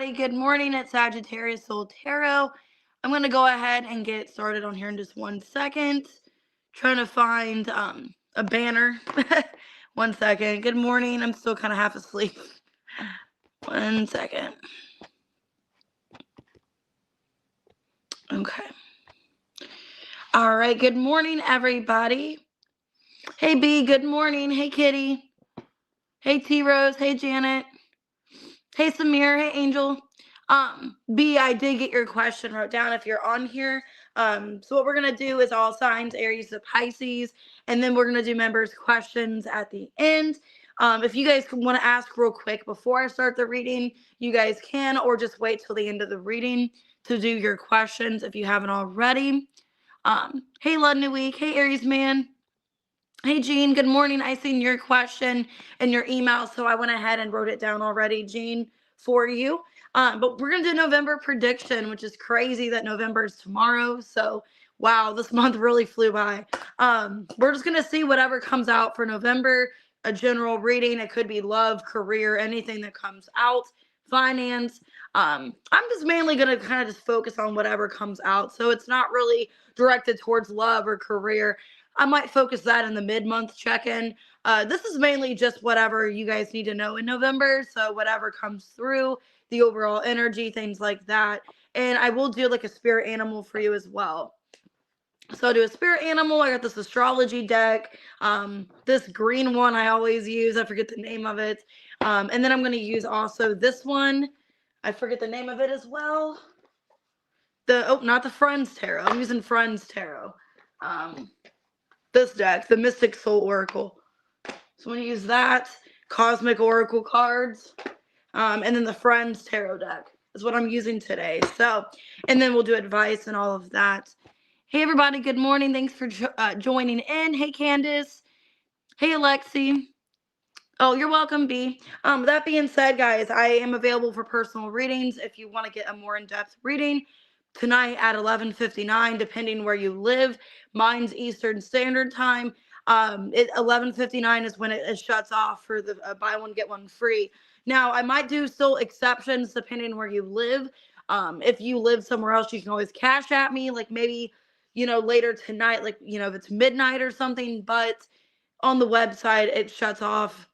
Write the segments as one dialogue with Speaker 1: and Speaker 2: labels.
Speaker 1: everybody. Good morning. It's Sagittarius Soul Tarot. I'm going to go ahead and get started on here in just 1 second. Trying to find a banner. 1 second. Good morning. I'm still kind of half asleep. 1 second. Okay. All right. Good morning, everybody. Hey, B. Good morning. Hey, Kitty. Hey, T-Rose. Hey, Janet. Hey, Samir. Hey, Angel. B, I did get your question wrote down if you're on here. So what we're going to do is all signs, Aries to Pisces, and then we're going to do members' questions at the end. If you guys want to ask real quick before I start the reading, you guys can, or just wait till the end of the reading to do your questions if you haven't already. Hey, Ludwig. Hey, Aries man. Hey, Jean. Good morning. I seen your question in your email, so I went ahead and wrote it down already, Jean, for you. But we're going to do November prediction, which is crazy that November is tomorrow. So, wow, this month really flew by. We're just going to see whatever comes out for November, a general reading. It could be love, career, anything that comes out, finance. I'm just mainly going to kind of just focus on whatever comes out. So it's not really directed towards love or career. I might focus that in the mid-month check-in. This is mainly just whatever you guys need to know in November. So whatever comes through, the overall energy, things like that. And I will do like a spirit animal for you as well. So I'll do a spirit animal. I got this astrology deck. This green one I always use. I forget the name of it. And then I'm going to use also this one. I forget the name of it as well. Not the Friends Tarot. I'm using Friends Tarot. This deck, the Mystic Soul Oracle. So I'm going to use that. Cosmic Oracle cards. And then the Friends Tarot deck is what I'm using today. So, and then we'll do advice and all of that. Hey, everybody. Good morning. Thanks for joining in. Hey, Candace. Hey, Alexi. Oh, you're welcome, B. That being said, guys, I am available for personal readings if you want to get a more in-depth reading tonight at 11:59, depending where you live. Mine's Eastern Standard Time. 11:59 is when it shuts off for the buy one get one free. Now, I might do still exceptions depending where you live. If you live somewhere else, you can always cash at me, like maybe later tonight, like if it's midnight or something. But on the website, it shuts off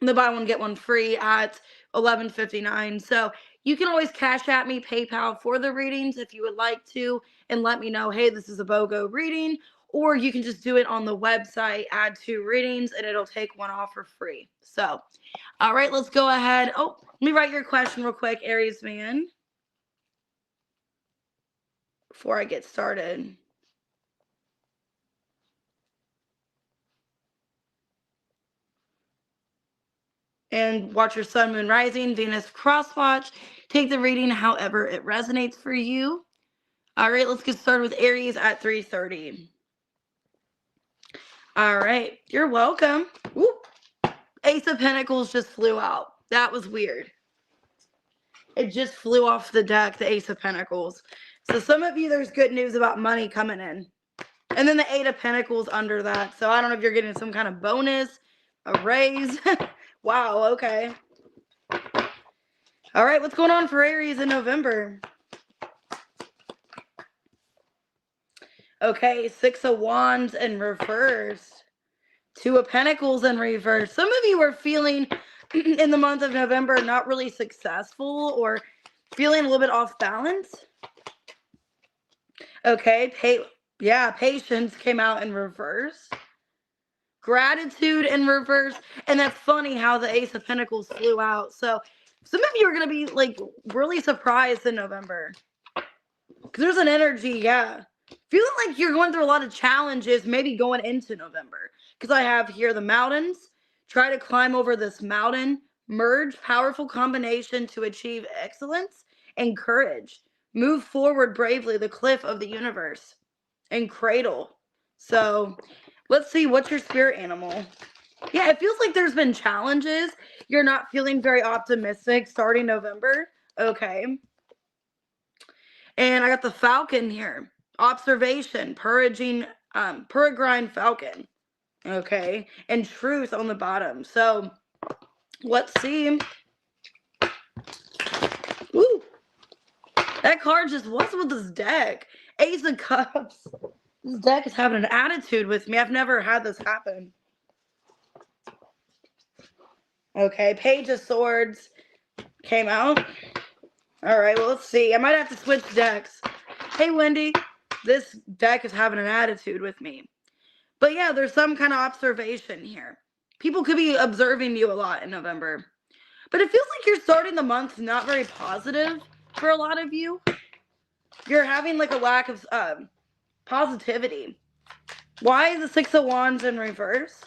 Speaker 1: the buy one get one free at 11:59. So you can always cash at me, PayPal for the readings if you would like to, and let me know, hey, this is a BOGO reading, or you can just do it on the website, add 2 readings, and it'll take one off for free. So, all right, let's go ahead. Oh, let me write your question real quick, Aries man, before I get started. And watch your sun, moon, rising, Venus cross watch. Take the reading however it resonates for you. All right, let's get started with Aries at 3:30. All right, you're welcome. Whoop. Ace of Pentacles just flew out. That was weird. It just flew off the deck, the Ace of Pentacles. So some of you, there's good news about money coming in. And then the Eight of Pentacles under that. So I don't know if you're getting some kind of bonus, a raise. Wow, okay. All right, what's going on for Aries in November? Okay, 6 of Wands in reverse. 2 of Pentacles in reverse. Some of you are feeling in the month of November not really successful or feeling a little bit off balance. Okay, patience came out in reverse. Gratitude in reverse. And that's funny how the Ace of Pentacles flew out. So some of you are going to be like really surprised in November. Because there's an energy, feeling like you're going through a lot of challenges maybe going into November. Because I have here the mountains. Try to climb over this mountain. Merge powerful combination to achieve excellence and courage. Move forward bravely, the cliff of the universe. And cradle. So let's see, what's your spirit animal? Yeah, it feels like there's been challenges. You're not feeling very optimistic starting November. Okay. And I got the Falcon here. Observation, peregrine falcon. Okay. And truth on the bottom. So let's see Woo! That card just, what's with this deck? Ace of Cups. This deck is having an attitude with me. I've never had this happen. Okay, Page of Swords came out. All right, well, let's see. I might have to switch decks. Hey, Wendy, this deck is having an attitude with me. But yeah, there's some kind of observation here. People could be observing you a lot in November. But it feels like you're starting the month not very positive for a lot of you. You're having like a lack of positivity. Why is the Six of Wands in reverse?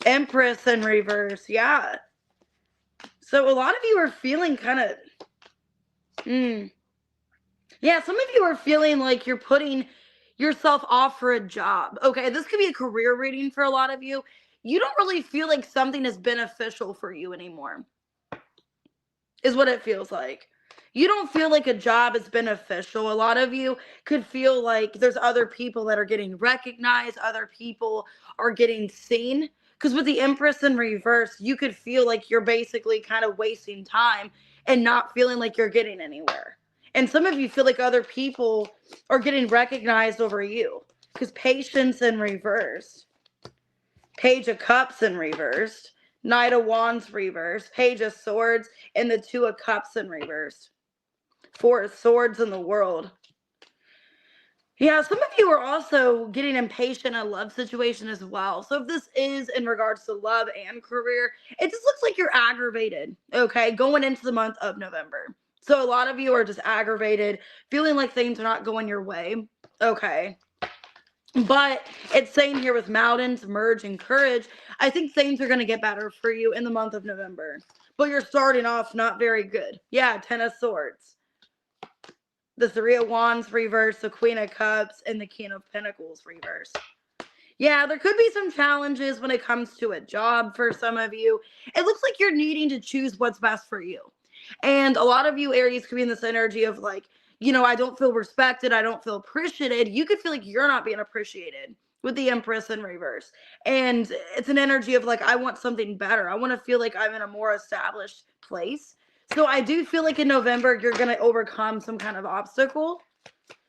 Speaker 1: Empress in reverse, yeah. So a lot of you are feeling kind of, yeah, some of you are feeling like you're putting yourself off for a job. Okay, this could be a career reading for a lot of you. You don't really feel like something is beneficial for you anymore, is what it feels like. You don't feel like a job is beneficial. A lot of you could feel like there's other people that are getting recognized, other people are getting seen. Because with the Empress in reverse, you could feel like you're basically kind of wasting time and not feeling like you're getting anywhere. And some of you feel like other people are getting recognized over you. Because Patience in reverse. Page of Cups in reverse. Knight of Wands reverse. Page of Swords and the Two of Cups in reverse. Four of Swords in the World. Yeah, some of you are also getting impatient in a love situation as well. So if this is in regards to love and career, it just looks like you're aggravated, okay, going into the month of November. So a lot of you are just aggravated, feeling like things are not going your way, okay. But it's saying here with Mountains, Merge, and Courage, I think things are going to get better for you in the month of November. But you're starting off not very good. Yeah, Ten of Swords. The Three of Wands reverse, the Queen of Cups, and the King of Pentacles reverse. Yeah, there could be some challenges when it comes to a job for some of you. It looks like you're needing to choose what's best for you. And a lot of you Aries could be in this energy of like, you know, I don't feel respected. I don't feel appreciated. You could feel like you're not being appreciated with the Empress in reverse. And it's an energy of like, I want something better. I want to feel like I'm in a more established place. So I do feel like in November, you're going to overcome some kind of obstacle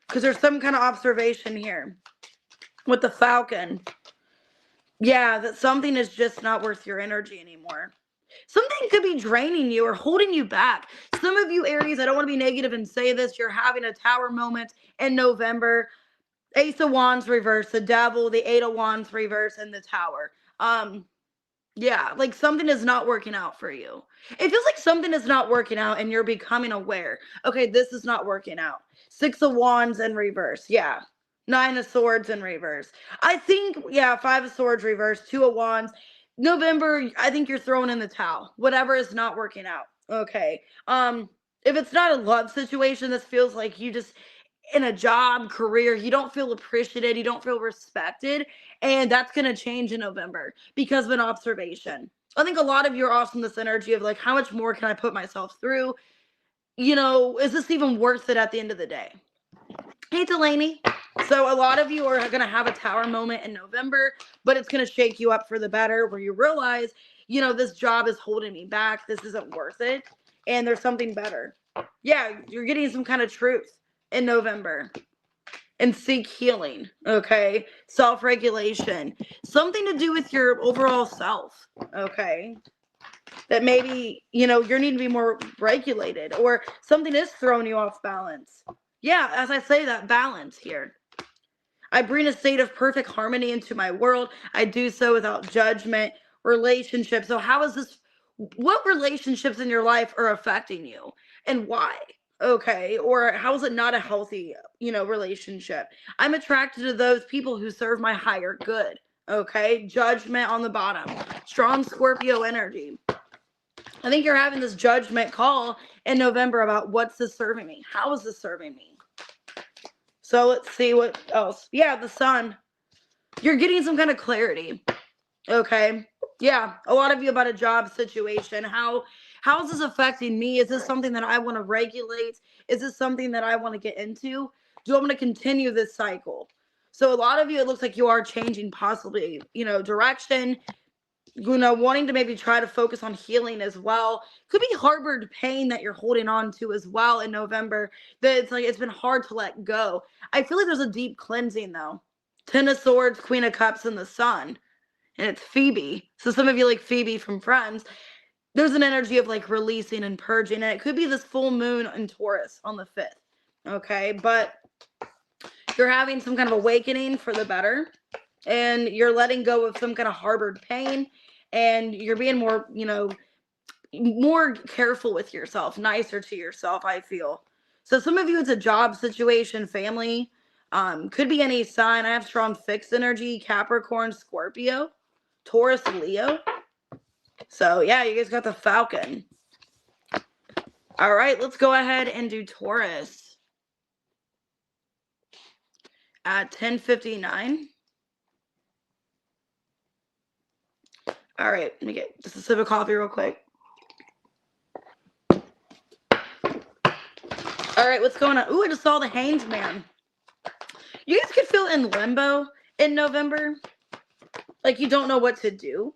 Speaker 1: because there's some kind of observation here with the Falcon. Yeah, that something is just not worth your energy anymore. Something could be draining you or holding you back. Some of you Aries, I don't want to be negative and say this, you're having a Tower moment in November. Ace of Wands reverse, the Devil, the Eight of Wands reverse, and the Tower. Yeah, like something is not working out for you. It feels like something is not working out and you're becoming aware. Okay, this is not working out. Six of Wands in reverse. Yeah. Nine of Swords in reverse. I think, yeah, Five of Swords reverse. Two of Wands. November, I think you're throwing in the towel. Whatever is not working out. Okay. If it's not a love situation, this feels like you just in a job, career, you don't feel appreciated, you don't feel respected, and that's going to change in November because of an observation. I think a lot of you are also in this energy of like, how much more can I put myself through? You know, is this even worth it at the end of the day? Hey, Delaney. So a lot of you are going to have a Tower moment in November, but it's going to shake you up for the better where you realize, you know, this job is holding me back. This isn't worth it. And there's something better. Yeah, you're getting some kind of truth in November. And seek healing, okay? Self-regulation. Something to do with your overall self, okay? That maybe, you know, you need to be more regulated or something is throwing you off balance. Yeah, as I say that, balance here. I bring a state of perfect harmony into my world. I do so without judgment. Relationships. So how is this, what relationships in your life are affecting you and why? Okay, or how is it not a healthy, you know, relationship? I'm attracted to those people who serve my higher good. Okay, Judgment on the bottom. Strong Scorpio energy. I think you're having this judgment call in November about what's this serving me? How is this serving me? So let's see what else. Yeah, the Sun. You're getting some kind of clarity. Okay. Yeah, a lot of you about a job situation. How is this affecting me? Is this something that I want to regulate? Is this something that I want to get into? Do I want to continue this cycle? So a lot of you, it looks like you are changing possibly, you know, direction. wanting to maybe try to focus on healing as well. Could be harbored pain that you're holding on to as well in November, that it's like it's been hard to let go. I feel like there's a deep cleansing though. Ten of Swords, Queen of Cups, and the Sun. And it's Phoebe. So some of you like Phoebe from Friends. There's an energy of like releasing and purging. And it could be this full moon in Taurus on the 5th. Okay. But you're having some kind of awakening for the better. And you're letting go of some kind of harbored pain. And you're being more, more careful with yourself, nicer to yourself, I feel. So some of you, it's a job situation, family. Could be any sign. I have strong fixed energy, Capricorn, Scorpio, Taurus, Leo. So yeah, you guys got the Falcon. All right, let's go ahead and do Taurus at 10:59. All right, let me get just a sip of coffee real quick. All right, what's going on? Ooh, I just saw the Hanged Man. You guys could feel in limbo in November. Like you don't know what to do.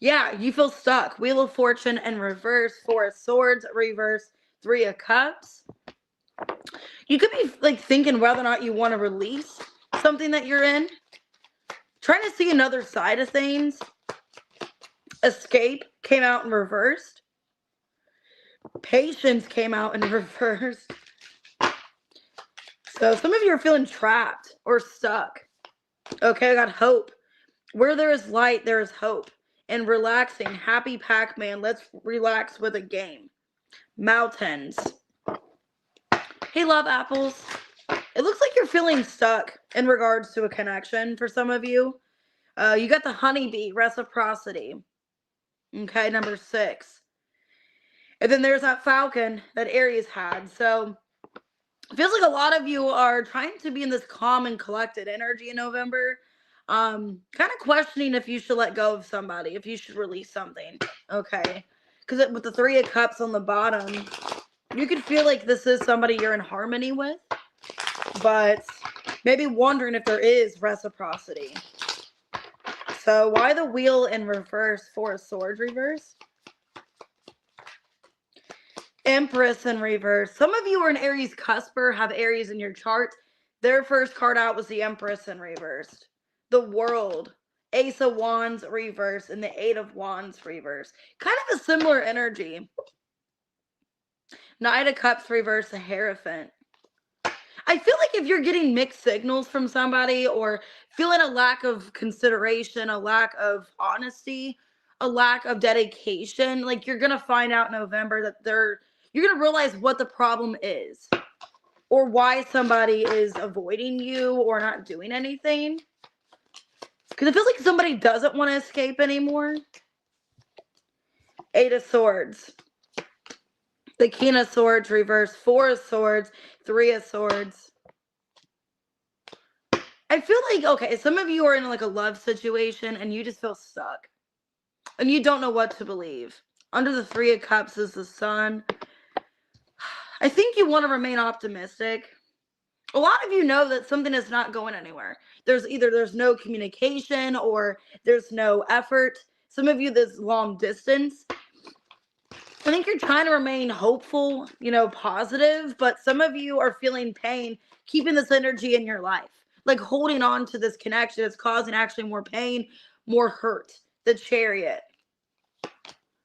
Speaker 1: Yeah, you feel stuck. Wheel of Fortune in reverse, 4 of Swords, reverse, 3 of Cups. You could be like thinking whether or not you want to release something that you're in. Trying to see another side of things. Escape came out in reversed. Patience came out in reverse. So some of you are feeling trapped or stuck. Okay, I got hope. Where there is light, there is hope. And relaxing. Happy Pac-Man. Let's relax with a game. Mountains. Hey, love apples. It looks like you're feeling stuck in regards to a connection for some of you. You got the honeybee, reciprocity. Okay, number 6. And then there's that Falcon that Aries had. So it feels like a lot of you are trying to be in this calm and collected energy in November. Kind of questioning if you should let go of somebody, if you should release something. Okay. Because with the 3 of Cups on the bottom, you could feel like this is somebody you're in harmony with, but maybe wondering if there is reciprocity. So why the Wheel in reverse, 4 of Swords reverse? Empress in reverse. Some of you are an Aries cusper, have Aries in your chart. Their first card out was the Empress in reverse. The World, Ace of Wands reverse, and the 8 of Wands reverse. Kind of a similar energy. Knight of Cups reverse, the Hierophant. I feel like if you're getting mixed signals from somebody or feeling a lack of consideration, a lack of honesty, a lack of dedication, like you're going to find out in November that you're going to realize what the problem is or why somebody is avoiding you or not doing anything. Because it feels like somebody doesn't want to escape anymore. 8 of Swords. The King of Swords reverse, 4 of Swords, 3 of Swords. I feel like, okay, some of you are in like a love situation and you just feel stuck. And you don't know what to believe. Under the 3 of Cups is the Sun. I think you want to remain optimistic. A lot of you know that something is not going anywhere. There's no communication or there's no effort. Some of you, this long distance. I think you're trying to remain hopeful, positive, but some of you are feeling pain, keeping this energy in your life. Like holding on to this connection is causing actually more pain, more hurt. The Chariot,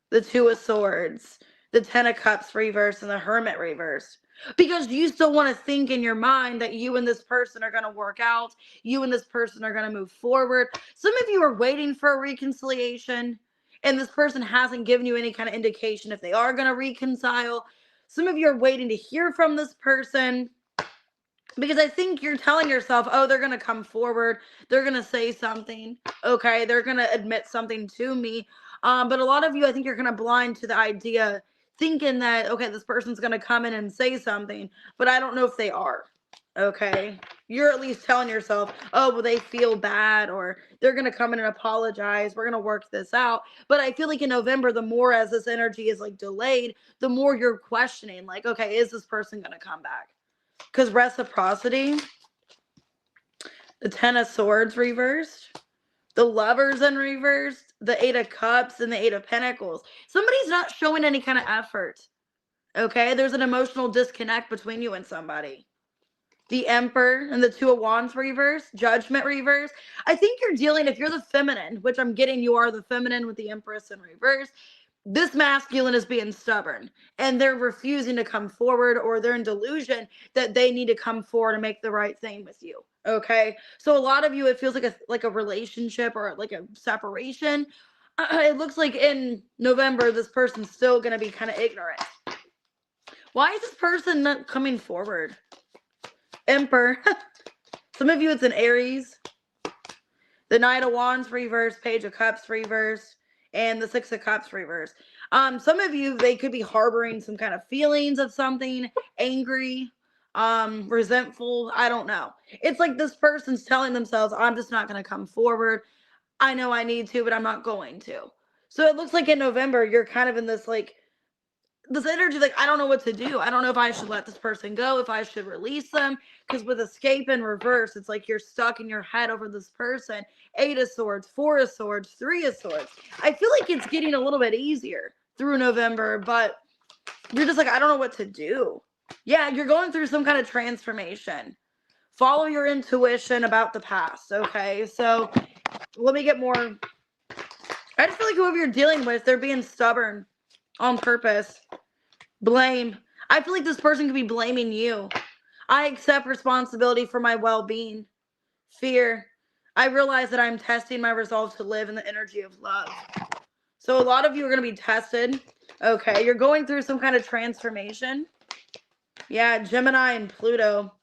Speaker 1: the 2 of Swords, the 10 of Cups reverse, and the Hermit reverse. Because you still want to think in your mind that you and this person are going to work out. You and this person are going to move forward. Some of you are waiting for a reconciliation. And this person hasn't given you any kind of indication if they are going to reconcile. Some of you are waiting to hear from this person. Because I think you're telling yourself, oh, they're going to come forward. They're going to say something. Okay, they're going to admit something to me. But a lot of you, I think you're kind of blind to the idea, thinking that, okay, this person's going to come in and say something. But I don't know if they are. Okay, you're at least telling yourself, oh, well, they feel bad or they're going to come in and apologize. We're going to work this out. But I feel like in November, the more as this energy is like delayed, the more you're questioning, like, okay, is this person going to come back? Because reciprocity, the 10 of Swords reversed, The Lovers in reverse, the Eight of Cups, and the Eight of Pentacles. Somebody's not showing any kind of effort. Okay, there's an emotional disconnect between you and somebody. The Emperor and the Two of Wands reverse, Judgment reverse. I think you're dealing, if you're the feminine, which I'm getting you are the feminine with the Empress in reverse, this masculine is being stubborn and they're refusing to come forward, or they're in delusion that they need to come forward and make the right thing with you. Okay, so a lot of you, it feels like a relationship or like a separation. It looks like in November this person's still going to be kind of ignorant. Why is this person not coming forward? Emperor. Some of you, it's an Aries. The Knight of Wands reverse, Page of Cups reverse, and the Six of Cups reverse. Some of you, they could be harboring some kind of feelings of something, angry, resentful. I don't know. It's like this person's telling themselves, I'm just not going to come forward. I know I need to, but I'm not going to. So it looks like in November, you're kind of in this this energy, like, I don't know what to do. I don't know if I should let this person go, if I should release them. Because with Escape in reverse, it's like you're stuck in your head over this person. Eight of Swords, Four of Swords, Three of Swords. I feel like it's getting a little bit easier through November, but you're just like, I don't know what to do. Yeah, you're going through some kind of transformation. Follow your intuition about the past, okay? So let me get more. I just feel like whoever you're dealing with, they're being stubborn on purpose. Blame. I feel like this person could be blaming you. I accept responsibility for my well-being. Fear. I realize that I'm testing my resolve to live in the energy of love. So a lot of you are going to be tested. Okay, you're going through some kind of transformation. Yeah, Gemini and Pluto.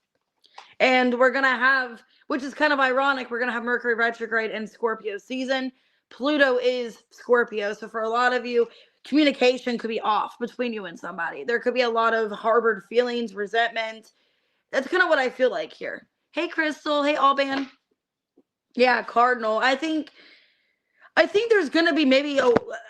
Speaker 1: And we're going to have, which is kind of ironic, we're going to have Mercury retrograde in Scorpio season. Pluto is Scorpio. So for a lot of you, communication could be off between you and somebody. There could be a lot of harbored feelings, resentment. That's kind of what I feel like here. Hey, Crystal. Hey, Alban. Yeah, Cardinal. I think there's going to be maybe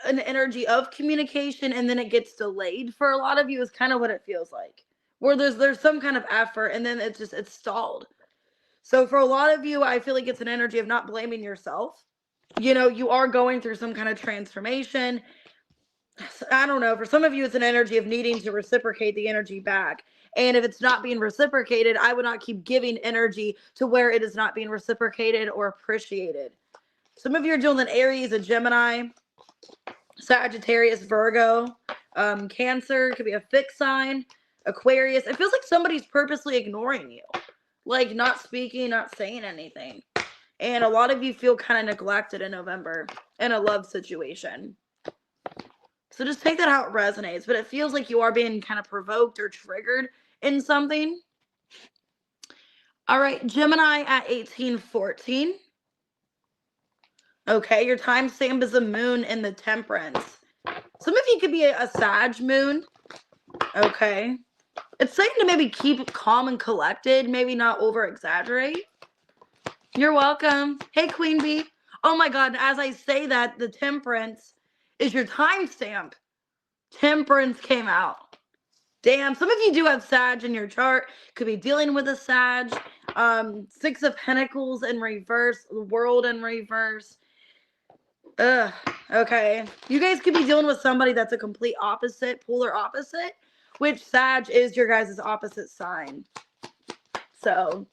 Speaker 1: an energy of communication, and then it gets delayed for a lot of you is kind of what it feels like. Where there's some kind of effort, and then it's stalled. So for a lot of you, I feel like it's an energy of not blaming yourself. You know, you are going through some kind of transformation. I don't know. For some of you, it's an energy of needing to reciprocate the energy back. And if it's not being reciprocated, I would not keep giving energy to where it is not being reciprocated or appreciated. Some of you are dealing with Aries, a Gemini, Sagittarius, Virgo, Cancer. Could be a fixed sign. Aquarius. It feels like somebody's purposely ignoring you. Like not speaking, not saying anything. And a lot of you feel kind of neglected in November in a love situation. So just take that how it resonates. But it feels like you are being kind of provoked or triggered in something. All right, Gemini at 1814. Okay, your timestamp is the moon in the Temperance. Some of you could be a Sag moon. Okay. It's saying to maybe keep calm and collected, maybe not over-exaggerate. You're welcome. Hey, Queen Bee. Oh my God, as I say that, the Temperance is your timestamp. Temperance came out. Damn, some of you do have Sag in your chart. Could be dealing with a Sag. Six of Pentacles in reverse. The World in reverse. Ugh. Okay. You guys could be dealing with somebody that's a complete opposite, polar opposite, which Sag is your guys' opposite sign. So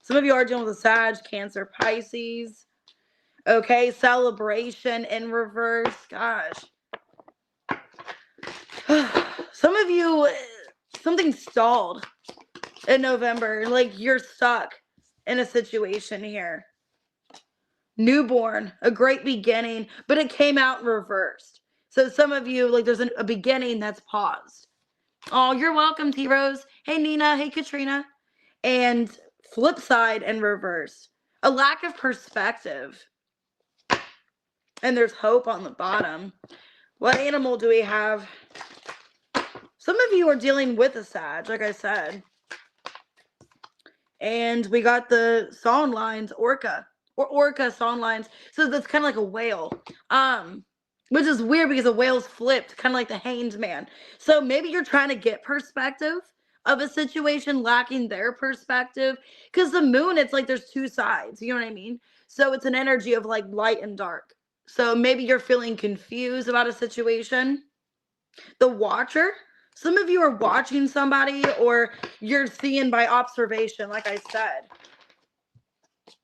Speaker 1: some of you are dealing with a Sag, Cancer, Pisces. Okay. Celebration in reverse. Gosh. Some of you, something stalled in November. Like you're stuck in a situation here. Newborn, a great beginning, but it came out reversed. So some of you, like there's a beginning that's paused. Oh, you're welcome, T-Rose. Hey, Nina. Hey, Katrina. And flip side and reverse. A lack of perspective. And there's hope on the bottom. What animal do we have? Some of you are dealing with a Sag, like I said. And we got the song lines, Orca. Or Orca song lines. So that's kind of like a whale. Which is weird because a whale's flipped, kind of like the Hanged Man. So maybe you're trying to get perspective. of a situation, lacking their perspective. Because the moon, it's like there's two sides, you know what I mean? So it's an energy of like light and dark. So maybe you're feeling confused about a situation. The watcher, some of you are watching somebody or you're seeing by observation, like I said.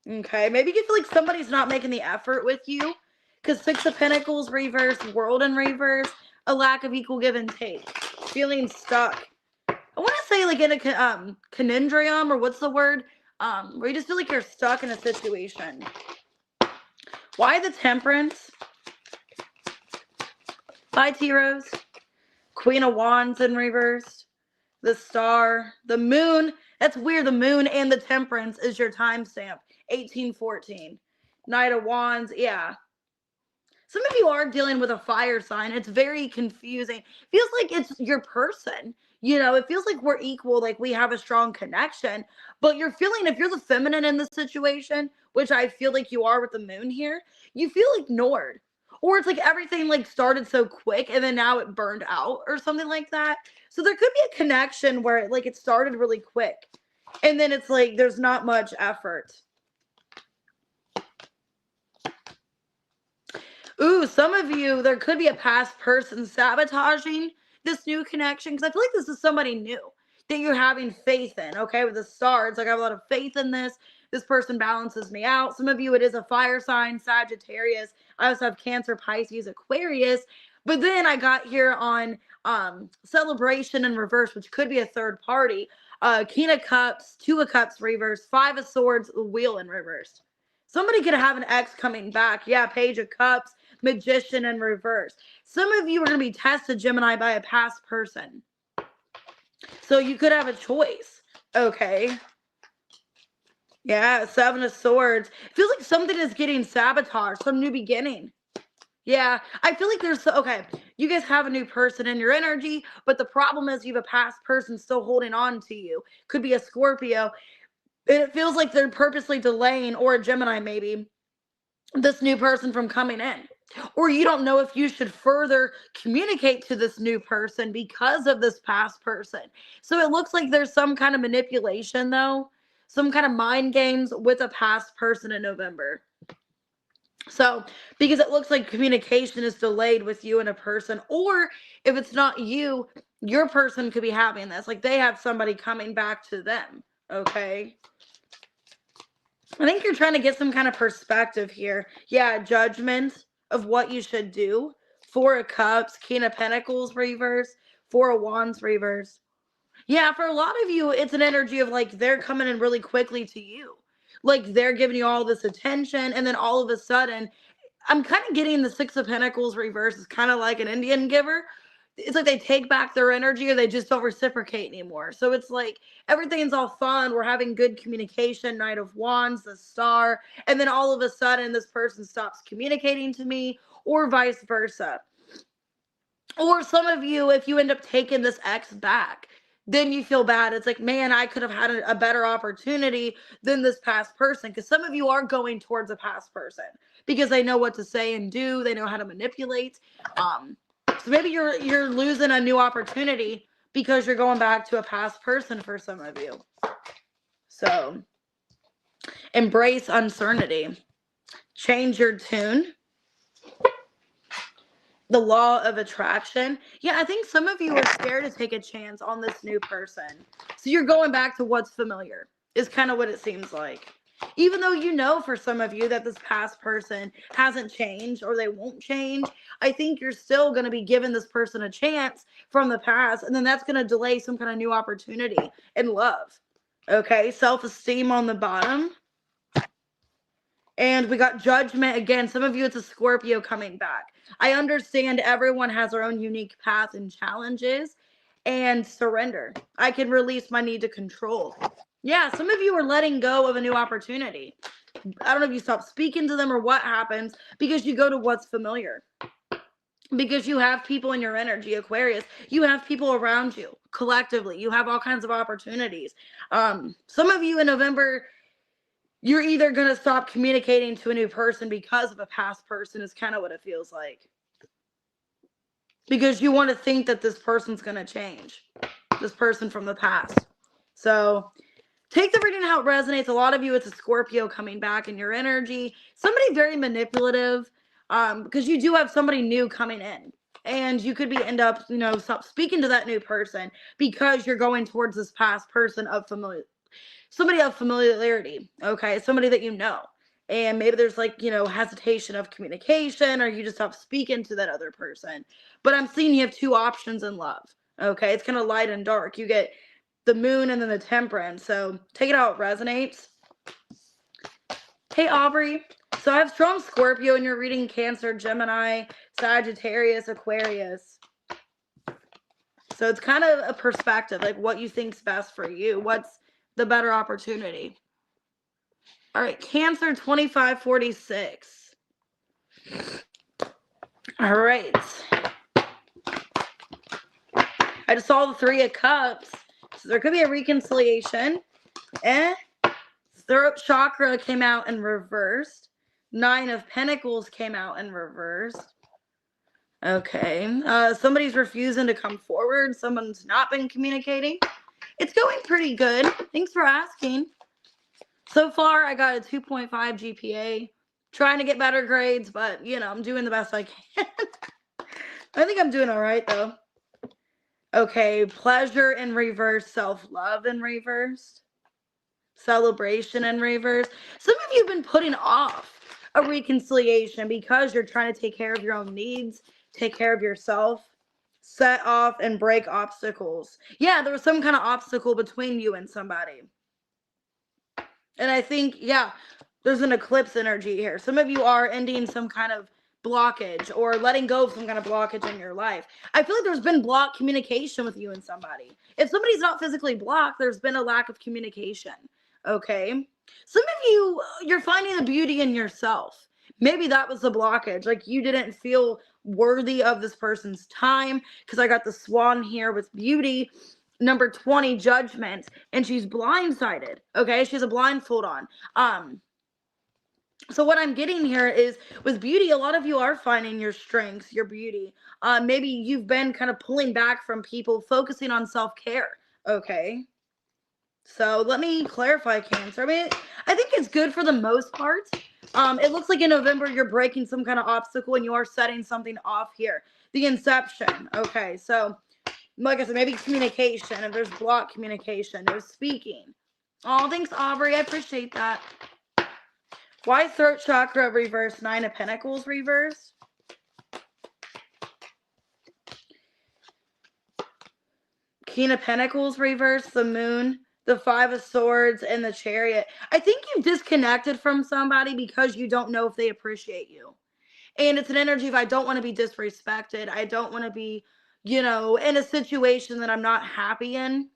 Speaker 1: Okay, maybe you feel like somebody's not making the effort with you because Six of Pentacles reverse, World in reverse, a lack of equal give and take, feeling stuck. I want to say like in a conundrum, or what's the word? Where you just feel like you're stuck in a situation. Why the Temperance? Bye, T-Rose. Queen of Wands in reverse. The Star. The Moon. That's weird. The Moon and the Temperance is your timestamp. 1814. Knight of Wands. Yeah. Some of you are dealing with a fire sign. It's very confusing. Feels like it's your person. You know, it feels like we're equal, like we have a strong connection. But you're feeling, if you're the feminine in the situation, which I feel like you are with the moon here, you feel ignored. Or it's like everything like started so quick and then now it burned out or something like that. So there could be a connection where it started really quick. And then it's like there's not much effort. Ooh, some of you, there could be a past person sabotaging this new connection, because I feel like this is somebody new that you're having faith in, okay? With the Star, it's like I have a lot of faith in this. This person balances me out. Some of you, it is a fire sign, Sagittarius. I also have Cancer, Pisces, Aquarius. But then I got here on Celebration in reverse, which could be a third party. King of Cups, Two of Cups reverse, Five of Swords, Wheel in reverse. Somebody could have an ex coming back. Yeah, Page of Cups, Magician in reverse. Some of you are going to be tested, Gemini, by a past person. So you could have a choice. Okay. Yeah, Seven of Swords. It feels like something is getting sabotaged. Some new beginning. Yeah, I feel like there's, okay, you guys have a new person in your energy, but the problem is you have a past person still holding on to you. Could be a Scorpio. It feels like they're purposely delaying, or a Gemini maybe, this new person from coming in. Or you don't know if you should further communicate to this new person because of this past person. So it looks like there's some kind of manipulation, though, some kind of mind games with a past person in November. So, because it looks like communication is delayed with you and a person, or if it's not you, your person could be having this. Like they have somebody coming back to them. Okay. I think you're trying to get some kind of perspective here. Yeah, judgment of what you should do. Four of Cups, King of Pentacles reverse, Four of Wands reverse. Yeah, for a lot of you, it's an energy of like they're coming in really quickly to you. Like they're giving you all this attention, and then all of a sudden, I'm kind of getting the Six of Pentacles reverse is kind of like an Indian giver. It's like they take back their energy or they just don't reciprocate anymore. So it's like everything's all fun. We're having good communication, Knight of Wands, the Star. And then all of a sudden, this person stops communicating to me, or vice versa. Or some of you, if you end up taking this ex back, then you feel bad. It's like, man, I could have had a better opportunity than this past person. Because some of you are going towards a past person because they know what to say and do. They know how to manipulate. So maybe you're losing a new opportunity because you're going back to a past person for some of you. So embrace uncertainty. Change your tune. The law of attraction. Yeah, I think some of you are scared to take a chance on this new person. So you're going back to what's familiar is kind of what it seems like. Even though you know for some of you that this past person hasn't changed or they won't change, I think you're still going to be giving this person a chance from the past. And then that's going to delay some kind of new opportunity in love. Okay, self-esteem on the bottom. And we got judgment again. Some of you, it's a Scorpio coming back. I understand everyone has their own unique path and challenges. And surrender. I can release my need to control. Yeah, some of you are letting go of a new opportunity. I don't know if you stop speaking to them or what happens, because you go to what's familiar. Because you have people in your energy, Aquarius. You have people around you collectively. You have all kinds of opportunities. Some of you in November, you're either going to stop communicating to a new person because of a past person is kind of what it feels like. Because you want to think that this person's going to change. this person from the past. So take the reading how it resonates. A lot of you, it's a Scorpio coming back in your energy. Somebody very manipulative, because you do have somebody new coming in. And you could end up, stop speaking to that new person because you're going towards this past person of somebody of familiarity, okay? Somebody that you know. And maybe there's hesitation of communication, or you just stop speaking to that other person. But I'm seeing you have two options in love, okay? It's kind of light and dark. You get the moon and then the temperance. So take it how it resonates. Hey, Aubrey. So I have strong Scorpio and you're reading Cancer, Gemini, Sagittarius, Aquarius. So it's kind of a perspective, like what you think's best for you. What's the better opportunity? All right, Cancer 2546. All right. I just saw the Three of Cups. So there could be a reconciliation. Throat chakra came out in reversed. Nine of Pentacles came out in reversed. Okay. Somebody's refusing to come forward. Someone's not been communicating. It's going pretty good. Thanks for asking. So far, I got a 2.5 GPA. Trying to get better grades, but, I'm doing the best I can. I think I'm doing all right, though. Okay, pleasure in reverse, self-love in reverse, celebration in reverse. Some of you have been putting off a reconciliation because you're trying to take care of your own needs, take care of yourself, set off and break obstacles. Yeah, there was some kind of obstacle between you and somebody. And I think, there's an eclipse energy here. Some of you are ending some kind of blockage or letting go of some kind of blockage in your life. I feel like there's been blocked communication with you and somebody. If somebody's not physically blocked, there's been a lack of communication. Okay. Some of you, you're finding the beauty in yourself. Maybe that was the blockage. Like you didn't feel worthy of this person's time, because I got the swan here with beauty. Number 20, judgment, and she's blindsided. Okay, she has a blindfold on. So what I'm getting here is with beauty, a lot of you are finding your strengths, your beauty. Maybe you've been kind of pulling back from people, focusing on self-care. Okay. So let me clarify, Cancer. I think it's good for the most part. It looks like in November you're breaking some kind of obstacle and you are setting something off here. The inception. Okay, so like I said, maybe communication. If there's blocked communication, no speaking. Oh, thanks, Aubrey. I appreciate that. Why throat chakra reverse? Nine of Pentacles reverse. King of Pentacles reverse. The moon. The Five of Swords and the Chariot. I think you've disconnected from somebody because you don't know if they appreciate you. And it's an energy of I don't want to be disrespected. I don't want to be, in a situation that I'm not happy in.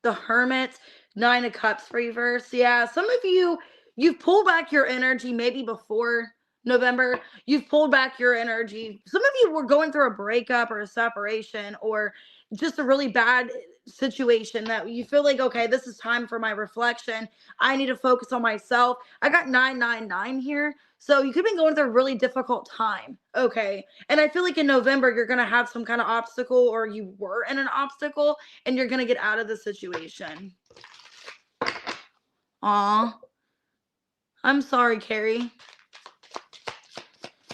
Speaker 1: The Hermit, Nine of Cups reverse. Yeah, some of you, you've pulled back your energy maybe before November. You've pulled back your energy. Some of you were going through a breakup or a separation or just a really bad situation that you feel like, okay, this is time for my reflection. I need to focus on myself. I got 999 here. So you could have been going through a really difficult time. Okay. And I feel like in November, you're going to have some kind of obstacle, or you were in an obstacle, and you're going to get out of the situation. Aw. I'm sorry, Carrie.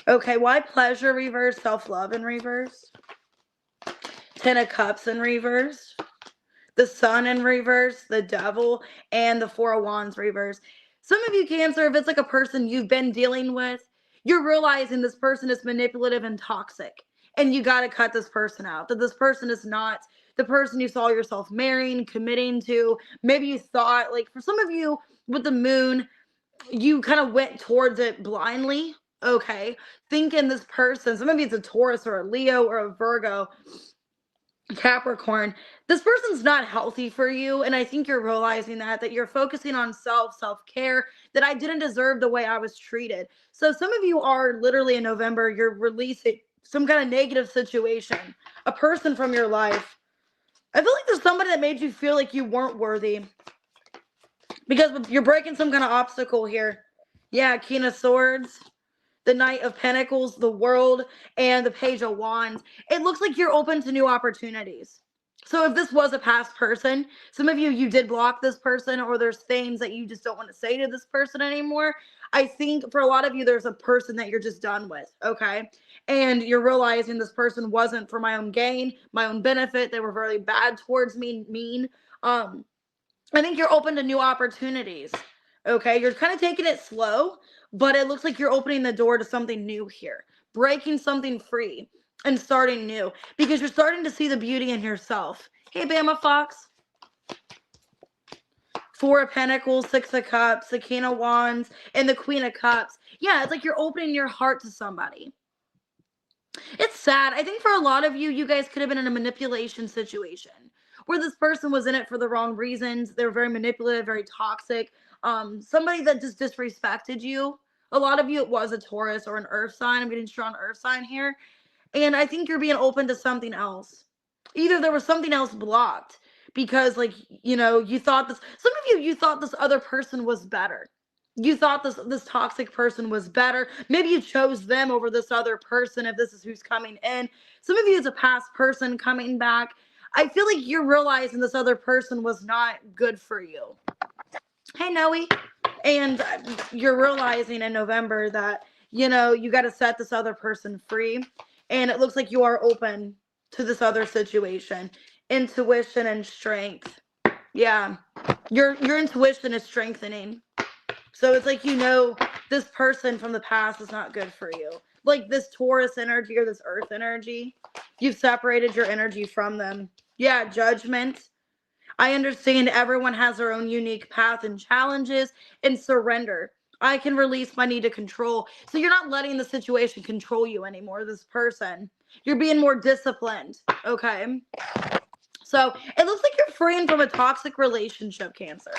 Speaker 1: Okay. Why pleasure reverse? Self-love in reverse. Ten of Cups in reverse. The Sun in reverse. The Devil. And the Four of Wands reverse. Some of you, Cancer, if it's like a person you've been dealing with, you're realizing this person is manipulative and toxic. And you got to cut this person out. That this person is not the person you saw yourself marrying, committing to. Maybe you thought, like for some of you with the moon, you kind of went towards it blindly. Okay. Thinking this person, some of you it's a Taurus or a Leo or a Virgo, Capricorn, this person's not healthy for you. And I think you're realizing that you're focusing on self-care, that I didn't deserve the way I was treated. So some of you are literally in November, you're releasing some kind of negative situation, a person from your life. I feel like there's somebody that made you feel like you weren't worthy because you're breaking some kind of obstacle here. Yeah, King of Swords, the Knight of Pentacles, the World, and the Page of Wands. It looks like you're open to new opportunities. So if this was a past person, some of you did block this person, or there's things that you just don't want to say to this person anymore. I think for a lot of you, there's a person that you're just done with, okay? And you're realizing this person wasn't for my own gain, my own benefit. They were very bad towards me, mean. I think you're open to new opportunities, okay? You're kind of taking it slow, but it looks like you're opening the door to something new here, breaking something free and starting new, because you're starting to see the beauty in yourself. Hey, Bama Fox. Four of Pentacles, Six of Cups, the King of Wands, and the Queen of Cups. Yeah, it's like you're opening your heart to somebody. It's sad. I think for a lot of you, you guys could have been in a manipulation situation where this person was in it for the wrong reasons. They were very manipulative, very toxic. Somebody that just disrespected you. A lot of you, it was a Taurus or an earth sign. I'm getting strong earth sign here. And I think you're being open to something else. Either there was something else blocked because, like, you thought this, some of you thought this other person was better. You thought this toxic person was better. Maybe you chose them over this other person if this is who's coming in. Some of you is a past person coming back. I feel like you're realizing this other person was not good for you. Hey, Noe. And you're realizing in November that, you got to set this other person free. And it looks like you are open to this other situation. Intuition and strength. Yeah. Your intuition is strengthening. So it's like, this person from the past is not good for you. Like this Taurus energy or this earth energy, you've separated your energy from them. Yeah, judgment. I understand everyone has their own unique path and challenges, and surrender. I can release my need to control. So you're not letting the situation control you anymore, this person. You're being more disciplined, okay? So it looks like you're freeing from a toxic relationship, Cancer.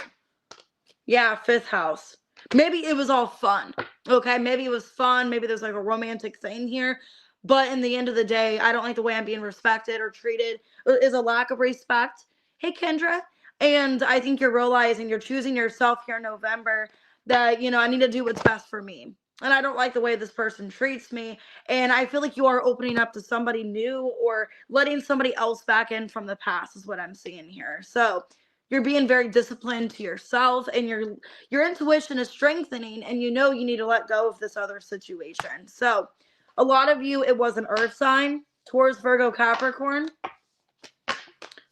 Speaker 1: Yeah, 5th house. Maybe it was all fun, okay? Maybe it was fun. Maybe there's like a romantic thing here. But in the end of the day, I don't like the way I'm being respected or treated. Is a lack of respect. Hey, Kendra. And I think you're realizing you're choosing yourself here in November that, I need to do what's best for me. And I don't like the way this person treats me. And I feel like you are opening up to somebody new or letting somebody else back in from the past is what I'm seeing here. So you're being very disciplined to yourself, and your intuition is strengthening, and you need to let go of this other situation. So a lot of you, it was an earth sign, Taurus, Virgo, Capricorn.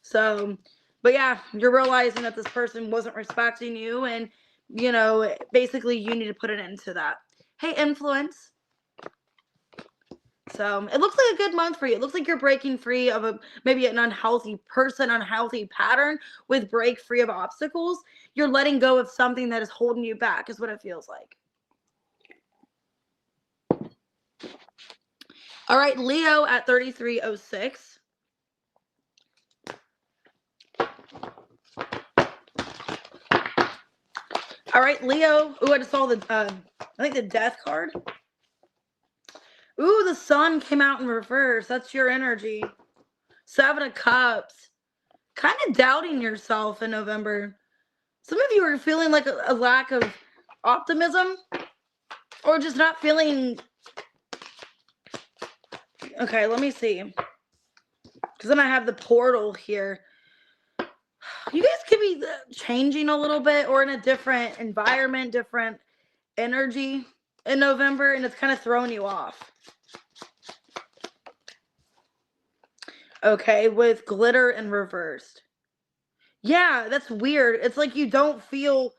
Speaker 1: So, but yeah, you're realizing that this person wasn't respecting you, and, basically you need to put an end to that. Hey, Influence. So it looks like a good month for you. It looks like you're breaking free of maybe an unhealthy person, unhealthy pattern with break free of obstacles. You're letting go of something that is holding you back is what it feels like. All right, Leo at 3306. All right, Leo. Ooh, I just saw I think the death card. Ooh, the sun came out in reverse. That's your energy. 7 of Cups. Kind of doubting yourself in November. Some of you are feeling like a lack of optimism, or just not feeling. Okay, let me see. Because then I have the portal here. You guys could be changing a little bit or in a different environment, different energy in November, and it's kind of throwing you off. Okay, with glitter and reversed. Yeah, that's weird. It's like you don't feel,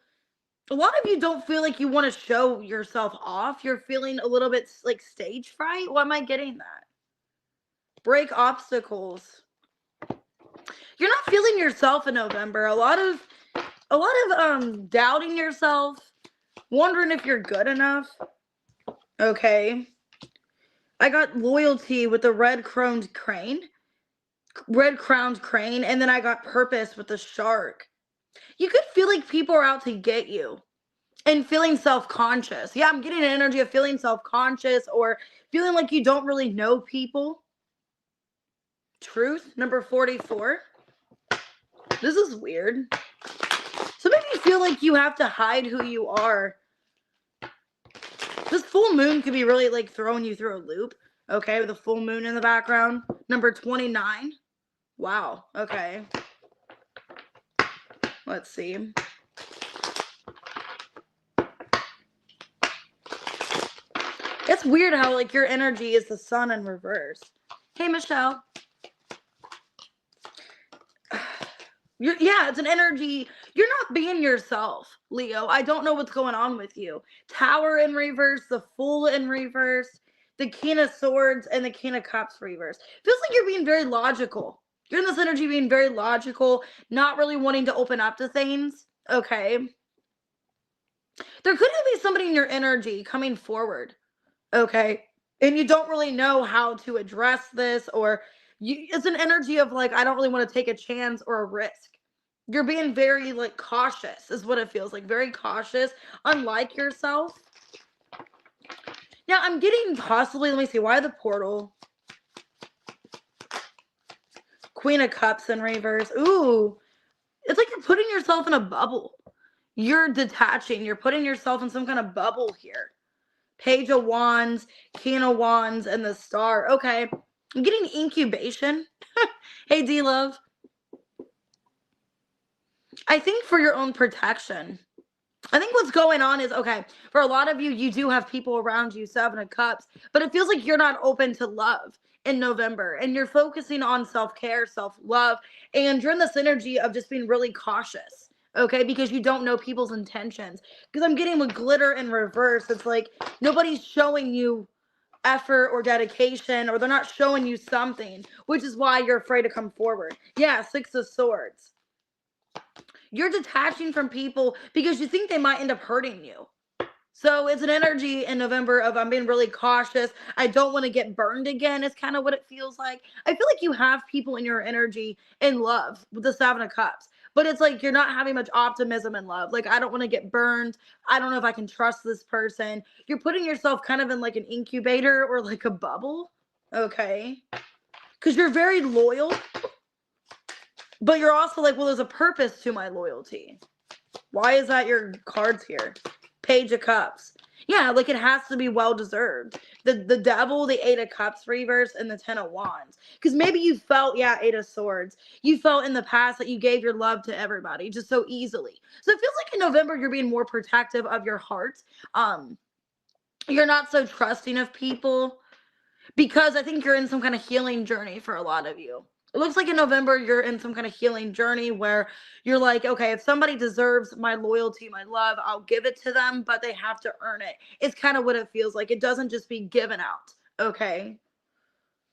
Speaker 1: a lot of you don't feel like you want to show yourself off. You're feeling a little bit like stage fright. Why am I getting that? Break obstacles. You're not feeling yourself in November. A lot of doubting yourself, wondering if you're good enough. Okay. I got loyalty with the red-crowned crane, and then I got purpose with the shark. You could feel like people are out to get you and feeling self-conscious. Yeah, I'm getting an energy of feeling self-conscious or feeling like you don't really know people. Truth, number 44. This is weird. Some of you feel like you have to hide who you are. This full moon could be really like throwing you through a loop. Okay, with a full moon in the background. Number 29. Wow. Okay. Let's see. It's weird how like your energy is the sun in reverse. Hey, Michelle. Yeah, it's an energy. You're not being yourself, Leo. I don't know what's going on with you. Tower in reverse, the Fool in reverse, the King of Swords, and the King of Cups reverse. Feels like you're being very logical. You're in this energy being very logical, not really wanting to open up to things. Okay. There could be somebody in your energy coming forward. Okay. And you don't really know how to address this, or it's an energy of like, I don't really want to take a chance or a risk. You're being very like cautious, is what it feels like. Very cautious, unlike yourself. Now, I'm getting possibly, let me see, why the portal? Queen of Cups in reverse. Ooh, it's like you're putting yourself in a bubble. You're detaching. You're putting yourself in some kind of bubble here. Page of Wands, King of Wands, and the Star. Okay. I'm getting incubation. Hey, D-Love. I think for your own protection. I think what's going on is, okay, for a lot of you, you do have people around you, Seven of Cups, but it feels like you're not open to love in November, and you're focusing on self-care, self-love, and you're in this energy of just being really cautious, okay, because you don't know people's intentions. Because I'm getting with glitter in reverse, it's like nobody's showing you effort or dedication, or they're not showing you something, which is why you're afraid to come forward. Yeah, Six of Swords. You're detaching from people because you think they might end up hurting you. So it's an energy in November of I'm being really cautious. I don't want to get burned again, is kind of what it feels like. I feel like you have people in your energy in love with the Seven of Cups, but it's like you're not having much optimism in love. Like, I don't want to get burned. I don't know if I can trust this person. You're putting yourself kind of in like an incubator or like a bubble, okay? Because you're very loyal, but you're also like, well, there's a purpose to my loyalty. Why is that your cards here? Page of Cups. Yeah, like it has to be well deserved. The Devil, the Eight of Cups reverse, and the Ten of Wands. Because maybe you felt, yeah, Eight of Swords. You felt in the past that you gave your love to everybody just so easily. So it feels like in November you're being more protective of your heart. You're not so trusting of people, because I think you're in some kind of healing journey for a lot of you. It looks like in November you're in some kind of healing journey where you're like, okay, if somebody deserves my loyalty, my love, I'll give it to them, but they have to earn it. It's kind of what it feels like. It doesn't just be given out, okay?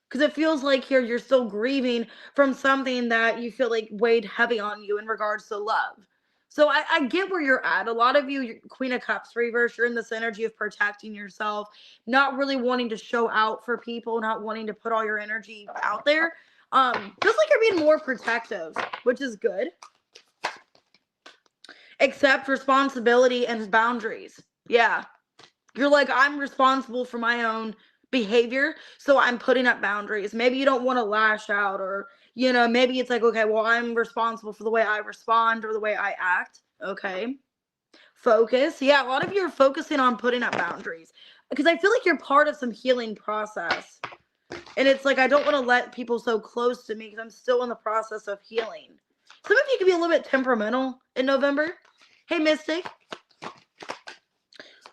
Speaker 1: Because it feels like here you're still grieving from something that you feel like weighed heavy on you in regards to love. So I get where you're at. A lot of you, Queen of Cups reverse, you're in this energy of protecting yourself, not really wanting to show out for people, not wanting to put all your energy out there. Feels like you're being more protective, which is good. Accept responsibility and boundaries. Yeah. You're like, I'm responsible for my own behavior, so I'm putting up boundaries. Maybe you don't want to lash out, or maybe it's like, okay, well, I'm responsible for the way I respond or the way I act. Okay. Focus. Yeah, a lot of you are focusing on putting up boundaries, because I feel like you're part of some healing process, and it's like I don't want to let people so close to me because I'm still in the process of healing. Some of you can be a little bit temperamental in November. Hey, Mystic.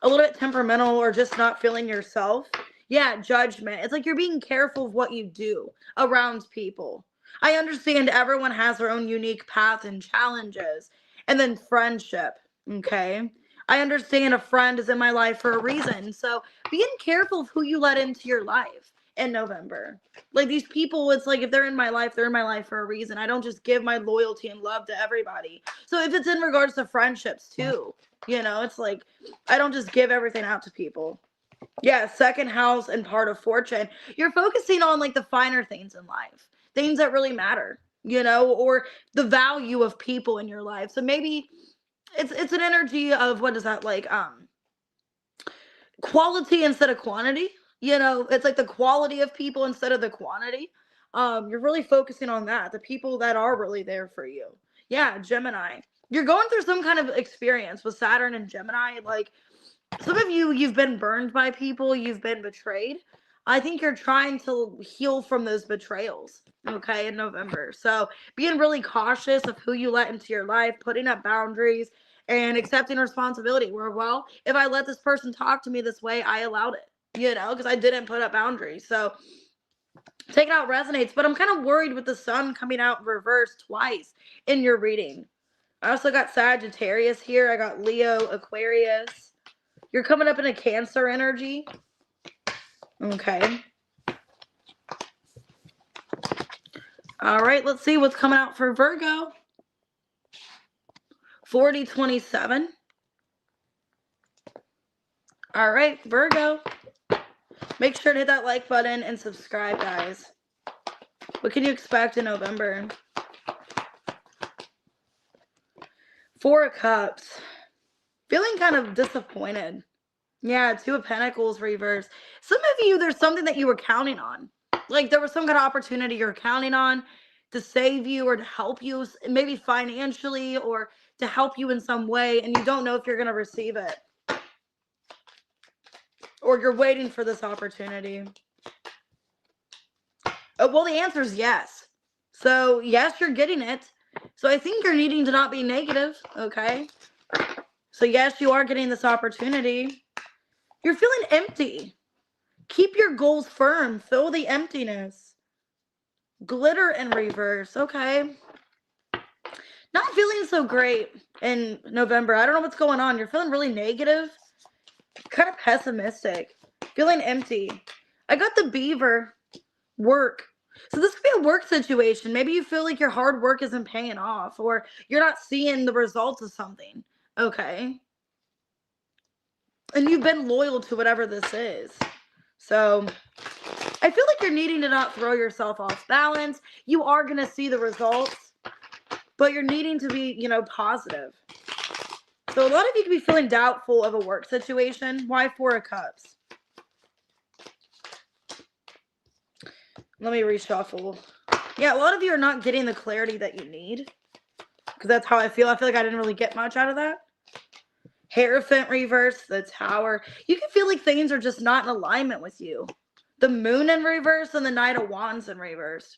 Speaker 1: A little bit temperamental, or just not feeling yourself. Yeah, judgment. It's like you're being careful of what you do around people. I understand everyone has their own unique path and challenges. And then friendship, okay? I understand a friend is in my life for a reason. So being careful of who you let into your life in November. Like, these people, it's like if they're in my life, they're in my life for a reason. I don't just give my loyalty and love to everybody. So if it's in regards to friendships too, it's like I don't just give everything out to people. Yeah, second house and part of fortune. You're focusing on like the finer things in life, things that really matter, or the value of people in your life. So maybe it's an energy of, what is that, like quality instead of quantity. It's like the quality of people instead of the quantity. You're really focusing on that, the people that are really there for you. Yeah, Gemini. You're going through some kind of experience with Saturn and Gemini. Like, some of you, you've been burned by people, you've been betrayed. I think you're trying to heal from those betrayals, okay, in November. So being really cautious of who you let into your life, putting up boundaries, and accepting responsibility. Where, well, if I let this person talk to me this way, I allowed it, because I didn't put up boundaries. So take it out resonates, but I'm kind of worried with the sun coming out reverse twice in your reading. I also got Sagittarius here. I got Leo, Aquarius. You're coming up in a Cancer energy. Okay. All right, let's see what's coming out for Virgo. 4027. All right, Virgo. Make sure to hit that like button and subscribe, guys. What can you expect in November? Four of Cups. Feeling kind of disappointed. Yeah, Two of Pentacles reverse. Some of you, there's something that you were counting on. Like there was some kind of opportunity you're counting on to save you or to help you, maybe financially or to help you in some way, and you don't know if you're going to receive it. Or you're waiting for this opportunity. Well, the answer is yes. So, yes, you're getting it. So, I think you're needing to not be negative, okay? So, yes, you are getting this opportunity. You're feeling empty. Keep your goals firm. Fill the emptiness. Glitter in reverse, okay? Not feeling so great in November. I don't know what's going on. You're feeling really negative. Kind of pessimistic. Feeling empty. I got the Beaver. Work. So this could be a work situation. Maybe you feel like your hard work isn't paying off or you're not seeing the results of something. Okay. And you've been loyal to whatever this is. So I feel like you're needing to not throw yourself off balance. You are going to see the results, but you're needing to be, positive. So a lot of you could be feeling doubtful of a work situation. Why Four of Cups? Let me reshuffle. Yeah, a lot of you are not getting the clarity that you need. Because that's how I feel. I feel like I didn't really get much out of that. Hierophant reverse, the Tower. You can feel like things are just not in alignment with you. The Moon in reverse and the Knight of Wands in reverse.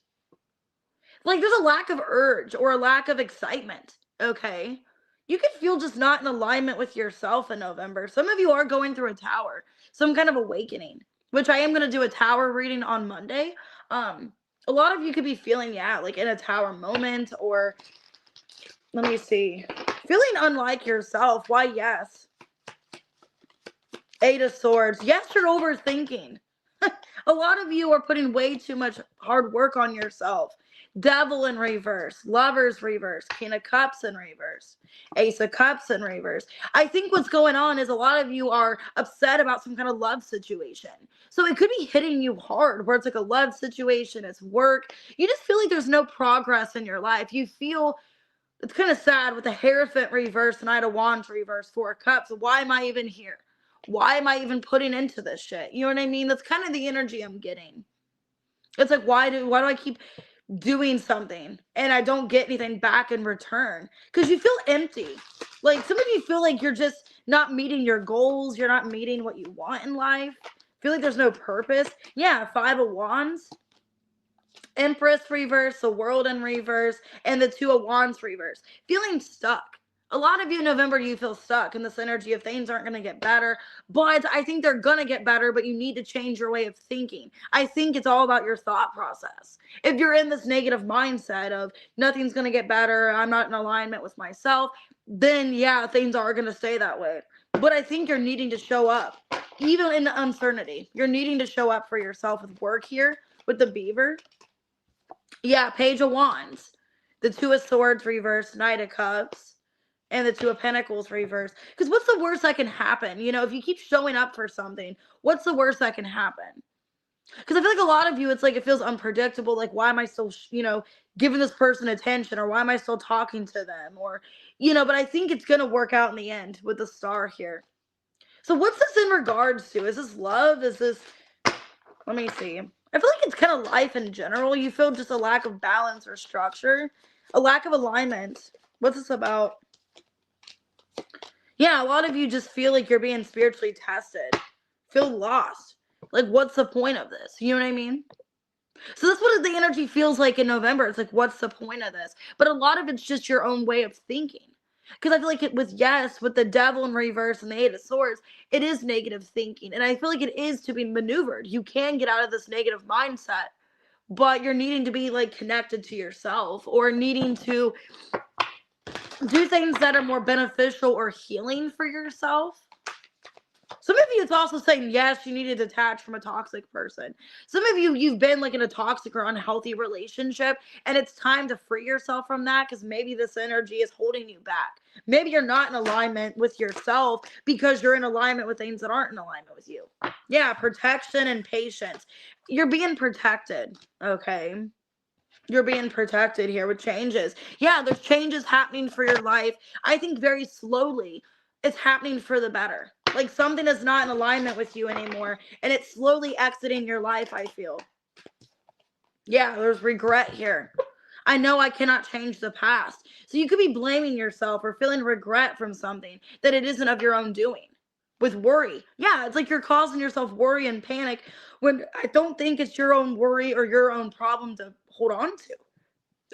Speaker 1: Like there's a lack of urge or a lack of excitement. Okay. You can feel just not in alignment with yourself in November. Some of you are going through a Tower. Some kind of awakening. Which I am going to do a Tower reading on Monday. A lot of you could be feeling, like in a Tower moment or, let me see, feeling unlike yourself. Why, yes. Eight of Swords. Yes, you're overthinking. A lot of you are putting way too much hard work on yourself. Devil in reverse. Lovers reverse. King of Cups in reverse. Ace of Cups in reverse. I think what's going on is a lot of you are upset about some kind of love situation. So it could be hitting you hard where it's like a love situation, it's work. You just feel like there's no progress in your life. You feel it's kind of sad with the Hierophant reverse, Knight of Wands reverse, Four of Cups. Why am I even here? Why am I even putting into this shit? You know what I mean? That's kind of the energy I'm getting. It's like, why do I keep doing something and I don't get anything back in return? Because you feel empty. Like some of you feel like you're just not meeting your goals. You're not meeting what you want in life. Feel like there's no purpose. Yeah, Five of Wands. Empress reverse, the World in reverse, and the Two of Wands reverse. Feeling stuck. A lot of you in November, you feel stuck in this energy of things aren't going to get better. But I think they're going to get better, but you need to change your way of thinking. I think it's all about your thought process. If you're in this negative mindset of nothing's going to get better, I'm not in alignment with myself, then yeah, things are going to stay that way. But I think you're needing to show up. Even in the uncertainty, you're needing to show up for yourself with work here with the Beaver. Yeah, Page of Wands. The Two of Swords reverse, Knight of Cups. And the Two of Pentacles reverse. Because what's the worst that can happen? If you keep showing up for something, what's the worst that can happen? Because I feel like a lot of you, it's like it feels unpredictable. Like, why am I still, giving this person attention? Or why am I still talking to them? Or, but I think it's going to work out in the end with the Star here. So what's this in regards to? Is this love? Is this, let me see. I feel like it's kind of life in general. You feel just a lack of balance or structure. A lack of alignment. What's this about? Yeah, a lot of you just feel like you're being spiritually tested. Feel lost. Like, what's the point of this? You know what I mean? So that's what the energy feels like in November. It's like, what's the point of this? But a lot of it's just your own way of thinking. Because I feel like with the devil in reverse and the Eight of Swords, it is negative thinking. And I feel like it is to be maneuvered. You can get out of this negative mindset, but you're needing to be like connected to yourself, or needing to do things that are more beneficial or healing for yourself. Some of you, it's also saying, yes, you need to detach from a toxic person. Some of you, you've been like in a toxic or unhealthy relationship, and it's time to free yourself from that, because maybe this energy is holding you back. Maybe you're not in alignment with yourself because you're in alignment with things that aren't in alignment with you. Yeah, protection and patience. You're being protected, okay? You're being protected here with changes. Yeah, there's changes happening for your life. I think very slowly it's happening for the better. Like something is not in alignment with you anymore, and it's slowly exiting your life, I feel. Yeah, there's regret here. I know I cannot change the past. So you could be blaming yourself or feeling regret from something that it isn't of your own doing. With worry. Yeah, it's like you're causing yourself worry and panic when I don't think it's your own worry or your own problem to hold on to.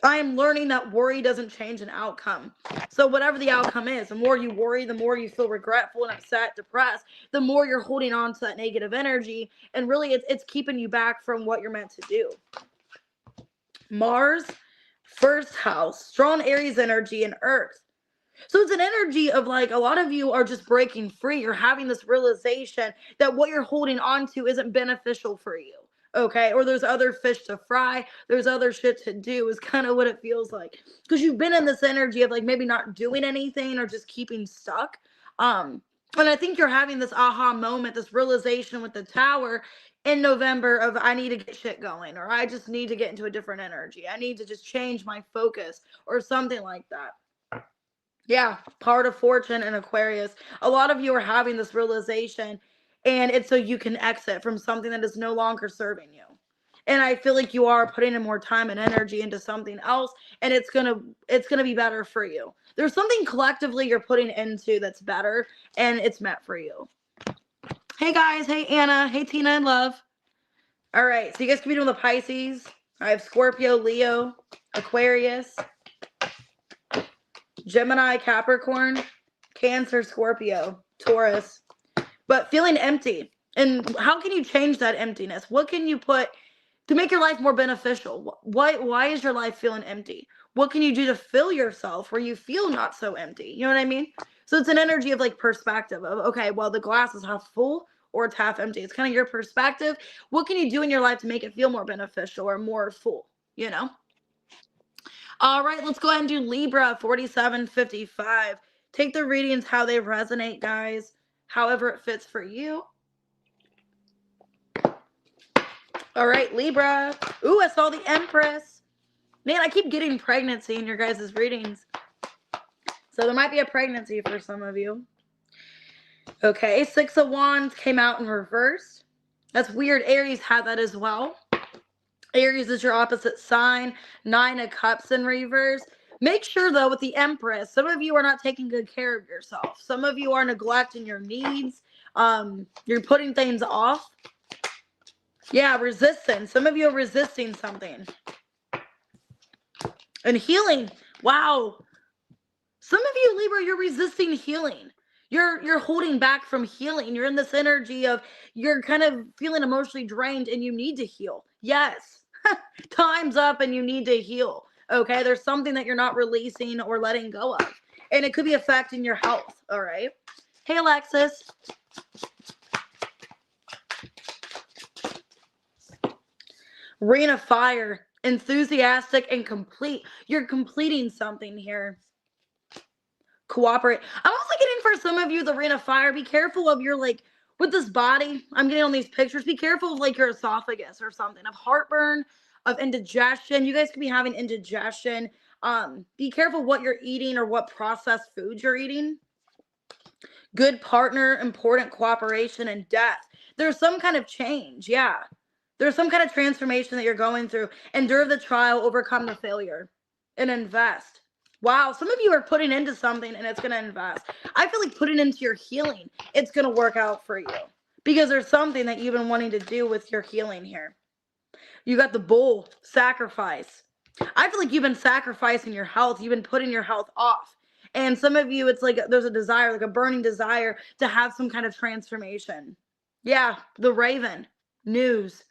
Speaker 1: I am learning that worry doesn't change an outcome. So whatever the outcome is, the more you worry, the more you feel regretful and upset, depressed, the more you're holding on to that negative energy. And really, it's keeping you back from what you're meant to do. Mars, first house, strong Aries energy, and Earth. So it's an energy of like a lot of you are just breaking free. You're having this realization that what you're holding on to isn't beneficial for you. Okay. Or there's other fish to fry. There's other shit to do, is kind of what it feels like. Because you've been in this energy of like maybe not doing anything or just keeping stuck. And I think you're having this aha moment, this realization with the Tower in November of I need to get shit going, or I just need to get into a different energy. I need to just change my focus or something like that. Yeah, part of Fortune and Aquarius. A lot of you are having this realization, and it's so you can exit from something that is no longer serving you. And I feel like you are putting in more time and energy into something else, and it's gonna be better for you. There's something collectively you're putting into that's better, and it's meant for you. Hey guys, hey Anna, hey Tina and Love. All right, so you guys can be doing the Pisces. I have Scorpio, Leo, Aquarius, Gemini, Capricorn, Cancer, Scorpio, Taurus, but feeling empty. And how can you change that emptiness? What can you put to make your life more beneficial? Why is your life feeling empty? What can you do to fill yourself where you feel not so empty? You know what I mean? So it's an energy of like perspective of, okay, well, the glass is half full or it's half empty. It's kind of your perspective. What can you do in your life to make it feel more beneficial or more full, you know? All right, let's go ahead and do Libra 4755. Take the readings how they resonate, guys, however it fits for you. All right, Libra. Ooh, I saw the Empress. Man, I keep getting pregnancy in your guys' readings. So there might be a pregnancy for some of you. Okay, Six of Wands came out in reverse. That's weird. Aries had that as well. Aries is your opposite sign. Nine of Cups in reverse. Make sure, though, with the Empress, some of you are not taking good care of yourself. Some of you are neglecting your needs. You're putting things off. Yeah, resistance. Some of you are resisting something. And healing. Wow. Some of you, Libra, you're resisting healing. You're holding back from healing. You're in this energy of you're kind of feeling emotionally drained and you need to heal. Yes. Time's up and you need to heal. Okay, there's something that you're not releasing or letting go of, and it could be affecting your health. All right. Hey, Alexis. Ring of Fire, enthusiastic and complete. You're completing something here. Cooperate. I'm also getting for some of you the Ring of Fire. Be careful of your like with this body. I'm getting on these pictures. Be careful of like your esophagus or something, of heartburn, of indigestion. You guys could be having indigestion. Be careful what you're eating or what processed foods you're eating. Good partner, important cooperation, and death. There's some kind of change. Yeah. There's some kind of transformation that you're going through. Endure the trial, overcome the failure, and invest. Wow, some of you are putting into something and it's going to invest. I feel like putting into your healing, it's going to work out for you. because there's something that you've been wanting to do with your healing here. You got the bull, sacrifice. I feel like you've been sacrificing your health. You've been putting your health off. And some of you, it's like there's a desire, like a burning desire to have some kind of transformation. Yeah, the raven, news.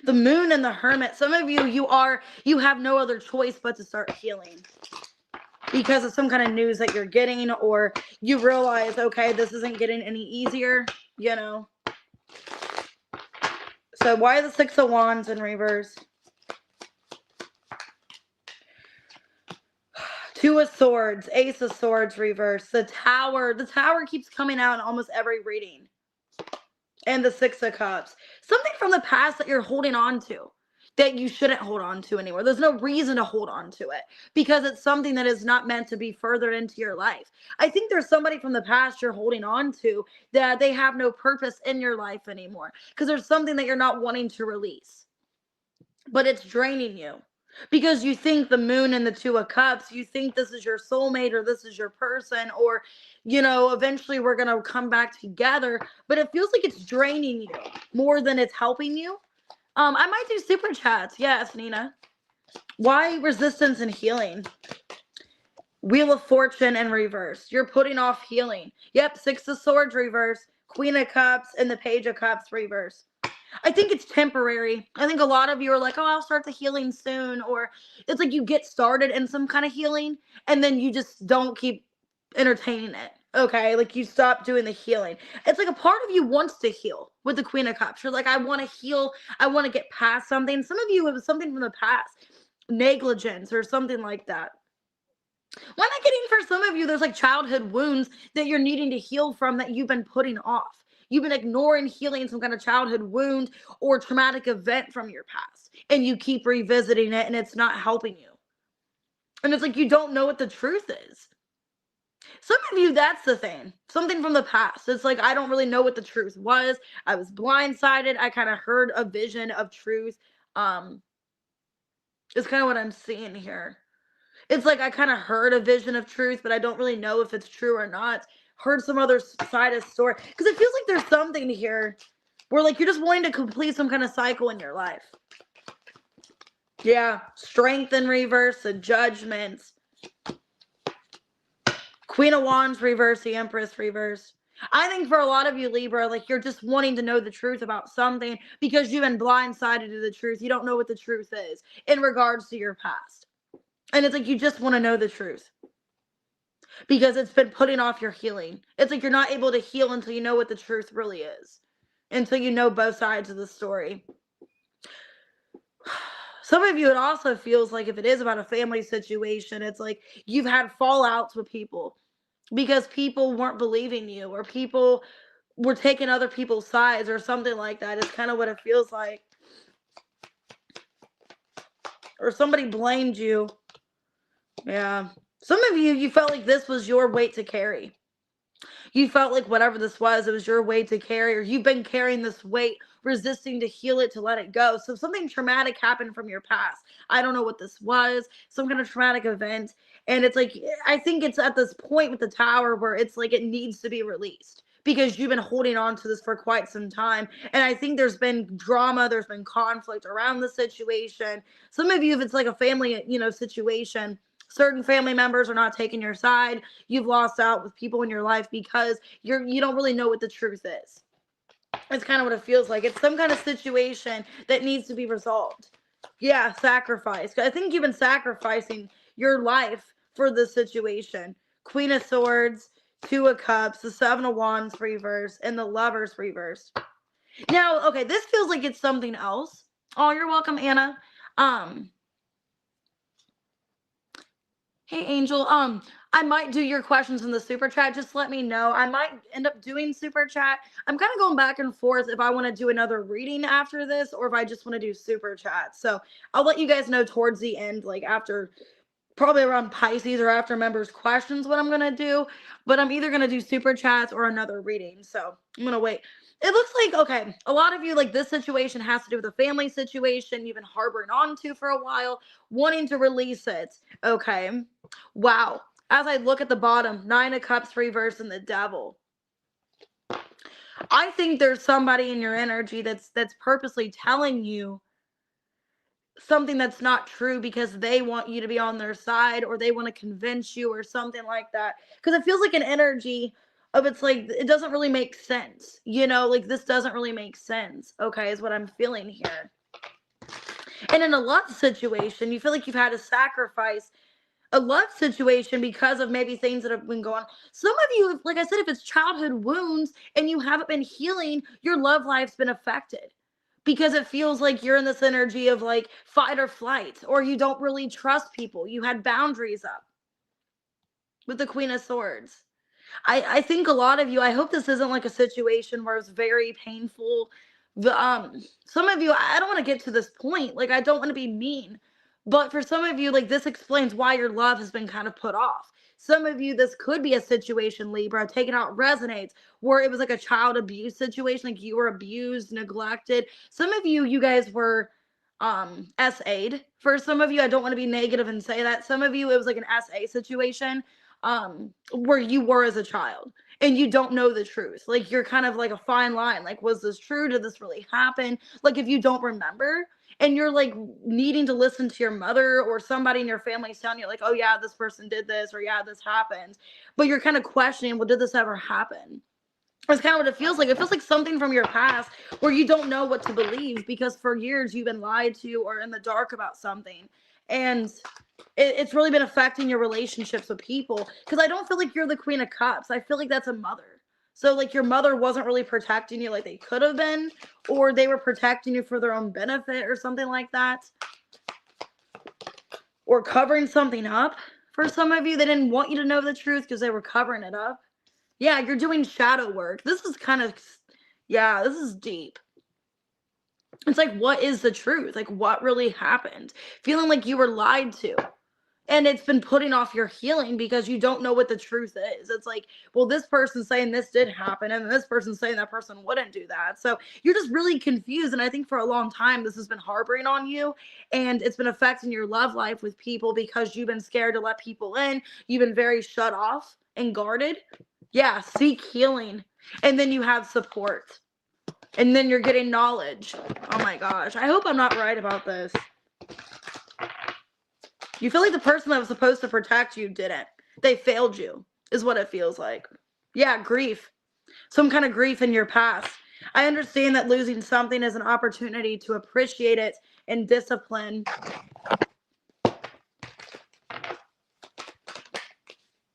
Speaker 1: The moon and the hermit. Some of you, you have no other choice but to start healing because of some kind of news that you're getting, or you realize, okay, this isn't getting any easier, you know. So why the Six of Wands in reverse? Two of Swords, Ace of Swords reverse. The Tower keeps coming out in almost every reading. And the Six of Cups. Something from the past that you're holding on to that you shouldn't hold on to anymore. There's no reason to hold on to it because it's something that is not meant to be furthered into your life. I think there's somebody from the past you're holding on to that they have no purpose in your life anymore because there's something that you're not wanting to release, but it's draining you. Because you think the moon and the Two of Cups, you think this is your soulmate or this is your person, or, you know, eventually we're going to come back together, but it feels like it's draining you more than it's helping you. I might do super chats. Yes, Nina. Why resistance and healing? Wheel of Fortune in reverse. You're putting off healing. Yep, Six of Swords reverse, Queen of Cups, and the Page of Cups reverse. I think it's temporary. I think a lot of you are like, oh, I'll start the healing soon. Or it's like you get started in some kind of healing and then you just don't keep entertaining it. Okay, like you stop doing the healing. It's like a part of you wants to heal with the Queen of Cups. You're like, I want to heal. I want to get past something. Some of you, it was something from the past, negligence or something like that. Why not getting for some of you, there's like childhood wounds that you're needing to heal from that you've been putting off. You've been ignoring healing some kind of childhood wound or traumatic event from your past. And you keep revisiting it and it's not helping you. And it's like you don't know what the truth is. Some of you, that's the thing. Something from the past. It's like, I don't really know what the truth was. I was blindsided. I kind of heard a vision of truth. It's kind of what I'm seeing here. It's like I kind of heard a vision of truth, but I don't really know if it's true or not. Heard some other side of the story. Because it feels like there's something here where like you're just wanting to complete some kind of cycle in your life. Yeah. Strength in reverse, the Judgment. Queen of Wands reverse, the Empress reverse. I think for a lot of you, Libra, like you're just wanting to know the truth about something because you've been blindsided to the truth. You don't know what the truth is in regards to your past. And it's like you just want to know the truth because it's been putting off your healing. It's like you're not able to heal until you know what the truth really is, until you know both sides of the story. Some of you, it also feels like if it is about a family situation, it's like you've had fallouts with people because people weren't believing you or people were taking other people's sides or something like that. It's kind of what it feels like. Or somebody blamed you. Yeah. Some of you, you felt like this was your weight to carry. You felt like whatever this was, it was your weight to carry, or you've been carrying this weight, resisting to heal it, to let it go. So something traumatic happened from your past. I don't know what this was, some kind of traumatic event. And it's like, I think it's at this point with the Tower where it's like it needs to be released because you've been holding on to this for quite some time. And I think there's been drama, there's been conflict around the situation. Some of you, if it's like a family, situation, certain family members are not taking your side. You've lost out with people in your life because you don't really know what the truth is. It's kind of what it feels like. It's some kind of situation that needs to be resolved. Yeah, sacrifice. I think you've been sacrificing your life for this situation. Queen of Swords, Two of Cups, the Seven of Wands reverse, and the Lovers reverse. Now, okay, this feels like it's something else. Oh, you're welcome, Anna. Hey, Angel. I might do your questions in the super chat. Just let me know. I might end up doing super chat. I'm kind of going back and forth if I want to do another reading after this or if I just want to do super chat. So I'll let you guys know towards the end, like after probably around Pisces or after members' questions, what I'm going to do. But I'm either going to do super chats or another reading. So I'm going to wait. It looks like, okay, a lot of you, like this situation has to do with a family situation you've been harboring on to for a while, wanting to release it. Okay. Wow. As I look at the bottom, 9 of Cups reversed and the Devil. I think there's somebody in your energy that's purposely telling you something that's not true because they want you to be on their side, or they want to convince you or something like that. Because it feels like an energy of, it's like, it doesn't really make sense. Like, this doesn't really make sense. Okay, is what I'm feeling here. And in a love situation, you feel like you've had to sacrifice a love situation because of maybe things that have been going on. Some of you, like I said, if it's childhood wounds and you haven't been healing, your love life's been affected because it feels like you're in this energy of like fight or flight, or you don't really trust people. You had boundaries up with the Queen of Swords. I think a lot of you, I hope this isn't like a situation where it's very painful. Some of you, I don't want to get to this point. Like, I don't want to be mean, but for some of you, like, this explains why your love has been kind of put off. Some of you, this could be a situation, Libra, take it out, resonates, where it was like a child abuse situation, like you were abused, neglected. Some of you, you guys were SA'd. For some of you, I don't want to be negative and say that. Some of you, it was like an SA situation where you were as a child and you don't know the truth. Like, you're kind of like a fine line. Like, was this true? Did this really happen? Like, if you don't remember and you're like needing to listen to your mother or somebody in your family telling you like, oh yeah, this person did this, or yeah, this happened, but you're kind of questioning, well, did this ever happen? That's kind of what it feels like. It feels like something from your past where you don't know what to believe because for years you've been lied to or in the dark about something. And it's really been affecting your relationships with people, because I don't feel like you're the Queen of Cups. I feel like that's a mother. So like your mother wasn't really protecting you like they could have been, or they were protecting you for their own benefit or something like that, or covering something up. For some of you, they didn't want you to know the truth because they were covering it up. Yeah, you're doing shadow work. This is kind of, yeah, this is deep. It's like, what is the truth? Like, what really happened? Feeling like you were lied to. And it's been putting off your healing because you don't know what the truth is. It's like, well, this person's saying this did happen, and this person's saying that person wouldn't do that. So you're just really confused. And I think for a long time, this has been harboring on you, and it's been affecting your love life with people because you've been scared to let people in. You've been very shut off and guarded. Yeah, seek healing. And then you have support. And then you're getting knowledge. Oh my gosh. I hope I'm not right about this. You feel like the person that was supposed to protect you didn't. They failed you, is what it feels like. Yeah, grief. Some kind of grief in your past. I understand that losing something is an opportunity to appreciate it and discipline.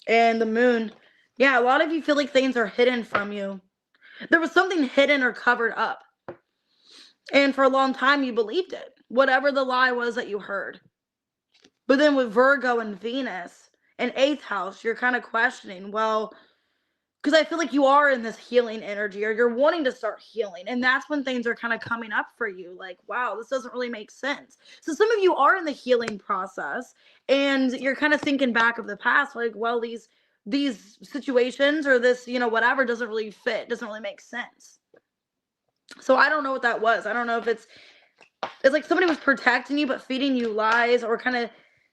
Speaker 1: And the Moon. Yeah, a lot of you feel like things are hidden from you. There was something hidden or covered up. And for a long time, you believed it. Whatever the lie was that you heard. But then with Virgo and Venus and 8th house, you're kind of questioning, well, because I feel like you are in this healing energy, or you're wanting to start healing. And that's when things are kind of coming up for you. Like, wow, this doesn't really make sense. So some of you are in the healing process and you're kind of thinking back of the past, like, well, these situations or this, whatever doesn't really fit, doesn't really make sense. So I don't know what that was. I don't know if it's like somebody was protecting you but feeding you lies, or kind of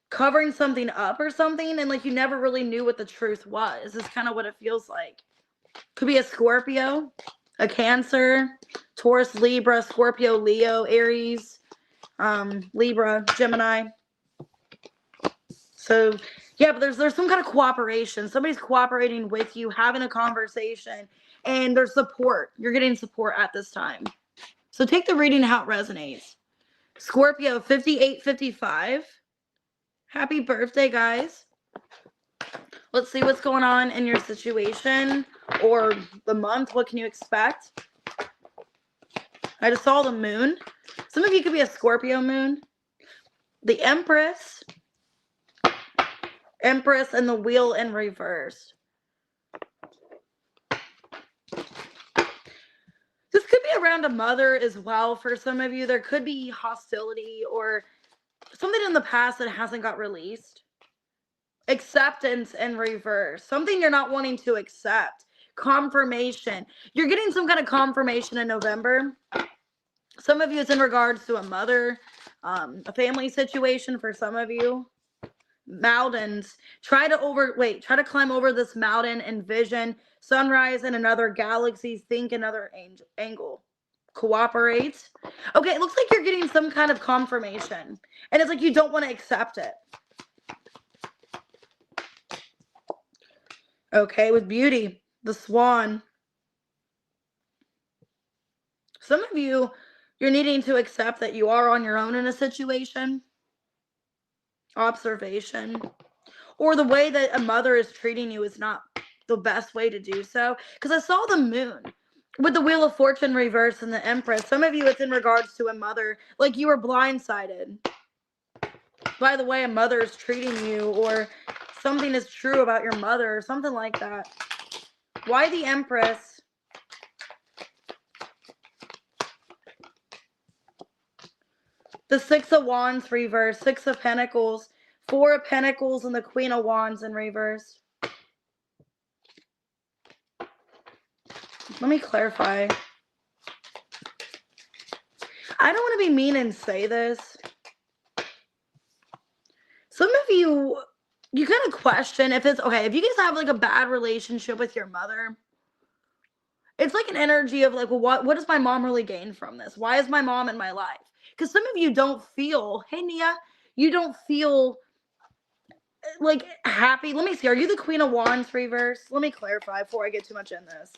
Speaker 1: covering something up or something, and like you never really knew what the truth was. Is kind of what it feels like. Could be a Scorpio, a Cancer, Taurus, Libra, Scorpio, Leo, Aries, Libra, Gemini. So yeah, but there's some kind of cooperation. Somebody's cooperating with you, having a conversation, and there's support. You're getting support at this time. So take the reading how it resonates. Scorpio 5855. Happy birthday, guys. Let's see what's going on in your situation or the month. What can you expect? I just saw the Moon. Some of you could be a Scorpio Moon. The Empress. Empress and the Wheel in reverse. This could be around a mother as well for some of you. There could be hostility or something in the past that hasn't got released. Acceptance in reverse. Something you're not wanting to accept. Confirmation. You're getting some kind of confirmation in November. Some of you, it's in regards to a mother, a family situation for some of you. mountains. Try to climb over this mountain, envision sunrise in another galaxy, think another angle. Cooperate. Okay, it looks like you're getting some kind of confirmation. And it's like you don't want to accept it. Okay, with beauty, the swan. Some of you, you're needing to accept that you are on your own in a situation. Observation. Or the way that a mother is treating you is not the best way to do so. Because I saw the moon with the Wheel of Fortune reverse and the Empress. Some of you, it's in regards to a mother. Like you were blindsided by the way a mother is treating you, or something is true about your mother, or something like that. Why the Empress? The Six of Wands reverse, Six of Pentacles, Four of Pentacles, and the Queen of Wands in reverse. Let me clarify. I don't want to be mean and say this. Some of you kind of question if it's okay. If you guys have like a bad relationship with your mother, it's like an energy of like, well, what does my mom really gain from this? Why is my mom in my life? Because some of you don't feel, hey, Nia, you don't feel like happy. Let me see. Are you the Queen of Wands reverse? Let me clarify before I get too much in this.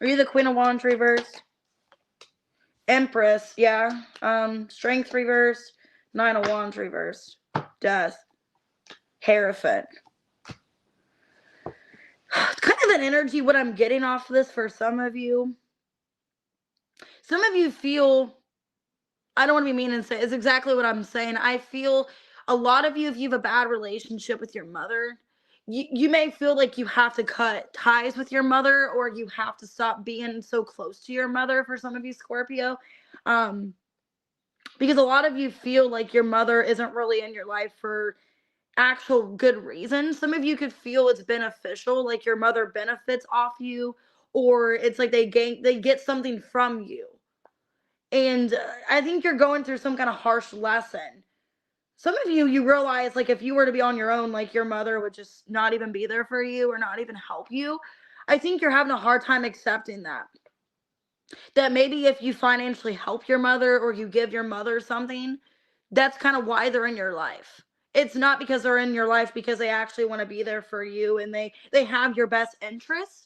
Speaker 1: Are you the Queen of Wands reverse? Empress, yeah. Strength reverse. Nine of Wands reverse. Death. Hierophant. It's kind of an energy what I'm getting off of this for some of you. Some of you feel, I don't want to be mean and say, it's exactly what I'm saying. I feel a lot of you, if you have a bad relationship with your mother, you may feel like you have to cut ties with your mother, or you have to stop being so close to your mother for some of you, Scorpio. Because a lot of you feel like your mother isn't really in your life for actual good reasons. Some of you could feel it's beneficial, like your mother benefits off you, or it's like they get something from you. And I think you're going through some kind of harsh lesson. Some of you realize, like, if you were to be on your own, like, your mother would just not even be there for you or not even help you. I think you're having a hard time accepting that. That maybe if you financially help your mother, or you give your mother something, that's kind of why they're in your life. It's not because they're in your life because they actually want to be there for you and they have your best interests.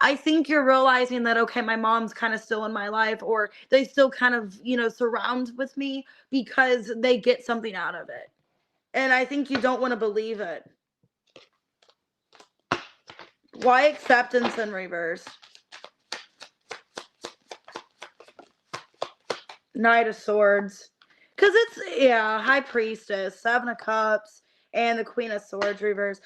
Speaker 1: I think you're realizing that, okay, my mom's kind of still in my life, or they still kind of, surround with me because they get something out of it. And I think you don't want to believe it. Why acceptance in reverse? Knight of Swords. Because it's, High Priestess, Seven of Cups, and the Queen of Swords reverse.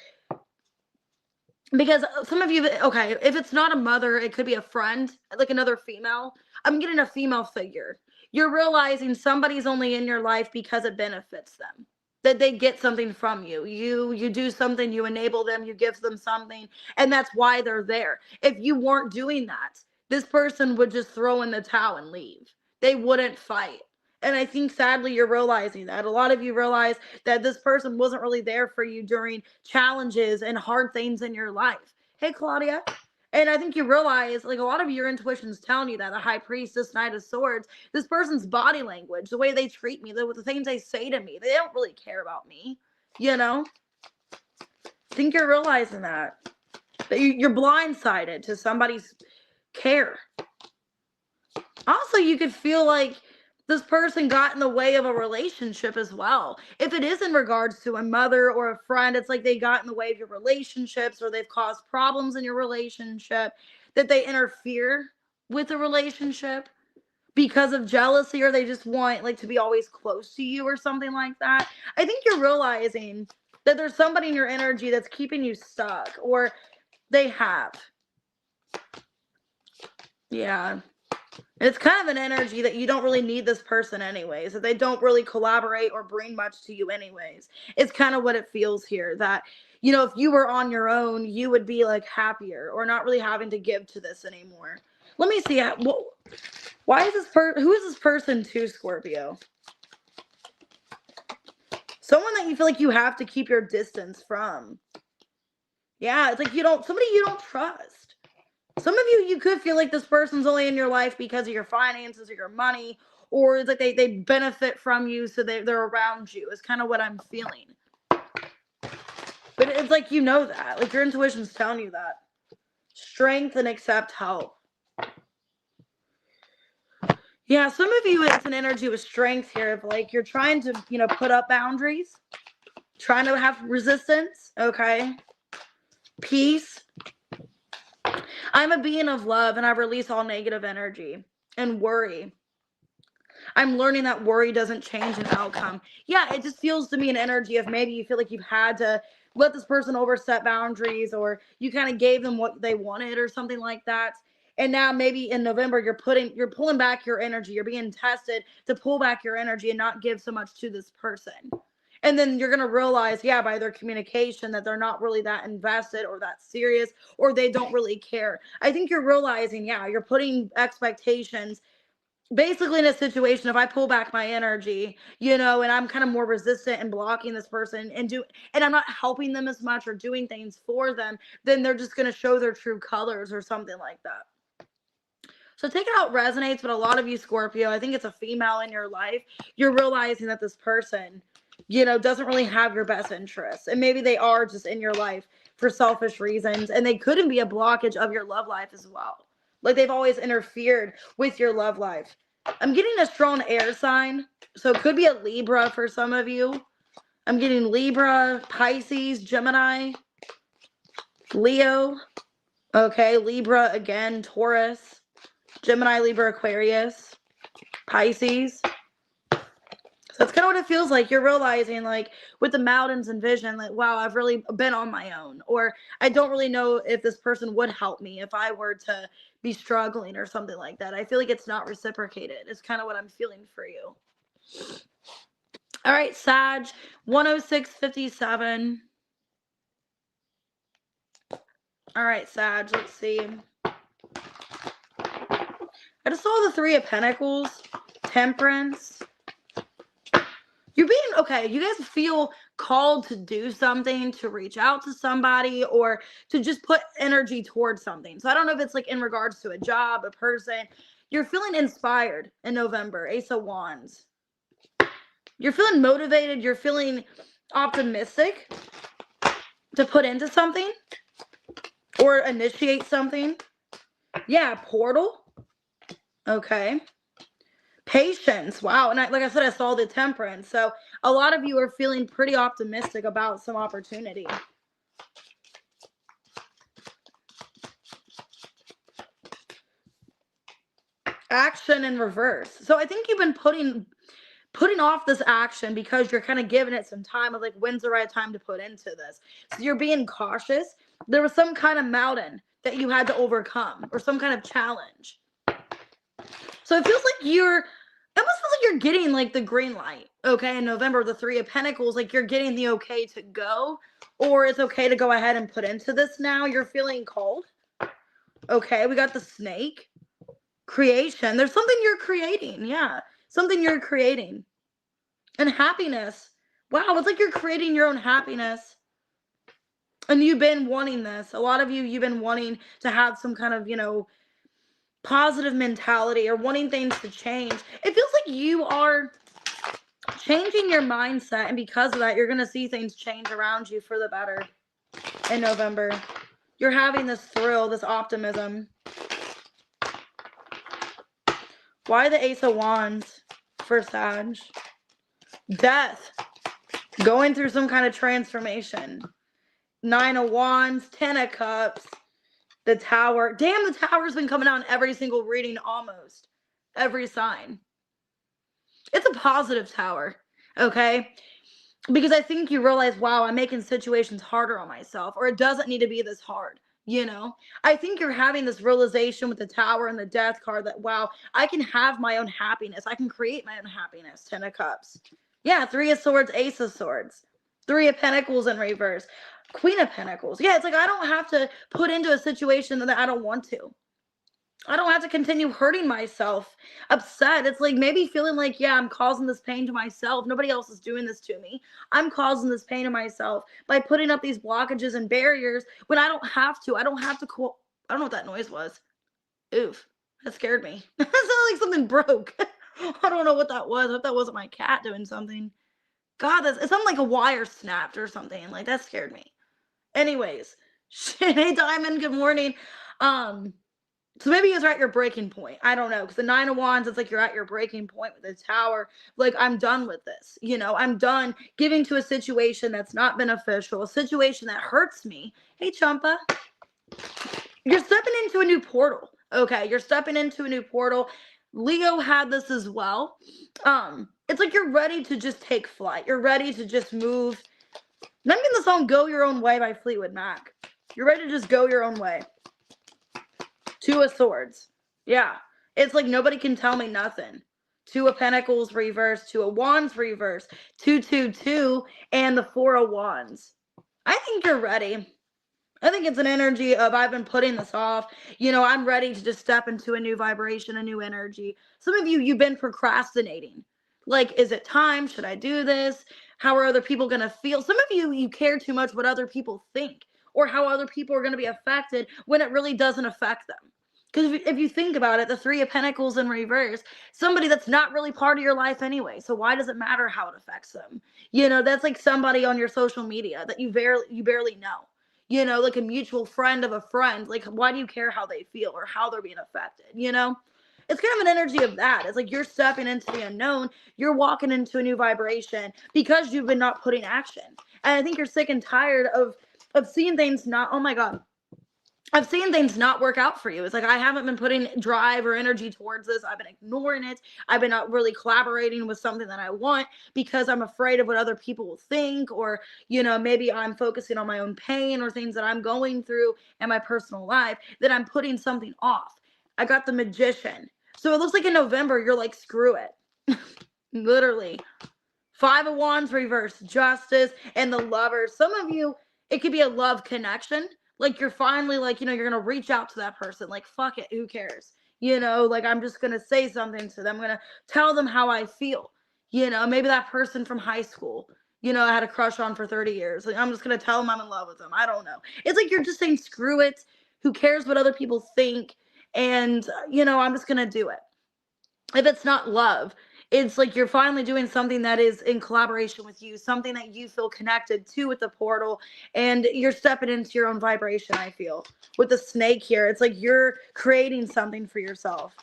Speaker 1: Because some of you, okay, if it's not a mother, it could be a friend, like another female. I'm getting a female figure. You're realizing somebody's only in your life because it benefits them. That they get something from you. You do something, you enable them, you give them something, and that's why they're there. If you weren't doing that, this person would just throw in the towel and leave. They wouldn't fight. And I think sadly you're realizing that. A lot of you realize that this person wasn't really there for you during challenges and hard things in your life. Hey, Claudia. And I think you realize, like, a lot of your intuition's telling you that the High Priestess, Knight of Swords, this person's body language, the way they treat me, the things they say to me, they don't really care about me, I think you're realizing that you're blindsided to somebody's care. Also, you could feel like this person got in the way of a relationship as well. If it is in regards to a mother or a friend, it's like they got in the way of your relationships, or they've caused problems in your relationship, that they interfere with the relationship because of jealousy, or they just want like to be always close to you or something like that. I think you're realizing that there's somebody in your energy that's keeping you stuck, or they have. Yeah. It's kind of an energy that you don't really need this person anyways, that they don't really collaborate or bring much to you anyways. It's kind of what it feels here, that, if you were on your own, you would be like happier, or not really having to give to this anymore. Let me see. Why is who is this person to, Scorpio? Someone that you feel like you have to keep your distance from. Yeah, it's like somebody you don't trust. Some of you could feel like this person's only in your life because of your finances or your money, or it's like they benefit from you, so they're around you. Is kind of what I'm feeling. But it's like, that. Like, your intuition's telling you that. Strength and accept help. Yeah, some of you, it's an energy with strength here of like you're trying to, put up boundaries, trying to have resistance, okay? Peace. I'm a being of love, and I release all negative energy and worry. I'm learning that worry doesn't change an outcome. Yeah, it just feels to me an energy of maybe you feel like you've had to let this person overstep boundaries, or you kind of gave them what they wanted or something like that. And now maybe in November you're pulling back your energy. You're being tested to pull back your energy and not give so much to this person. And then you're going to realize, by their communication, that they're not really that invested or that serious, or they don't really care. I think you're realizing, you're putting expectations basically in a situation. If I pull back my energy, and I'm kind of more resistant and blocking this person and I'm not helping them as much or doing things for them, then they're just going to show their true colors or something like that. So take it out resonates, but a lot of you, Scorpio, I think it's a female in your life. You're realizing that this person, doesn't really have your best interests. And maybe they are just in your life for selfish reasons. And they couldn't be a blockage of your love life as well. Like, they've always interfered with your love life. I'm getting a strong air sign. So it could be a Libra for some of you. I'm getting Libra, Pisces, Gemini, Leo. Okay, Libra again, Taurus, Gemini, Libra, Aquarius, Pisces. So that's kind of what it feels like. You're realizing, like, with the mountains and vision, like, wow, I've really been on my own. Or I don't really know if this person would help me if I were to be struggling or something like that. I feel like it's not reciprocated. It's kind of what I'm feeling for you. All right, Sag, 106.57. All right, Sag, let's see. I just saw the Three of Pentacles, Temperance. You're being, okay, you guys feel called to do something, to reach out to somebody, or to just put energy towards something. So I don't know if it's like in regards to a job, a person. You're feeling inspired in November, Ace of Wands. You're feeling motivated. You're feeling optimistic to put into something or initiate something. Yeah, portal. Okay. Patience. Wow. And like I said, I saw the Temperance. So a lot of you are feeling pretty optimistic about some opportunity. Action in reverse. So I think you've been putting off this action because you're kind of giving it some time of like, when's the right time to put into this? So you're being cautious. There was some kind of mountain that you had to overcome, or some kind of challenge. So it feels like it almost feels like you're getting like the green light, okay, in November, the Three of Pentacles, like you're getting the okay to go, or it's okay to go ahead and put into this now. You're feeling called. Okay, we got the Snake. Creation. There's something you're creating. Yeah, something you're creating. And happiness. Wow, it's like you're creating your own happiness. And you've been wanting this. A lot of you've been wanting to have some kind of, positive mentality or wanting things to change. It feels like you are changing your mindset, and because of that, you're going to see things change around you for the better in November. You're having this thrill, this optimism. Why the Ace of Wands for Sag? Death. Going through some kind of transformation. Nine of Wands, 10 of Cups. The Tower. Damn, the Tower's been coming out in every single reading, almost. Every sign. It's a positive Tower, okay? Because I think you realize, wow, I'm making situations harder on myself, or it doesn't need to be this hard, I think you're having this realization with the Tower and the Death card that, wow, I can have my own happiness. I can create my own happiness. 10 of Cups. Yeah, Three of Swords, Ace of Swords. Three of Pentacles in reverse. Queen of Pentacles. Yeah, it's like I don't have to put into a situation that I don't want to. I don't have to continue hurting myself, upset. It's like maybe feeling like, yeah, I'm causing this pain to myself. Nobody else is doing this to me. I'm causing this pain to myself by putting up these blockages and barriers when I don't have to. I don't have to. I don't know what that noise was. Oof, that scared me. It sounded like something broke. I don't know what that was. I hope that wasn't my cat doing something. God, it sounded like a wire snapped or something. Like that scared me. Anyways, hey Diamond, good morning. Um, so maybe it's at your breaking point. I don't know. Because the Nine of Wands, it's like you're at your breaking point with the Tower. Like, I'm done with this. I'm done giving to a situation that's not beneficial, a situation that hurts me. Hey, Champa. You're stepping into a new portal. Okay. You're stepping into a new portal. Leo had this as well. It's like you're ready to just take flight. You're ready to just move. Remember the song Go Your Own Way by Fleetwood Mac. You're ready to just go your own way. Two of Swords. Yeah. It's like nobody can tell me nothing. Two of Pentacles reverse, Two of Wands reverse, 222, and the Four of Wands. I think you're ready. I think it's an energy of I've been putting this off. I'm ready to just step into a new vibration, a new energy. Some of you, you've been procrastinating. Like, is it time? Should I do this? How are other people going to feel? Some of you, you care too much what other people think or how other people are going to be affected when it really doesn't affect them. Because if you think about it, the Three of Pentacles in reverse, somebody that's not really part of your life anyway. So why does it matter how it affects them? That's like somebody on your social media that you barely know. Like a mutual friend of a friend. Like, why do you care how they feel or how they're being affected? It's kind of an energy of that. It's like you're stepping into the unknown. You're walking into a new vibration because you've been not putting action. And I think you're sick and tired of seeing things not, oh my God, I've seen things not work out for you. It's like I haven't been putting drive or energy towards this. I've been ignoring it. I've been not really collaborating with something that I want because I'm afraid of what other people will think, or maybe I'm focusing on my own pain or things that I'm going through in my personal life that I'm putting something off. I got the Magician. So it looks like in November you're like, screw it. Literally. Five of Wands reverse, Justice, and the Lovers. Some of you, it could be a love connection. Like you're finally like, you're going to reach out to that person. Like, fuck it. Who cares? Like I'm just going to say something to them. I'm going to tell them how I feel. Maybe that person from high school, I had a crush on for 30 years. Like, I'm just going to tell them I'm in love with them. I don't know. It's like you're just saying, screw it. Who cares what other people think? And, I'm just going to do it. If it's not love, it's like you're finally doing something that is in collaboration with you, something that you feel connected to with the portal, and you're stepping into your own vibration. I feel with the snake here, it's like you're creating something for yourself.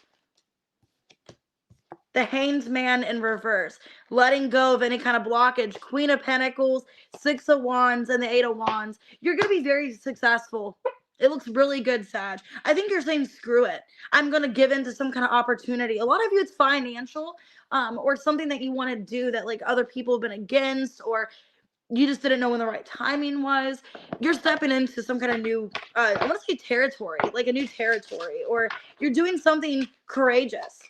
Speaker 1: The Hanged Man in reverse, letting go of any kind of blockage. Queen of Pentacles, Six of Wands, and the Eight of Wands. You're going to be very successful. It looks really good, Sag. I think you're saying, screw it. I'm going to give into some kind of opportunity. A lot of you, it's financial, or something that you want to do that like other people have been against, or you just didn't know when the right timing was. You're stepping into some kind of new, I want to say territory, like a new territory, or you're doing something courageous.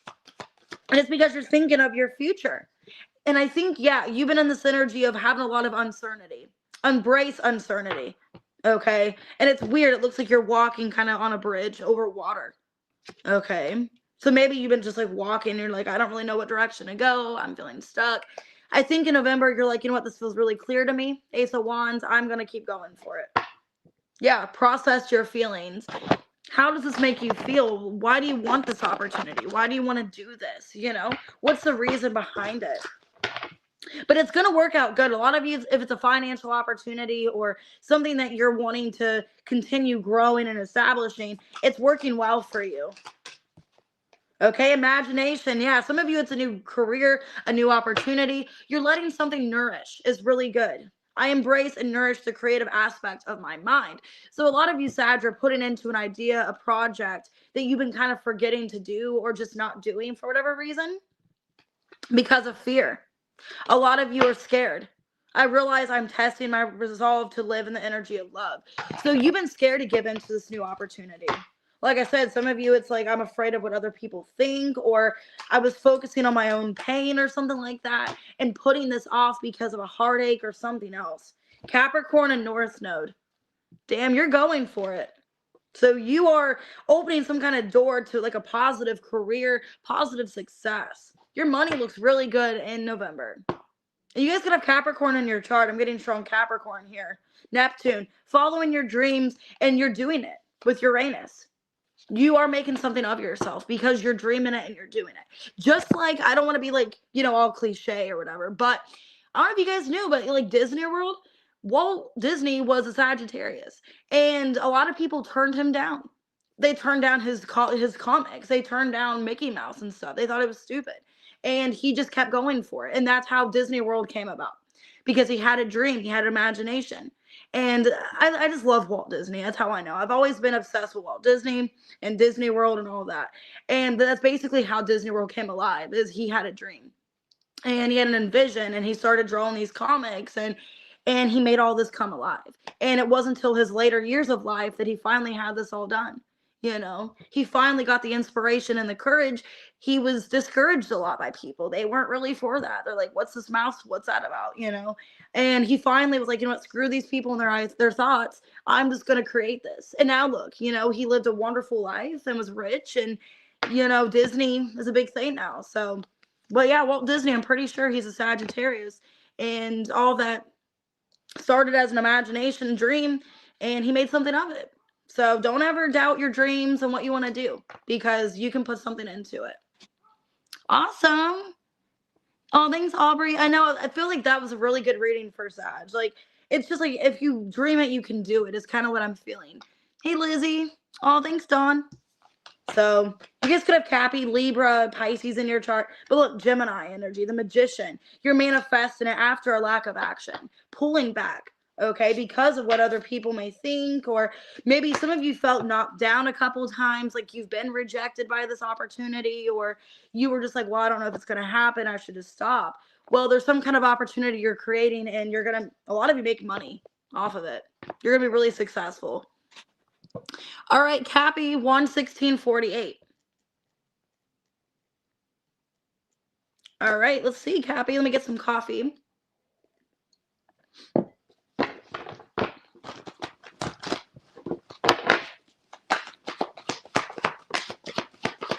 Speaker 1: And it's because you're thinking of your future. And I think, yeah, you've been in this energy of having a lot of uncertainty. Embrace uncertainty. Okay. And it's weird. It looks like you're walking kind of on a bridge over water. Okay. So maybe you've been just like walking. You're like, I don't really know what direction to go. I'm feeling stuck. I think in November, you're like, you know what? This feels really clear to me. Ace of Wands. I'm going to keep going for it. Yeah. Process your feelings. How does this make you feel? Why do you want this opportunity? Why do you want to do this? What's the reason behind it? But it's going to work out good. A lot of you, if it's a financial opportunity or something that you're wanting to continue growing and establishing, it's working well for you. Okay, imagination. Yeah, some of you, it's a new career, a new opportunity. You're letting something nourish is really good. I embrace and nourish the creative aspect of my mind. So a lot of you, Sag, are putting into an idea, a project that you've been kind of forgetting to do or just not doing for whatever reason because of fear. A lot of you are scared. I realize I'm testing my resolve to live in the energy of love. So you've been scared to give into this new opportunity. Like I said, some of you, it's like I'm afraid of what other people think, or I was focusing on my own pain or something like that and putting this off because of a heartache or something else. Capricorn and North Node. Damn, you're going for it. So you are opening some kind of door to like a positive career, positive success. Your money looks really good in November. And you guys could have Capricorn in your chart. I'm getting strong Capricorn here. Neptune, following your dreams, and you're doing it with Uranus. You are making something of yourself because you're dreaming it and you're doing it. Just like, I don't want to be like, all cliche or whatever, but I don't know if you guys knew, but like Disney World, Walt Disney was a Sagittarius, and a lot of people turned him down. They turned down his comics. They turned down Mickey Mouse and stuff. They thought it was stupid, and he just kept going for it. And that's how Disney World came about, because he had a dream, he had an imagination. And I just love Walt Disney. That's how I know. I've always been obsessed with Walt Disney and Disney World and all that. And that's basically how Disney World came alive, is he had a dream. And he had an vision, and he started drawing these comics, and he made all this come alive. And it wasn't until his later years of life that he finally had this all done. He finally got the inspiration and the courage. He was discouraged a lot by people. They weren't really for that. They're like, what's this mouse? What's that about? And he finally was like, you know what, screw these people and their thoughts. I'm just going to create this. And now look, he lived a wonderful life and was rich, and, Disney is a big thing now. So, but yeah, Walt Disney, I'm pretty sure he's a Sagittarius, and all that started as an imagination dream, and he made something of it. So don't ever doubt your dreams and what you want to do, because you can put something into it. Awesome. Oh, thanks, Aubrey. I know, I feel like that was a really good reading for Sag. Like, it's just like, if you dream it, you can do it, is kind of what I'm feeling. Hey, Lizzie. Oh, thanks, Dawn. So you guys could have Cappy, Libra, Pisces in your chart. But look, Gemini energy, the Magician. You're manifesting it after a lack of action, pulling back, okay, because of what other people may think. Or maybe some of you felt knocked down a couple times, like you've been rejected by this opportunity, or you were just like, well, I don't know if it's going to happen, I should just stop. Well, there's some kind of opportunity you're creating, and you're going to, a lot of you make money off of it. You're going to be really successful. All right, Cappy, 11648. All right, let's see, Cappy. Let me get some coffee.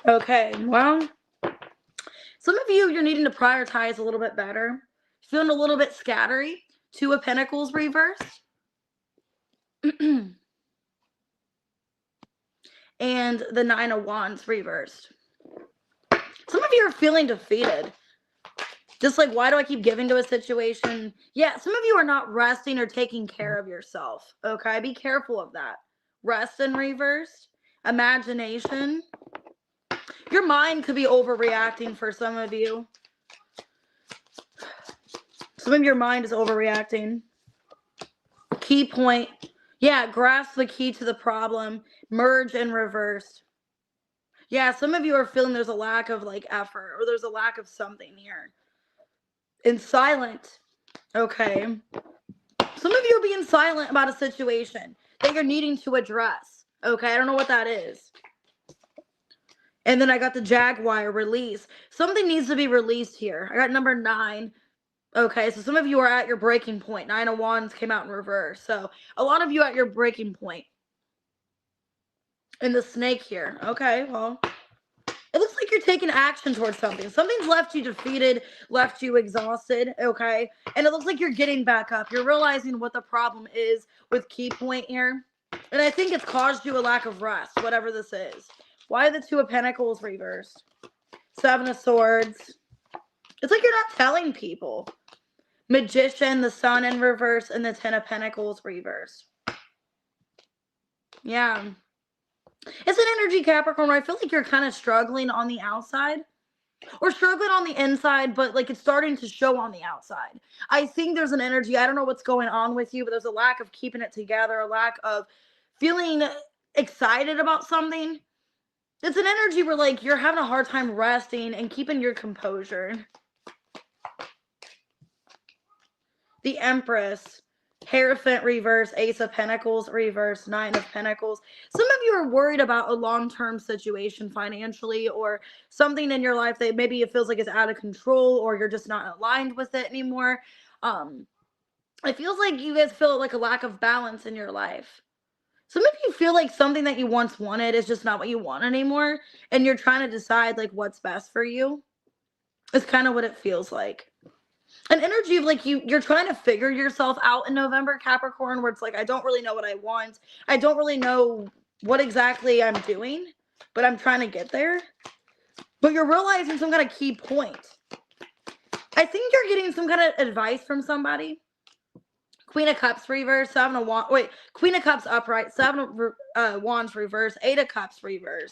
Speaker 1: Okay, well, some of you, you're needing to prioritize a little bit better. Feeling a little bit scattery. Two of Pentacles reversed. And the Nine of Wands reversed. Some of you are feeling defeated. Just like, why do I keep giving to a situation? Yeah, some of you are not resting or taking care of yourself. Okay, be careful of that. Rest in reversed. Imagination. Your mind could be overreacting for some of you. Some of your mind is overreacting. Key point. Yeah, grasp the key to the problem. Merge and reverse. Yeah, some of you are feeling there's a lack of like effort, or there's a lack of something here. And silent. Okay. Some of you are being silent about a situation that you're needing to address. Okay, I don't know what that is. And then I got the Jaguar, release. Something needs to be released here. I got number 9. Okay, so some of you are at your breaking point. 9 of Wands came out in reverse. So a lot of you at your breaking point. And the snake here. Okay, well, it looks like you're taking action towards something. Something's left you defeated, left you exhausted, okay? And it looks like you're getting back up. You're realizing what the problem is with key point here. And I think it's caused you a lack of rest, whatever this is. Why the Two of Pentacles reversed? 7 of Swords. It's like you're not telling people. Magician, the Sun in reverse, and the 10 of Pentacles reversed. Yeah. It's an energy, Capricorn, where I feel like you're kind of struggling on the outside. Or struggling on the inside, but like it's starting to show on the outside. I think there's an energy. I don't know what's going on with you, but there's a lack of keeping it together, a lack of feeling excited about something. It's an energy where like you're having a hard time resting and keeping your composure. The Empress, Hierophant reverse, Ace of Pentacles reverse, 9 of Pentacles. Some of you are worried about a long-term situation financially, or something in your life that maybe it feels like it's out of control, or you're just not aligned with it anymore. It feels like you guys feel like a lack of balance in your life. Some of you feel like something that you once wanted is just not what you want anymore, and you're trying to decide like what's best for you. It's kind of what it feels like. An energy of like you're trying to figure yourself out in November, Capricorn, where it's like I don't really know what I want. I don't really know what exactly I'm doing, but I'm trying to get there. But you're realizing some kind of key point. I think you're getting some kind of advice from somebody. Queen of Cups reverse, Seven of Wands. Wait, Queen of Cups upright, Seven of Wands reverse, Eight of Cups reverse,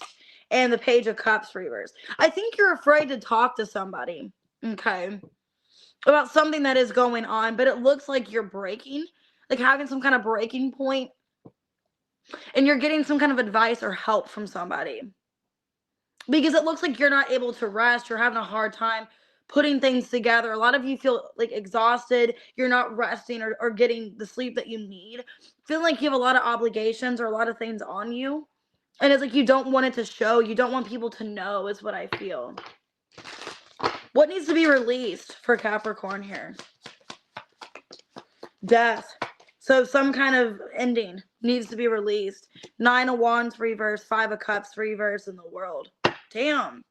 Speaker 1: and the Page of Cups reverse. I think you're afraid to talk to somebody, okay, about something that is going on, but it looks like you're breaking, like having some kind of breaking point, and you're getting some kind of advice or help from somebody. Because it looks like you're not able to rest, you're having a hard time putting things together. A lot of you feel like exhausted, you're not resting or getting the sleep that you need. Feeling like you have a lot of obligations or a lot of things on you. And it's like you don't want it to show, you don't want people to know, is what I feel. What needs to be released for Capricorn here? Death. So some kind of ending needs to be released. Nine of Wands reverse, Five of Cups reverse in the World. Damn.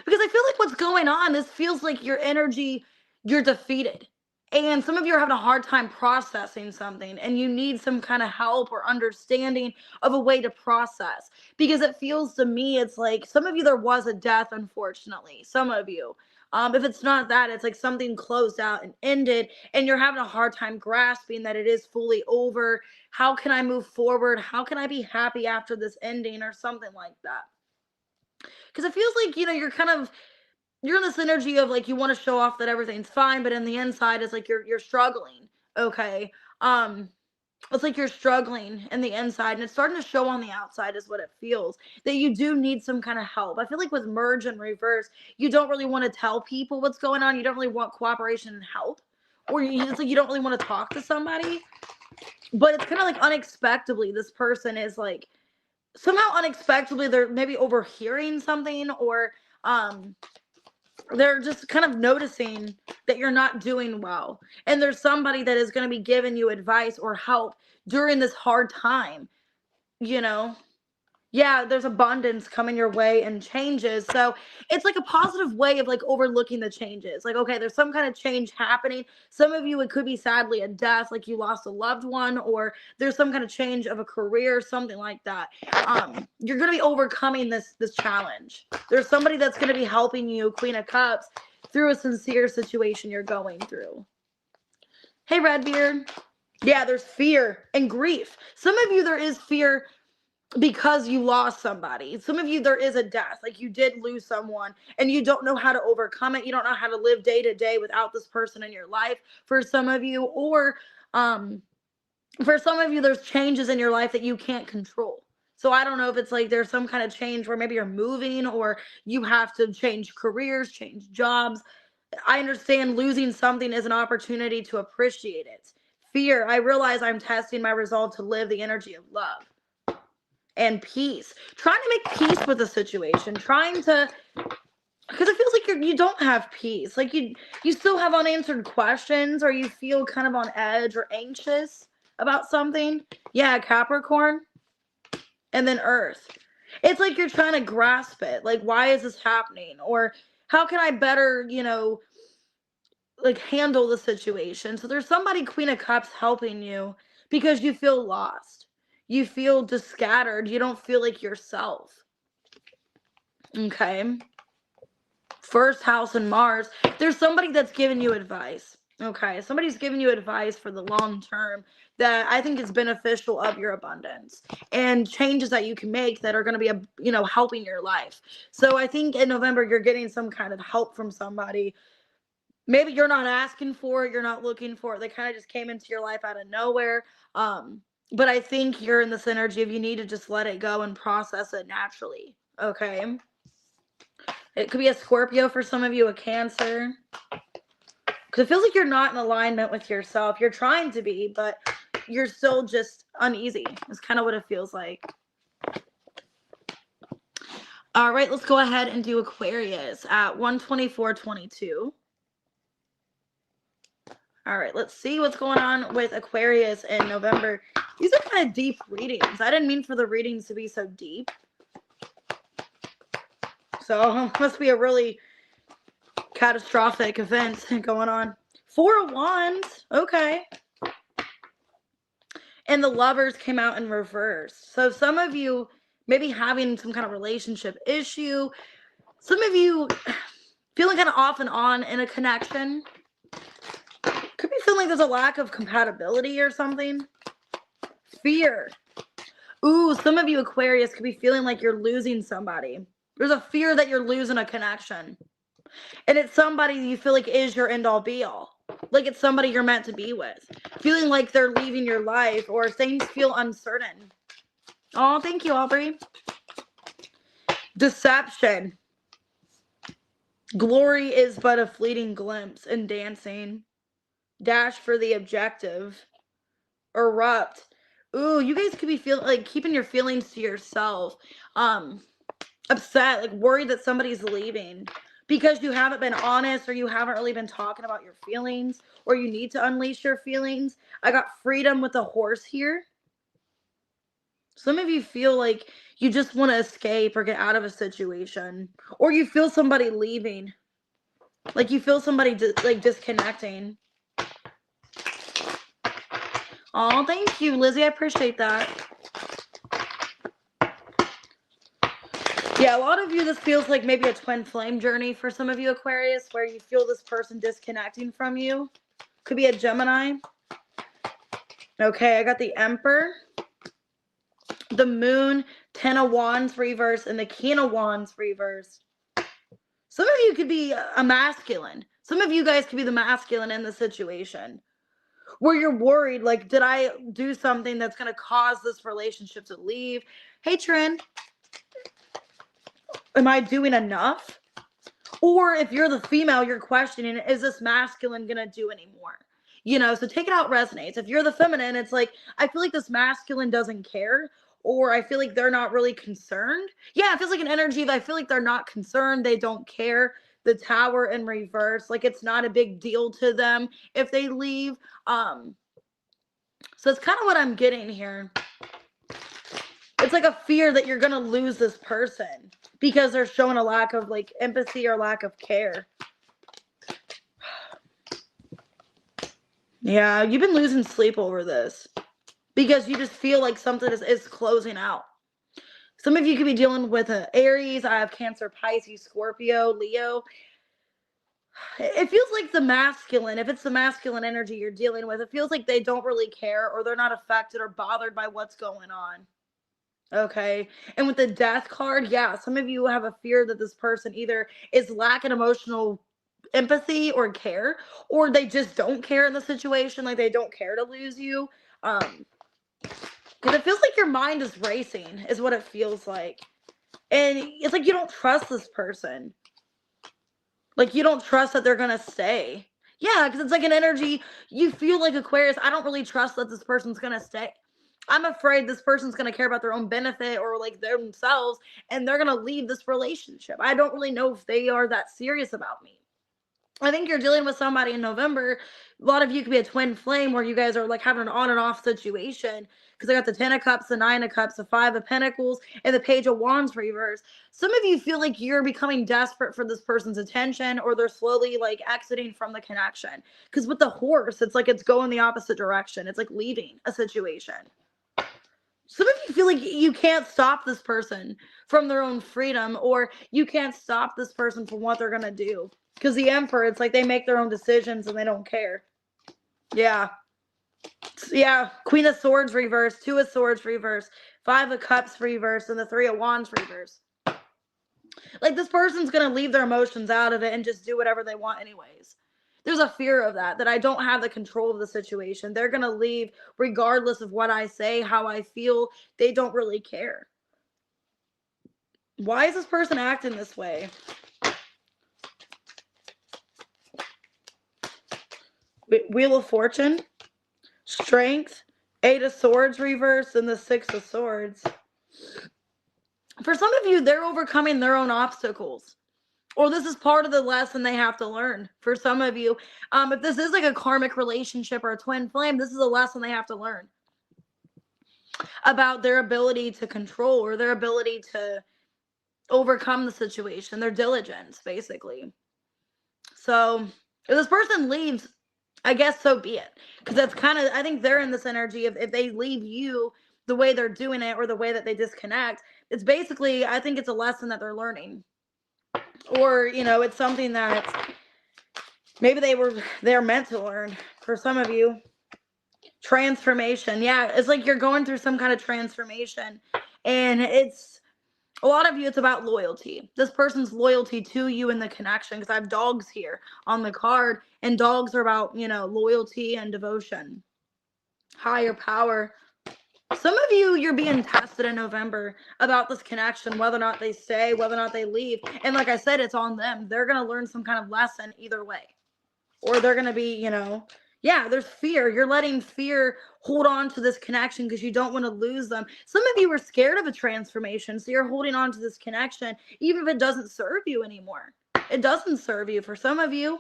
Speaker 1: Because I feel like what's going on, this feels like your energy, you're defeated. And some of you are having a hard time processing something, and you need some kind of help or understanding of a way to process. Because it feels to me, it's like some of you, there was a death, unfortunately. Some of you. If it's not that, it's like something closed out and ended, and you're having a hard time grasping that it is fully over. How can I move forward? How can I be happy after this ending or something like that? Because it feels like, you're in this energy of like you want to show off that everything's fine, but in the inside it's like you're struggling. Okay. Um, it's like you're struggling in the inside and it's starting to show on the outside is what it feels. That you do need some kind of help. I feel like with merge and reverse, you don't really want to tell people what's going on. You don't really want cooperation and help. It's like you don't really want to talk to somebody. But it's kind of like unexpectedly, this person is like somehow unexpectedly they're maybe overhearing something or they're just kind of noticing that you're not doing well. And there's somebody that is going to be giving you advice or help during this hard time, you know? Yeah, there's abundance coming your way and changes. So it's like a positive way of like overlooking the changes. Like, okay, there's some kind of change happening. Some of you, it could be sadly a death, like you lost a loved one, or there's some kind of change of a career, something like that. You're going to be overcoming this challenge. There's somebody that's going to be helping you, Queen of Cups, through a sincere situation you're going through. Hey, Redbeard. Yeah, there's fear and grief. Some of you, there is fear because you lost somebody. Some of you, there is a death, like you did lose someone and you don't know how to overcome it. You don't know how to live day to day without this person in your life for some of you, or for some of you, there's changes in your life that you can't control. So I don't know if it's like there's some kind of change where maybe you're moving or you have to change careers, change jobs. I understand losing something is an opportunity to appreciate it. Fear, I realize I'm testing my resolve to live the energy of love and peace, trying to make peace with the situation, trying to, because it feels like you don't have peace, like you still have unanswered questions, or you feel kind of on edge or anxious about something. Yeah, Capricorn. And then Earth, it's like you're trying to grasp it, like why is this happening, or how can I better like handle the situation. So there's somebody, Queen of Cups, helping you because you feel lost. You feel just scattered. You don't feel like yourself. Okay. First house in Mars. There's somebody that's giving you advice. Okay. Somebody's giving you advice for the long term that I think is beneficial of your abundance and changes that you can make that are going to be, helping your life. So I think in November, you're getting some kind of help from somebody. Maybe you're not asking for it. You're not looking for it. They kind of just came into your life out of nowhere. But I think you're in this energy of you need to just let it go and process it naturally. Okay. It could be a Scorpio for some of you, a Cancer. Because it feels like you're not in alignment with yourself. You're trying to be, but you're still just uneasy. It's kind of what it feels like. All right, let's go ahead and do Aquarius at 124.22. All right, let's see what's going on with Aquarius in November. These are kind of deep readings. I didn't mean for the readings to be so deep. So must be a really catastrophic event going on. 4 of Wands. Okay. And the Lovers came out in reverse. So some of you maybe having some kind of relationship issue. Some of you feeling kind of off and on in a connection. Could be feeling there's a lack of compatibility or something. Fear. Ooh, some of you Aquarius could be feeling like you're losing somebody. There's a fear that you're losing a connection. And it's somebody you feel like is your end all be all. Like it's somebody you're meant to be with. Feeling like they're leaving your life or things feel uncertain. Oh, thank you, Aubrey. Deception. Glory is but a fleeting glimpse in dancing. Dash for the objective. Erupt. Ooh, you guys could be feeling like keeping your feelings to yourself. Upset, like worried that somebody's leaving because you haven't been honest or you haven't really been talking about your feelings or you need to unleash your feelings. I got freedom with the horse here. Some of you feel like you just want to escape or get out of a situation, or you feel somebody leaving. Like you feel somebody like disconnecting. Oh, thank you, Lizzie. I appreciate that. Yeah, a lot of you, this feels like maybe a twin flame journey for some of you Aquarius, where you feel this person disconnecting from you. Could be a Gemini. Okay, I got the Emperor, the Moon, 10 of Wands reverse, and the King of Wands reverse. Some of you could be a masculine. Some of you guys could be the masculine in the situation where you're worried, like, did I do something that's going to cause this relationship to leave? Hey, Trin. Am I doing enough? Or if you're the female, you're questioning, is this masculine going to do anymore? You know, so take it out resonates. If you're the feminine, it's like, I feel like this masculine doesn't care, or I feel like they're not really concerned. Yeah, it feels like an energy that I feel like they're not concerned. They don't care. The Tower in reverse, like it's not a big deal to them if they leave. So it's kind of what I'm getting here. It's like a fear that you're going to lose this person because they're showing a lack of like empathy or lack of care. Yeah, you've been losing sleep over this because you just feel like something is closing out. Some of you could be dealing with Aries. I have Cancer, Pisces, Scorpio, Leo. It feels like the masculine, if it's the masculine energy you're dealing with, it feels like they don't really care or they're not affected or bothered by what's going on. Okay. And with the Death card, yeah, some of you have a fear that this person either is lacking emotional empathy or care, or they just don't care in the situation. Like they don't care to lose you. Because it feels like your mind is racing is what it feels like. And it's like you don't trust this person. Like you don't trust that they're going to stay. Yeah, because it's like an energy. You feel like Aquarius, I don't really trust that this person's going to stay. I'm afraid this person's going to care about their own benefit or like themselves and they're going to leave this relationship. I don't really know if they are that serious about me. I think you're dealing with somebody in November. A lot of you could be a twin flame where you guys are like having an on and off situation because I got the 10 of Cups, the 9 of Cups, the 5 of Pentacles, and the Page of Wands reverse. Some of you feel like you're becoming desperate for this person's attention or they're slowly like exiting from the connection. Because with the horse, it's like it's going the opposite direction. It's like leaving a situation. Some of you feel like you can't stop this person from their own freedom or you can't stop this person from what they're going to do. Because the Emperor, it's like they make their own decisions and they don't care. Yeah. Yeah. Queen of Swords reverse, 2 of Swords reverse, 5 of Cups reverse, and the 3 of Wands reverse. Like this person's going to leave their emotions out of it and just do whatever they want anyways. There's a fear of that I don't have the control of the situation. They're going to leave regardless of what I say, how I feel. They don't really care. Why is this person acting this way? Wheel of Fortune, Strength, 8 of Swords reverse, and the 6 of Swords. For some of you, they're overcoming their own obstacles. Or this is part of the lesson they have to learn for some of you. If this is like a karmic relationship or a twin flame, this is a lesson they have to learn about their ability to control or their ability to overcome the situation, their diligence, basically. So if this person leaves, I guess so be it. Because that's kind of, I think they're in this energy of if they leave you the way they're doing it or the way that they disconnect, it's basically, I think it's a lesson that they're learning. Or, you know, it's something that maybe they're meant to learn. For some of you, transformation. Yeah, it's like you're going through some kind of transformation. And it's, a lot of you, it's about loyalty. This person's loyalty to you in the connection. Because I have dogs here on the card. And dogs are about, you know, loyalty and devotion. Higher power. Some of you, you're being tested in November about this connection, whether or not they stay, whether or not they leave. And like I said, it's on them. They're going to learn some kind of lesson either way. Or they're going to be, you know, yeah, there's fear. You're letting fear hold on to this connection because you don't want to lose them. Some of you are scared of a transformation, so you're holding on to this connection, even if it doesn't serve you anymore. It doesn't serve you for some of you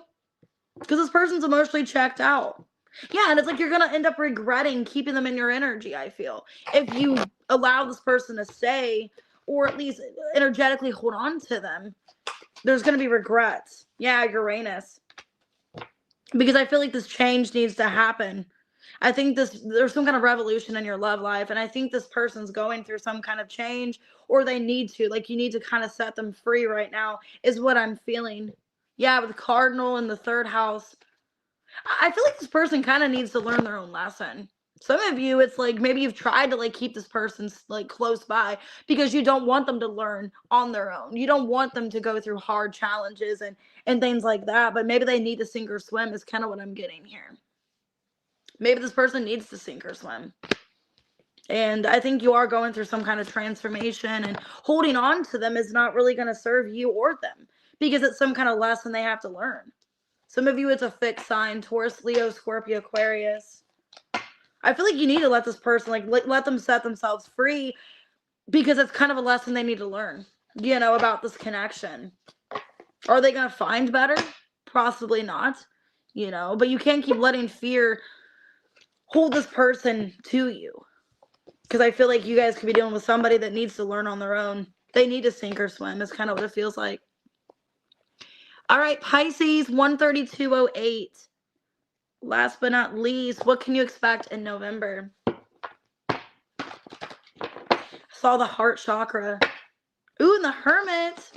Speaker 1: because this person's emotionally checked out. Yeah, and it's like you're going to end up regretting keeping them in your energy, I feel. If you allow this person to stay or at least energetically hold on to them, there's going to be regrets. Yeah, Uranus. Because I feel like this change needs to happen. I think there's some kind of revolution in your love life. And I think this person's going through some kind of change or they need to. Like you need to kind of set them free right now is what I'm feeling. Yeah, with the Cardinal in the 3rd house. I feel like this person kind of needs to learn their own lesson. Some of you, it's like maybe you've tried to like keep this person like close by because you don't want them to learn on their own. You don't want them to go through hard challenges and things like that. But maybe they need to sink or swim is kind of what I'm getting here. Maybe this person needs to sink or swim. And I think you are going through some kind of transformation and holding on to them is not really going to serve you or them because it's some kind of lesson they have to learn. Some of you, it's a fixed sign, Taurus, Leo, Scorpio, Aquarius. I feel like you need to let this person, like let them set themselves free because it's kind of a lesson they need to learn, you know, about this connection. Are they going to find better? Possibly not, you know, but you can't keep letting fear hold this person to you because I feel like you guys could be dealing with somebody that needs to learn on their own. They need to sink or swim is kind of what it feels like. All right, Pisces, 13208. Last but not least, what can you expect in November? I saw the heart chakra. Ooh, and the Hermit.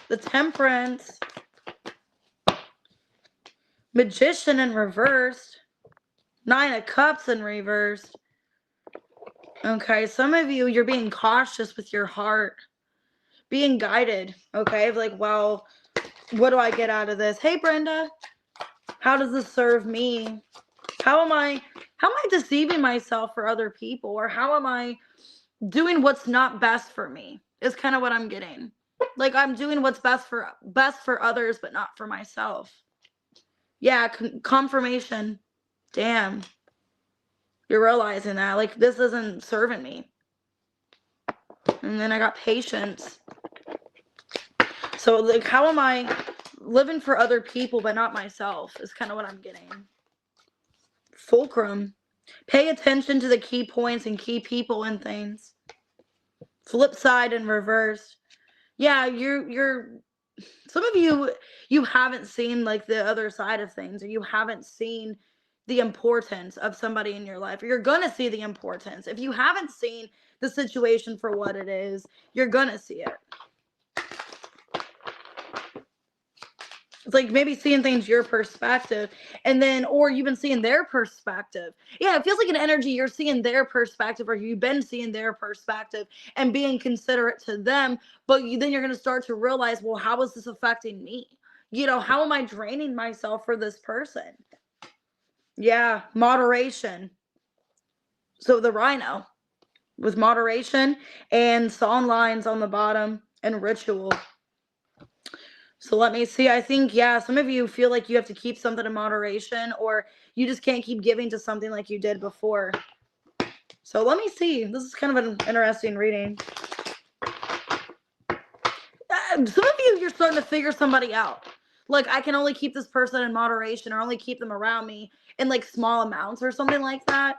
Speaker 1: The Temperance. Magician in reversed. 9 of Cups in reversed. Okay, some of you, you're being cautious with your heart. Being guided, okay? Like, well, what do I get out of this? Hey, Brenda. How does this serve me? How am I deceiving myself for other people? Or how am I doing what's not best for me? Is kind of what I'm getting. Like I'm doing what's best for others, but not for myself. Yeah, confirmation. Damn. You're realizing that. Like this isn't serving me. And then I got patience. So like how am I living for other people but not myself is kind of what I'm getting. Fulcrum. Pay attention to the key points and key people and things. Flip side and reverse. Yeah, you're some of you haven't seen like the other side of things, or you haven't seen the importance of somebody in your life, or you're gonna see the importance. If you haven't seen the situation for what it is, you're gonna see it. It's like maybe seeing things your perspective, and then, or you've been seeing their perspective. Yeah, it feels like an energy you're seeing their perspective, or you've been seeing their perspective and being considerate to them. But then you're going to start to realize, well, how is this affecting me? You know, how am I draining myself for this person? Yeah, moderation. So the Rhino with moderation and song lines on the bottom and ritual. So let me see. I think, yeah, some of you feel like you have to keep something in moderation, or you just can't keep giving to something like you did before. So let me see. This is kind of an interesting reading. some of you, you're starting to figure somebody out. Like, I can only keep this person in moderation, or only keep them around me in like small amounts or something like that.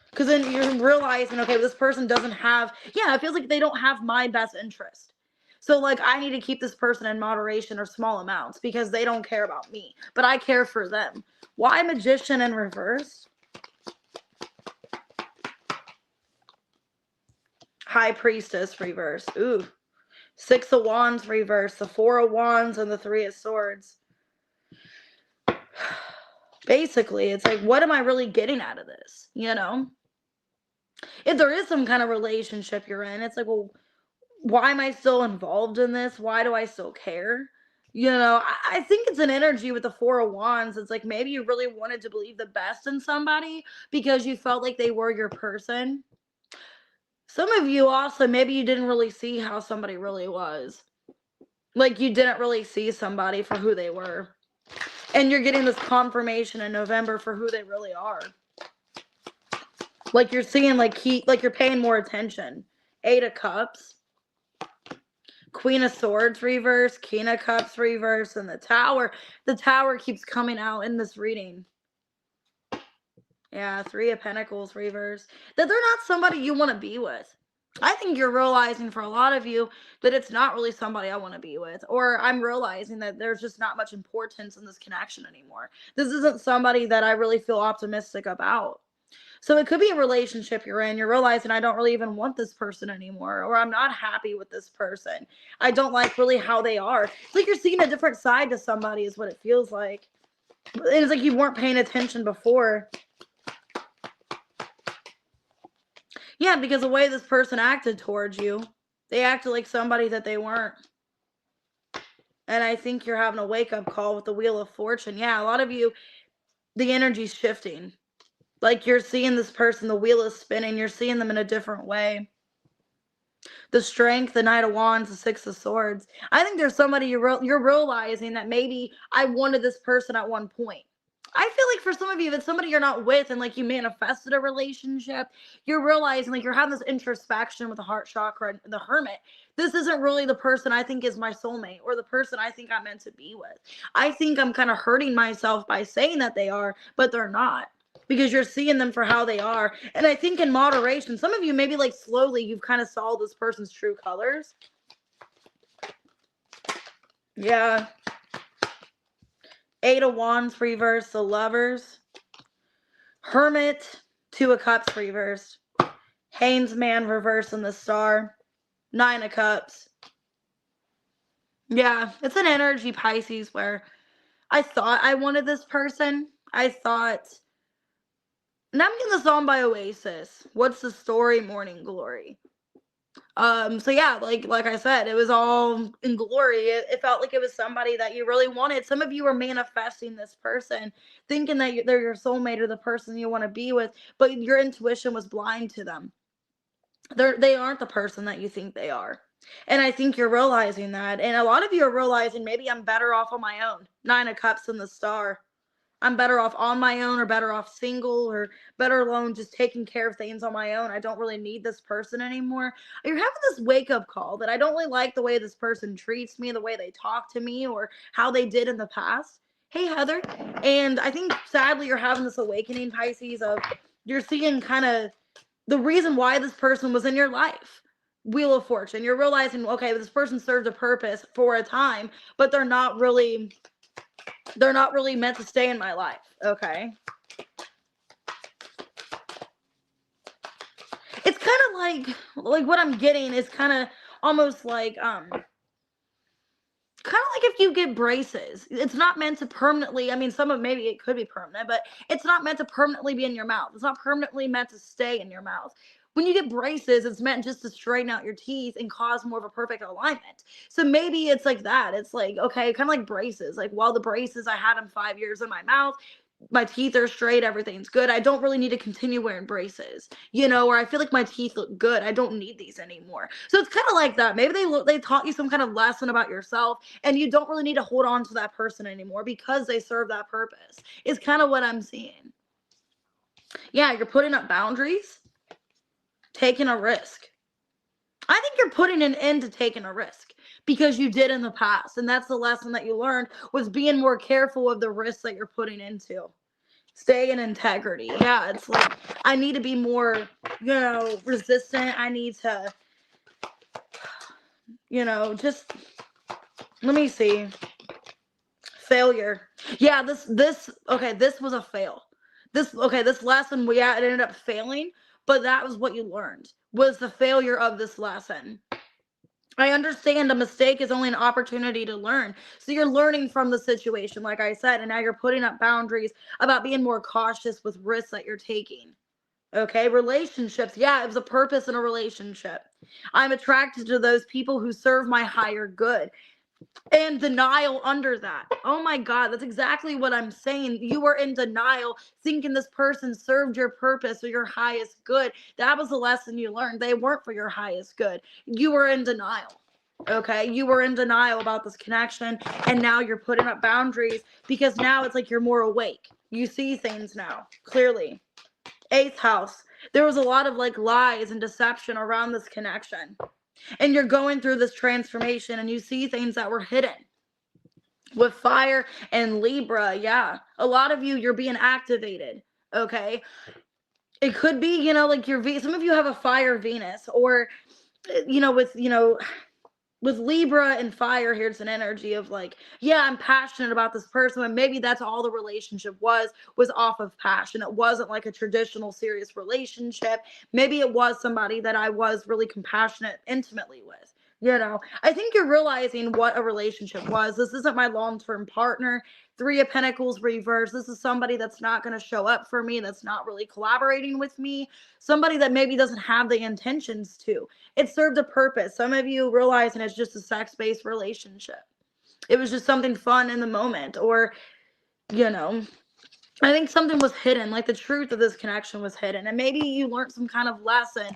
Speaker 1: Because then you're realizing, okay, this person doesn't have, yeah, it feels like they don't have my best interest. So, like, I need to keep this person in moderation or small amounts because they don't care about me, but I care for them. Why Magician in reverse? High Priestess reverse. Ooh. Six of Wands reverse. The Four of Wands and the Three of Swords. Basically, it's like, what am I really getting out of this? You know? If there is some kind of relationship you're in, it's like, well, why am I still involved in this? Why do I still care? You know, I think it's an energy with the Four of Wands. It's like maybe you really wanted to believe the best in somebody because you felt like they were your person. Some of you also, maybe you didn't really see how somebody really was. Like, you didn't really see somebody for who they were. And you're getting this confirmation in November for who they really are. Like, you're seeing, like, you're paying more attention. Eight of Cups. Queen of Swords reverse, King of Cups reverse, and the Tower. The Tower keeps coming out in this reading. Yeah, Three of Pentacles reverse. That they're not somebody you want to be with. I think you're realizing for a lot of you that it's not really somebody I want to be with. Or I'm realizing that there's just not much importance in this connection anymore. This isn't somebody that I really feel optimistic about. So it could be a relationship you're in. You're realizing I don't really even want this person anymore, or I'm not happy with this person. I don't like really how they are. It's like you're seeing a different side to somebody is what it feels like. It's like you weren't paying attention before. Yeah, because the way this person acted towards you, they acted like somebody that they weren't. And I think you're having a wake-up call with the Wheel of Fortune. Yeah, a lot of you, the energy's shifting. Like, you're seeing this person, the wheel is spinning, you're seeing them in a different way. The Strength, the Knight of Wands, the Six of Swords. I think there's somebody you're realizing that maybe I wanted this person at one point. I feel like for some of you, if it's somebody you're not with and like you manifested a relationship, you're realizing like you're having this introspection with the heart chakra and the Hermit. This isn't really the person I think is my soulmate or the person I think I'm meant to be with. I think I'm kind of hurting myself by saying that they are, but they're not. Because you're seeing them for how they are. And I think in moderation, some of you maybe like slowly you've kind of saw this person's true colors. Yeah. Eight of Wands reverse, the Lovers. Hermit, Two of Cups reversed. Hanged Man reverse, and the Star. Nine of Cups. Yeah, it's an energy, Pisces, where I thought I wanted this person. I thought... And I'm getting the song by Oasis. What's the Story? Morning Glory. So yeah, like I said, it was all in glory. It felt like it was somebody that you really wanted. Some of you were manifesting this person, thinking that they're your soulmate or the person you want to be with, but your intuition was blind to them. They aren't the person that you think they are. And I think you're realizing that. And a lot of you are realizing maybe I'm better off on my own. Nine of Cups and the Star. I'm better off on my own, or better off single, or better alone, just taking care of things on my own. I don't really need this person anymore. You're having this wake-up call that I don't really like the way this person treats me, the way they talk to me, or how they did in the past. Hey, Heather. And I think sadly you're having this awakening, Pisces, of you're seeing kind of the reason why this person was in your life. Wheel of Fortune. You're realizing, okay, this person served a purpose for a time, but they're not really meant to stay in my life. Okay. It's kind of like what I'm getting is kind of almost like if you get braces, it's not meant to permanently, I mean, some of maybe it could be permanent, but it's not meant to permanently be in your mouth. It's not permanently meant to stay in your mouth. When you get braces, it's meant just to straighten out your teeth and cause more of a perfect alignment. So maybe it's like that. It's like, okay, kind of like braces. Like, while the braces, I had them 5 years in my mouth, my teeth are straight, everything's good. I don't really need to continue wearing braces, or I feel like my teeth look good. I don't need these anymore. So it's kind of like that. Maybe they taught you some kind of lesson about yourself, and you don't really need to hold on to that person anymore because they serve that purpose. Is kind of what I'm seeing. Yeah, you're putting up boundaries, taking a risk. I think you're putting an end to taking a risk because you did in the past. And that's the lesson that you learned, was being more careful of the risks that you're putting into. Stay in integrity. Yeah, it's like, I need to be more, resistant. I need to, just, let me see. Failure. Yeah, this was a fail. This lesson, it ended up failing, but that was what you learned, was the failure of this lesson. I understand a mistake is only an opportunity to learn. So you're learning from the situation, like I said, and now you're putting up boundaries about being more cautious with risks that you're taking. Okay, relationships. Yeah, it was a purpose in a relationship. I'm attracted to those people who serve my higher good. And denial under that. Oh my God, that's exactly what I'm saying. You were in denial, thinking this person served your purpose or your highest good. That was the lesson you learned. They weren't for your highest good. You were in denial. Okay, you were in denial about this connection, and now you're putting up boundaries because now it's like you're more awake. You see things now clearly. 8th house. There was a lot of like lies and deception around this connection. And you're going through this transformation and you see things that were hidden. With fire and Libra, yeah. A lot of you're being activated, okay? It could be, like some of you have a fire Venus, or, with Libra and fire, here's an energy of like, yeah, I'm passionate about this person, and maybe that's all the relationship was off of passion. It wasn't like a traditional serious relationship. Maybe it was somebody that I was really compassionate intimately with. I think you're realizing what a relationship was. This isn't my long-term partner. 3 of Pentacles reverse. This is somebody that's not going to show up for me, that's not really collaborating with me, somebody that maybe doesn't have the intentions to. It served a purpose. Some of you realizing it's just a sex-based relationship. It was just something fun in the moment, or, I think something was hidden, like the truth of this connection was hidden. And maybe you learned some kind of lesson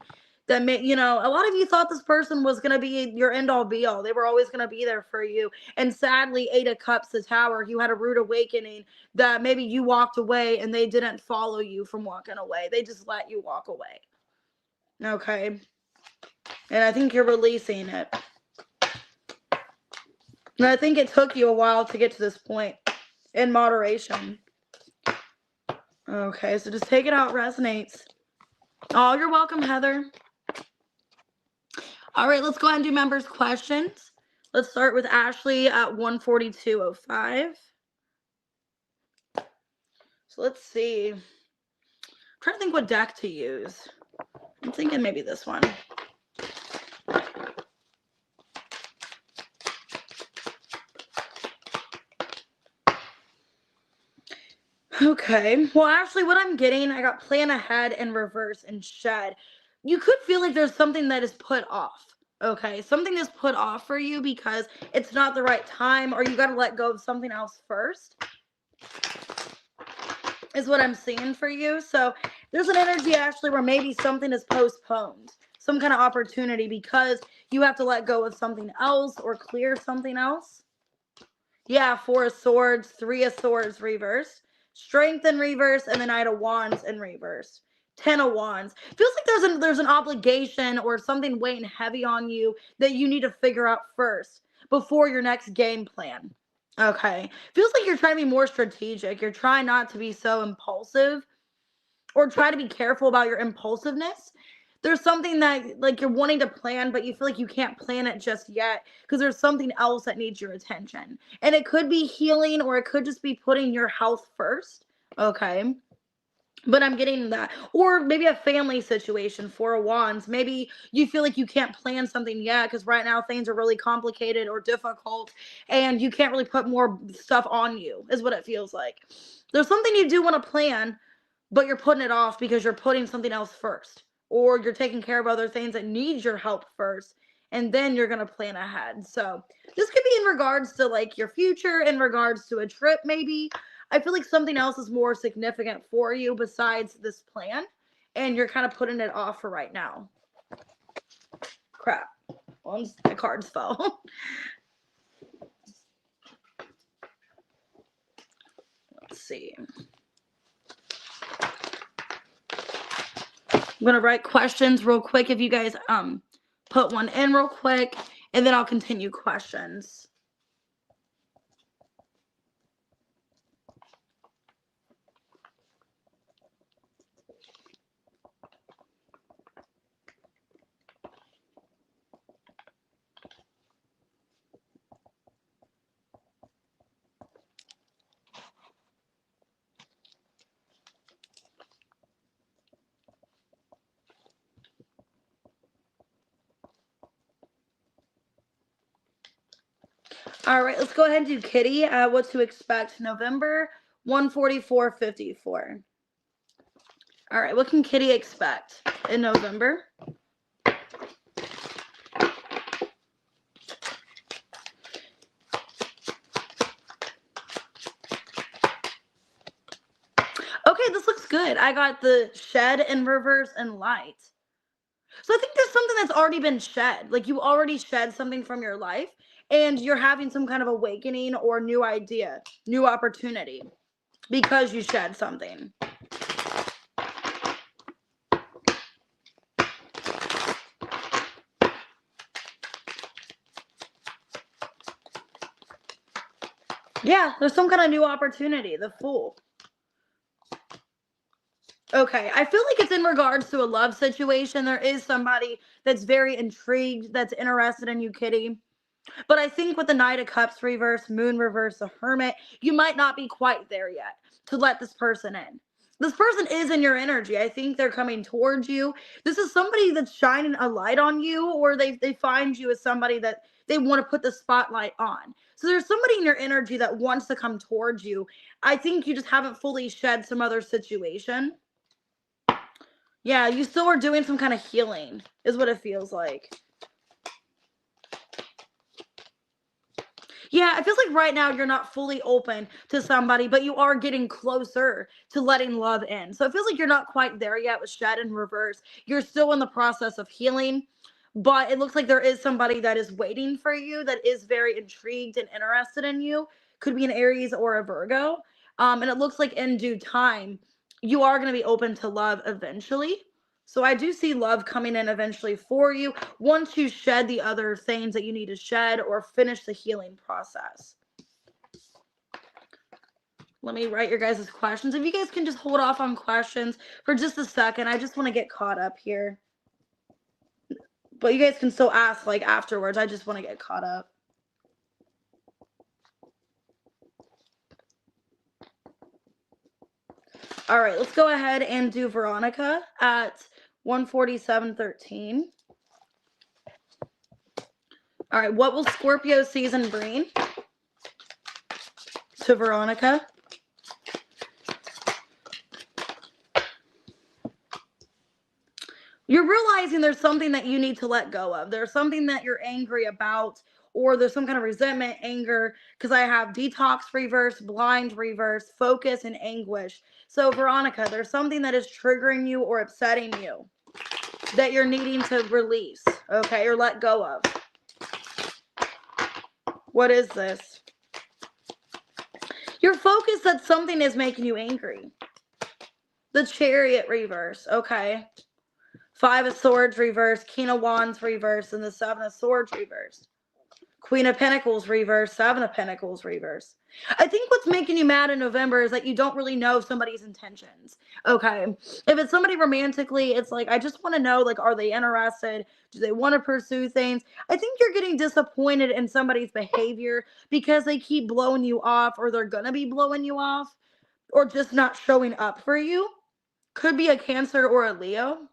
Speaker 1: that a lot of you thought this person was going to be your end all be all. They were always going to be there for you. And sadly, 8 of Cups, the Tower, you had a rude awakening that maybe you walked away and they didn't follow you from walking away. They just let you walk away. Okay. And I think you're releasing it. And I think it took you a while to get to this point in moderation. Okay, so just take it how it resonates. Oh, you're welcome, Heather. All right, let's go ahead and do members' questions. Let's start with Ashley at 142.05. So let's see. I'm trying to think what deck to use. I'm thinking maybe this one. Okay. Well, actually, what I'm getting, I got plan ahead and reverse and shed. You could feel like there's something that is put off. Okay. Something is put off for you because it's not the right time, or you got to let go of something else first, is what I'm seeing for you. So there's an energy, Ashley, where maybe something is postponed, some kind of opportunity, because you have to let go of something else or clear something else. Yeah. 4 of Swords, 3 of Swords reversed. Strength in reverse, and the Knight of Wands in reverse. 10 of Wands. Feels like there's an obligation or something weighing heavy on you that you need to figure out first before your next game plan. Okay. Feels like you're trying to be more strategic. You're trying not to be so impulsive, or try to be careful about your impulsiveness. There's something that like you're wanting to plan, but you feel like you can't plan it just yet because there's something else that needs your attention. And it could be healing, or it could just be putting your health first. Okay. But I'm getting that. Or maybe a family situation, 4 of Wands. Maybe you feel like you can't plan something yet because right now things are really complicated or difficult, and you can't really put more stuff on you, is what it feels like. There's something you do want to plan, but you're putting it off because you're putting something else first, or you're taking care of other things that need your help first, and then you're going to plan ahead. So this could be in regards to like your future, in regards to a trip maybe. I feel like something else is more significant for you besides this plan, and you're kind of putting it off for right now. Crap. The cards fell. Let's see. I'm going to write questions real quick if you guys put one in real quick, and then I'll continue questions. All right, let's go ahead and do Kitty. What to expect November 144.54. All right, what can Kitty expect in November? Okay, this looks good. I got the shed in reverse and light. So I think there's something that's already been shed. Like you already shed something from your life and you're having some kind of awakening or new idea, new opportunity because you shed something. Yeah, there's some kind of new opportunity, the Fool. Okay, I feel like it's in regards to a love situation. There is somebody that's very intrigued, that's interested in you, Kitty. But I think with the Knight of Cups reverse, Moon reverse, the Hermit, you might not be quite there yet to let this person in. This person is in your energy. I think they're coming towards you. This is somebody that's shining a light on you, or they find you as somebody that they want to put the spotlight on. So there's somebody in your energy that wants to come towards you. I think you just haven't fully shed some other situation. Yeah, you still are doing some kind of healing, is what it feels like. Yeah, it feels like right now you're not fully open to somebody, but you are getting closer to letting love in. So it feels like you're not quite there yet with shed in reverse. You're still in the process of healing, but it looks like there is somebody that is waiting for you, that is very intrigued and interested in you. Could be an Aries or a Virgo. And it looks like in due time, you are going to be open to love eventually. So I do see love coming in eventually for you once you shed the other things that you need to shed or finish the healing process. Let me write your guys' questions. If you guys can just hold off on questions for just a second. I just want to get caught up here. But you guys can still ask like afterwards. I just want to get caught up. All right, let's go ahead and do Veronica at 147.13. All right, what will Scorpio season bring to Veronica? You're realizing there's something that you need to let go of. There's something that you're angry about, or there's some kind of resentment, anger, because I have detox reverse, blind reverse, focus, and anguish. So, Veronica, there's something that is triggering you or upsetting you that you're needing to release, okay, or let go of. What is this? You're focused that something is making you angry. The Chariot reverse, okay. 5 of Swords reverse, King of Wands reverse, and the 7 of Swords reverse. Queen of Pentacles reverse, 7 of Pentacles reverse. I think what's making you mad in November is that you don't really know somebody's intentions. Okay. If it's somebody romantically, it's like, I just want to know, like, are they interested? Do they want to pursue things? I think you're getting disappointed in somebody's behavior because they keep blowing you off, or they're going to be blowing you off, or just not showing up for you. Could be a Cancer or a Leo.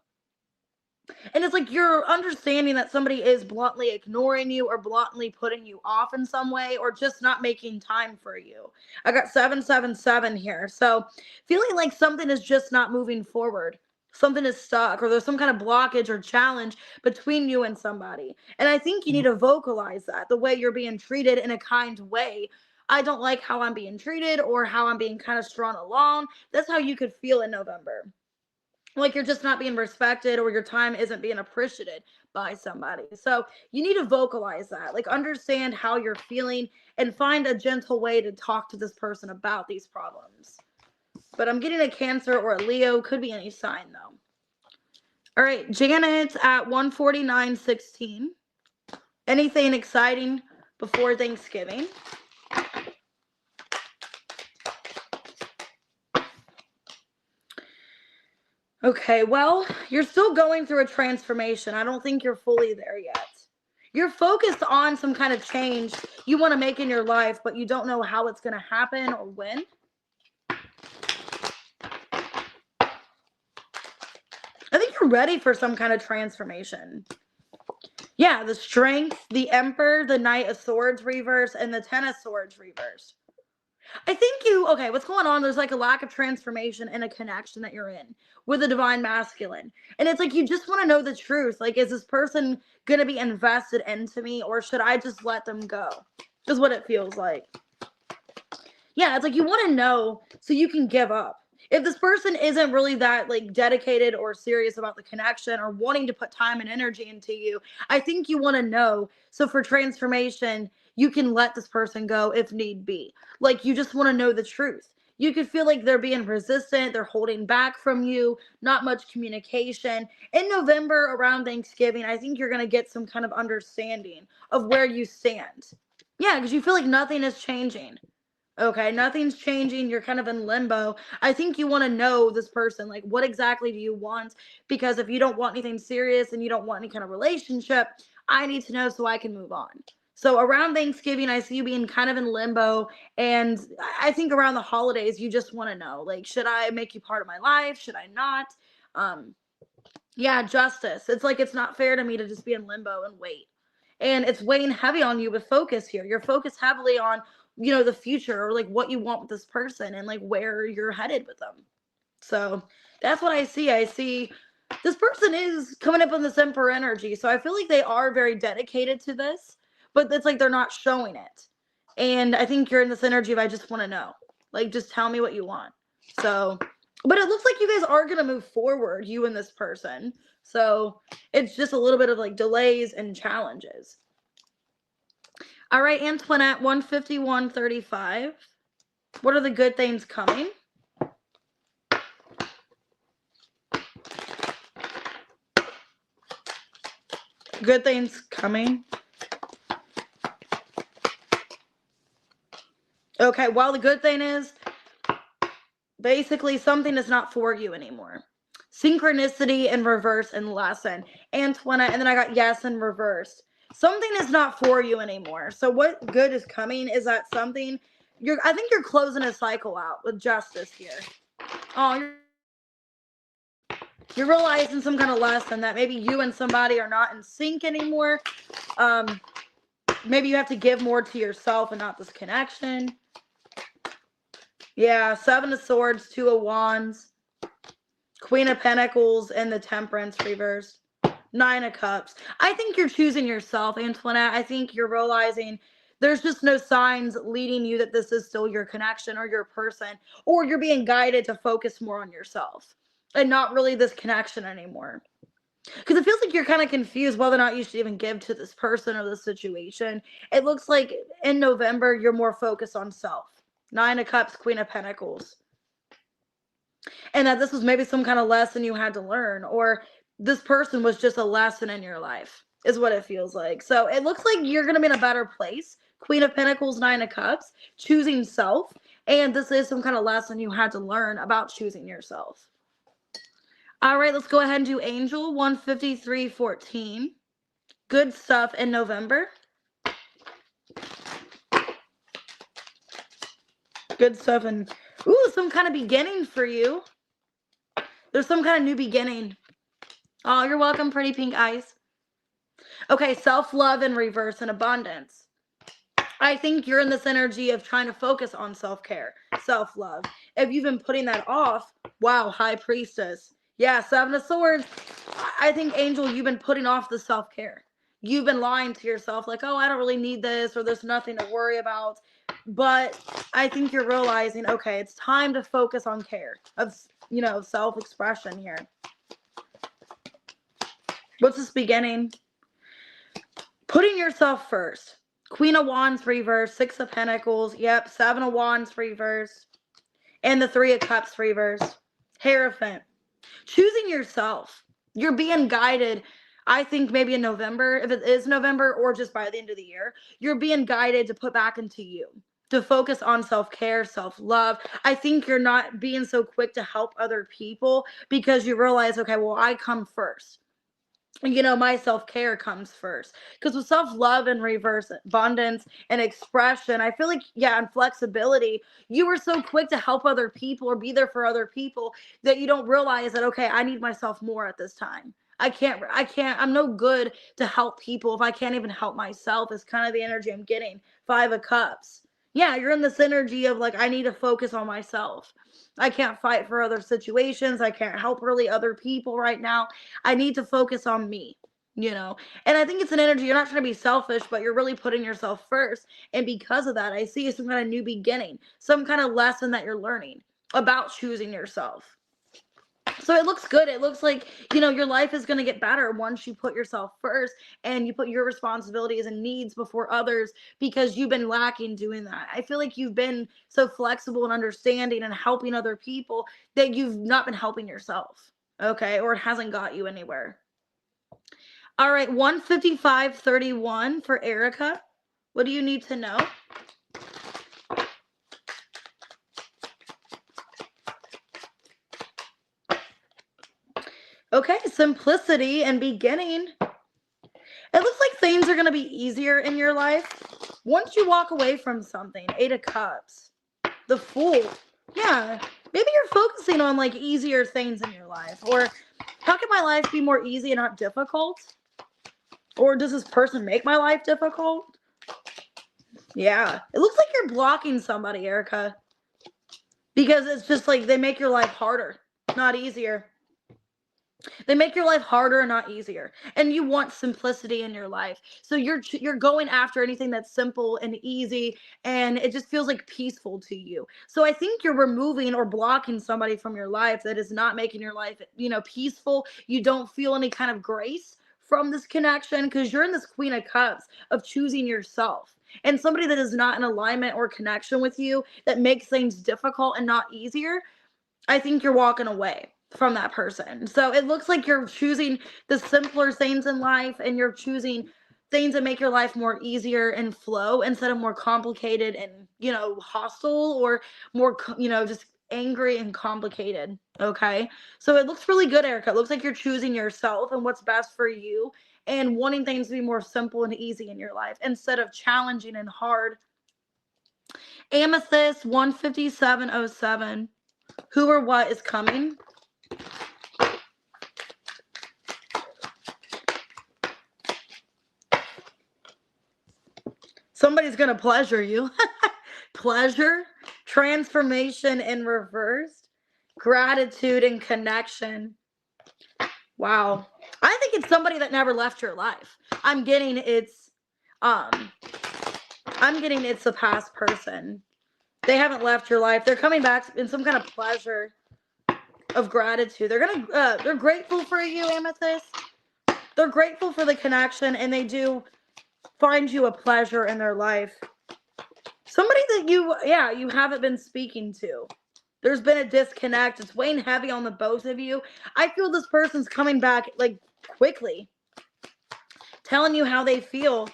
Speaker 1: And it's like you're understanding that somebody is bluntly ignoring you or bluntly putting you off in some way, or just not making time for you. I got 777 here. So feeling like something is just not moving forward. Something is stuck, or there's some kind of blockage or challenge between you and somebody. And I think you need to vocalize that, the way you're being treated in a kind way. I don't like how I'm being treated, or how I'm being kind of strung along. That's how you could feel in November. Like you're just not being respected, or your time isn't being appreciated by somebody. So you need to vocalize that, like understand how you're feeling and find a gentle way to talk to this person about these problems. But I'm getting a Cancer or a Leo. Could be any sign though. All right, Janet at 149.16. Anything exciting before Thanksgiving? Okay, well, you're still going through a transformation. I don't think you're fully there yet. You're focused on some kind of change you want to make in your life, but you don't know how it's going to happen or when. I think you're ready for some kind of transformation. Yeah, the Strength, the Emperor, the Knight of Swords reverse, and the Ten of Swords reverse. I think okay, what's going on? There's like a lack of transformation and a connection that you're in with the Divine Masculine. And it's like you just want to know the truth. Like, is this person going to be invested into me, or should I just let them go? Is what it feels like. Yeah, it's like you want to know so you can give up. If this person isn't really that like dedicated or serious about the connection or wanting to put time and energy into you, I think you want to know. So for transformation, you can let this person go if need be. Like, you just want to know the truth. You could feel like they're being resistant, they're holding back from you, not much communication. In November around Thanksgiving, I think you're going to get some kind of understanding of where you stand. Yeah, because you feel like nothing is changing. Okay, nothing's changing. You're kind of in limbo. I think you want to know this person. Like, what exactly do you want? Because if you don't want anything serious and you don't want any kind of relationship, I need to know so I can move on. So around Thanksgiving, I see you being kind of in limbo. And I think around the holidays, you just want to know, like, should I make you part of my life? Should I not? Yeah, justice. It's like it's not fair to me to just be in limbo and wait. And it's weighing heavy on you with focus here. You're focused heavily on, the future or like what you want with this person and like where you're headed with them. So that's what I see. I see this person is coming up on this Emperor energy. So I feel like they are very dedicated to this, but it's like they're not showing it. And I think you're in this energy of I just want to know. Like, just tell me what you want. So, but it looks like you guys are going to move forward, you and this person. So it's just a little bit of like delays and challenges. All right, Antoinette, 151.35. What are the good things coming? Good things coming. Okay, well, the good thing is basically something is not for you anymore. Synchronicity in reverse and lesson. Antoinette, and then I got yes in reverse. Something is not for you anymore. So what good is coming is that something I think you're closing a cycle out with justice here. Oh, you're realizing some kind of lesson that maybe you and somebody are not in sync anymore. Maybe you have to give more to yourself and not this connection. Yeah, 7 of Swords, 2 of Wands, Queen of Pentacles, and the Temperance reversed. 9 of Cups. I think you're choosing yourself, Antoinette. I think you're realizing there's just no signs leading you that this is still your connection or your person, or you're being guided to focus more on yourself and not really this connection anymore. Because it feels like you're kind of confused whether or not you should even give to this person or this situation. It looks like in November, you're more focused on self. 9 of Cups, Queen of Pentacles. And that this was maybe some kind of lesson you had to learn, or this person was just a lesson in your life, is what it feels like. So it looks like you're going to be in a better place. Queen of Pentacles, 9 of Cups, choosing self. And this is some kind of lesson you had to learn about choosing yourself. All right, let's go ahead and do Angel, 153.14. Good stuff in November. Good stuff in, some kind of beginning for you. There's some kind of new beginning. Oh, you're welcome, pretty pink eyes. Okay, self-love in reverse and abundance. I think you're in this energy of trying to focus on self-care, self-love. If you've been putting that off, wow, High Priestess. Yeah, 7 of Swords. I think, Angel, you've been putting off the self-care. You've been lying to yourself like, oh, I don't really need this, or there's nothing to worry about. But I think you're realizing, okay, it's time to focus on care, of self-expression here. What's this beginning? Putting yourself first. Queen of Wands reverse, 6 of Pentacles, yep, 7 of Wands reverse, and the 3 of Cups reverse. Hierophant. Choosing yourself. You're being guided I think maybe in November, if it is November or just by the end of the year, you're being guided to put back into you, to focus on self-care, self-love. I think you're not being so quick to help other people because you realize, okay, well, I come first. My self-care comes first. Because with self-love and reverse abundance and expression, I feel like, yeah, and flexibility, you were so quick to help other people or be there for other people that you don't realize that, okay, I need myself more at this time. I'm no good to help people if I can't even help myself. Is kind of the energy I'm getting. 5 of Cups. Yeah, you're in this energy of like, I need to focus on myself. I can't fight for other situations. I can't help really other people right now. I need to focus on me. And I think it's an energy. You're not trying to be selfish, but you're really putting yourself first. And because of that, I see some kind of new beginning, some kind of lesson that you're learning about choosing yourself. So it looks good. It looks like, your life is going to get better once you put yourself first and you put your responsibilities and needs before others, because you've been lacking doing that. I feel like you've been so flexible and understanding and helping other people that you've not been helping yourself. Okay. Or it hasn't got you anywhere. All right. 155.31 for Erica. What do you need to know? Okay, simplicity and beginning. It looks like things are going to be easier in your life once you walk away from something. 8 of Cups. The Fool. Yeah, maybe you're focusing on like easier things in your life. Or how can my life be more easy and not difficult? Or does this person make my life difficult? Yeah, it looks like you're blocking somebody, Erica. Because it's just like they make your life harder, not easier. They make your life harder and not easier. And you want simplicity in your life. So you're going after anything that's simple and easy, and it just feels like peaceful to you. So I think you're removing or blocking somebody from your life that is not making your life, peaceful. You don't feel any kind of grace from this connection because you're in this Queen of Cups of choosing yourself. And somebody that is not in alignment or connection with you, that makes things difficult and not easier, I think you're walking away from that person. So it looks like you're choosing the simpler things in life, and you're choosing things that make your life more easier and flow instead of more complicated and, hostile, or more, just angry and complicated. Okay. So it looks really good, Erica. It looks like you're choosing yourself and what's best for you, and wanting things to be more simple and easy in your life instead of challenging and hard. Amethyst 157.07. Who or what is coming? Somebody's going to pleasure you. Pleasure, transformation in reverse, gratitude and connection. Wow. I think it's somebody that never left your life. I'm getting it's a past person. They haven't left your life. They're coming back in some kind of pleasure of gratitude. They're grateful for you, Amethyst. They're grateful for the connection, and they do find you a pleasure in their life. Somebody that you haven't been speaking to. There's been a disconnect. It's weighing heavy on the both of you. I feel this person's coming back like quickly, telling you how they feel.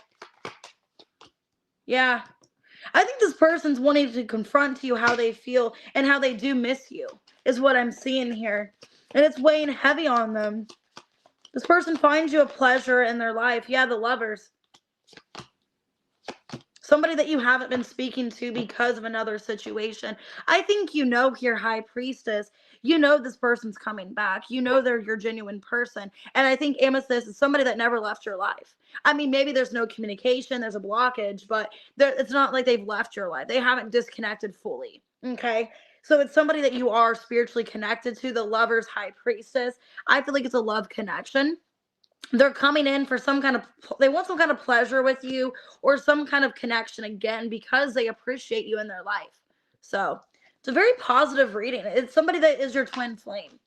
Speaker 1: Yeah. I think this person's wanting to confront to you how they feel and how they do miss you, is what I'm seeing here. And it's weighing heavy on them. This person finds you a pleasure in their life. Yeah, the Lovers. Somebody that you haven't been speaking to because of another situation. I think here, High Priestess, this person's coming back. They're your genuine person. And I think Amethyst is somebody that never left your life. I mean, maybe there's no communication, there's a blockage, but it's not like they've left your life. They haven't disconnected fully. Okay? So it's somebody that you are spiritually connected to, the Lovers, High Priestess. I feel like it's a love connection. They're coming in for they want some kind of pleasure with you or some kind of connection again because they appreciate you in their life. So it's a very positive reading. It's somebody that is your twin flame,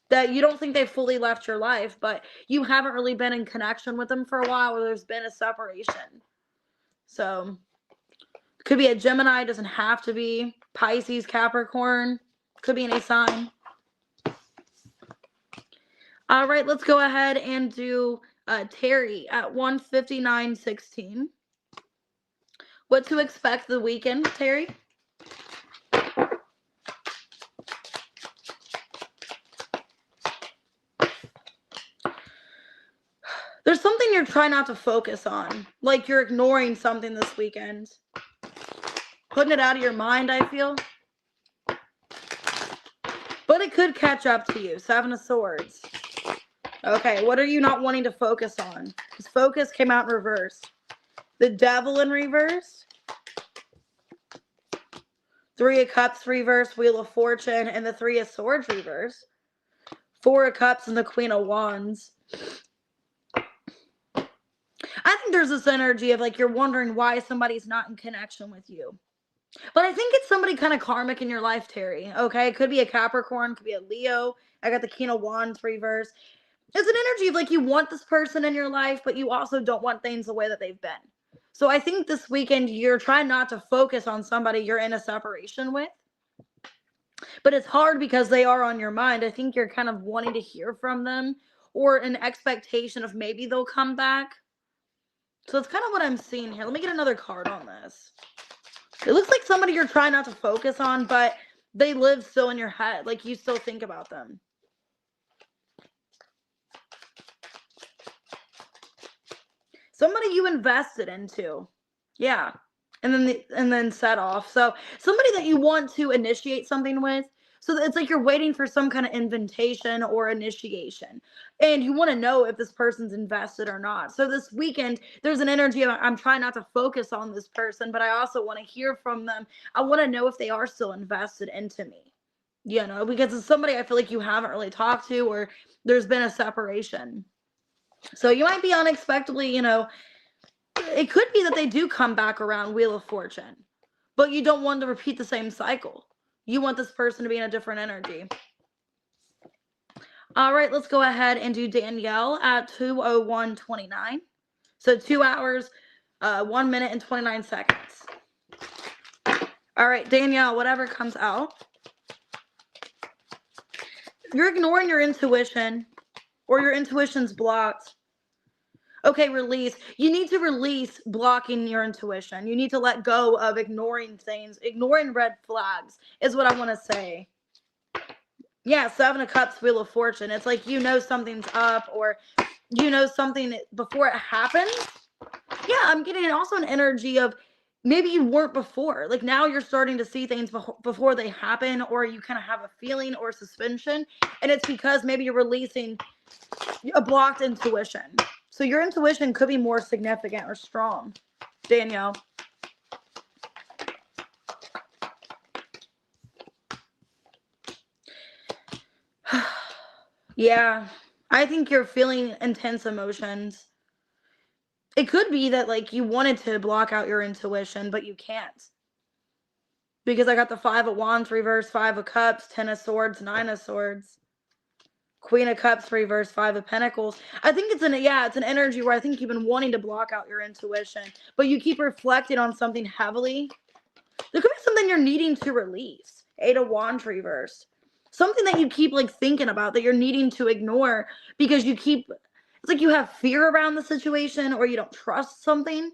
Speaker 1: that you don't think they fully left your life, but you haven't really been in connection with them for a while, or there's been a separation. So it could be a Gemini, doesn't have to be Pisces, Capricorn, could be any sign. All right, let's go ahead and do Terry at 159.16. What to expect the weekend, Terry? There's something you're trying not to focus on. Like you're ignoring something this weekend. Putting it out of your mind, I feel. But it could catch up to you. Seven of Swords. Okay, what are you not wanting to focus on? Because focus came out in reverse. The Devil in reverse. Three of Cups reverse, Wheel of Fortune, and the Three of Swords reverse. Four of Cups and the Queen of Wands. I think there's this energy of like you're wondering why somebody's not in connection with you. But I think it's somebody kind of karmic in your life, Terry. Okay, it could be a Capricorn, could be a Leo. I got the King of Wands reverse. It's an energy of like you want this person in your life, but you also don't want things the way that they've been. So I think this weekend you're trying not to focus on somebody you're in a separation with. But it's hard because they are on your mind. I think you're kind of wanting to hear from them or an expectation of maybe they'll come back. So that's kind of what I'm seeing here. Let me get another card on this. It looks like somebody you're trying not to focus on, but they live still in your head. Like you still think about them. Somebody you invested into. Yeah. And then set off. So somebody that you want to initiate something with. So it's like you're waiting for some kind of invitation or initiation. And you want to know if this person's invested or not. So this weekend, there's an energy of I'm trying not to focus on this person, but I also want to hear from them. I want to know if they are still invested into me. You know, because it's somebody I feel like you haven't really talked to or there's been a separation. So you might be unexpectedly, you know, it could be that they do come back around Wheel of Fortune, but you don't want to repeat the same cycle. You want this person to be in a different energy. All right, let's go ahead and do Danielle at 2:01:29. So 2 hours, 1 minute and 29 seconds. All right, Danielle, whatever comes out. You're ignoring your intuition or your intuition's blocked. Okay, release. You need to release blocking your intuition. You need to let go of ignoring things. Ignoring red flags is what I want to say. Yeah, Seven of Cups, Wheel of Fortune. It's like you know something's up or you know something before it happens. Yeah, I'm getting also an energy of maybe you weren't before. Like now you're starting to see things before they happen or you kind of have a feeling or suspension. And it's because maybe you're releasing a blocked intuition. So your intuition could be more significant or strong, Danielle. Yeah, I think you're feeling intense emotions. It could be that like you wanted to block out your intuition, but you can't. Because I got the Five of Wands reverse, Five of Cups, Ten of Swords, Nine of Swords. Queen of Cups reverse, Five of Pentacles. I think it's an energy where I think you've been wanting to block out your intuition, but you keep reflecting on something heavily. There could be something you're needing to release. Eight of Wands reverse. Something that you keep like thinking about that you're needing to ignore because you keep, it's like you have fear around the situation or you don't trust something.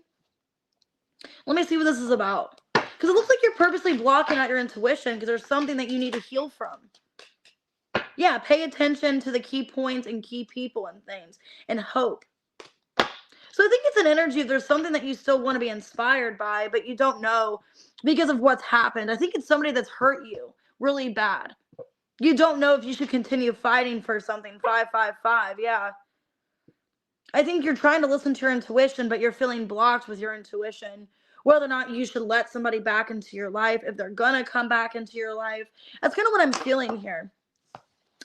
Speaker 1: Let me see what this is about. Because it looks like you're purposely blocking out your intuition because there's something that you need to heal from. Yeah, pay attention to the key points and key people and things and hope. So I think it's an energy if there's something that you still want to be inspired by, but you don't know because of what's happened. I think it's somebody that's hurt you really bad. You don't know if you should continue fighting for something. 555, yeah. I think you're trying to listen to your intuition, but you're feeling blocked with your intuition. Whether or not you should let somebody back into your life, if they're gonna come back into your life. That's kind of what I'm feeling here.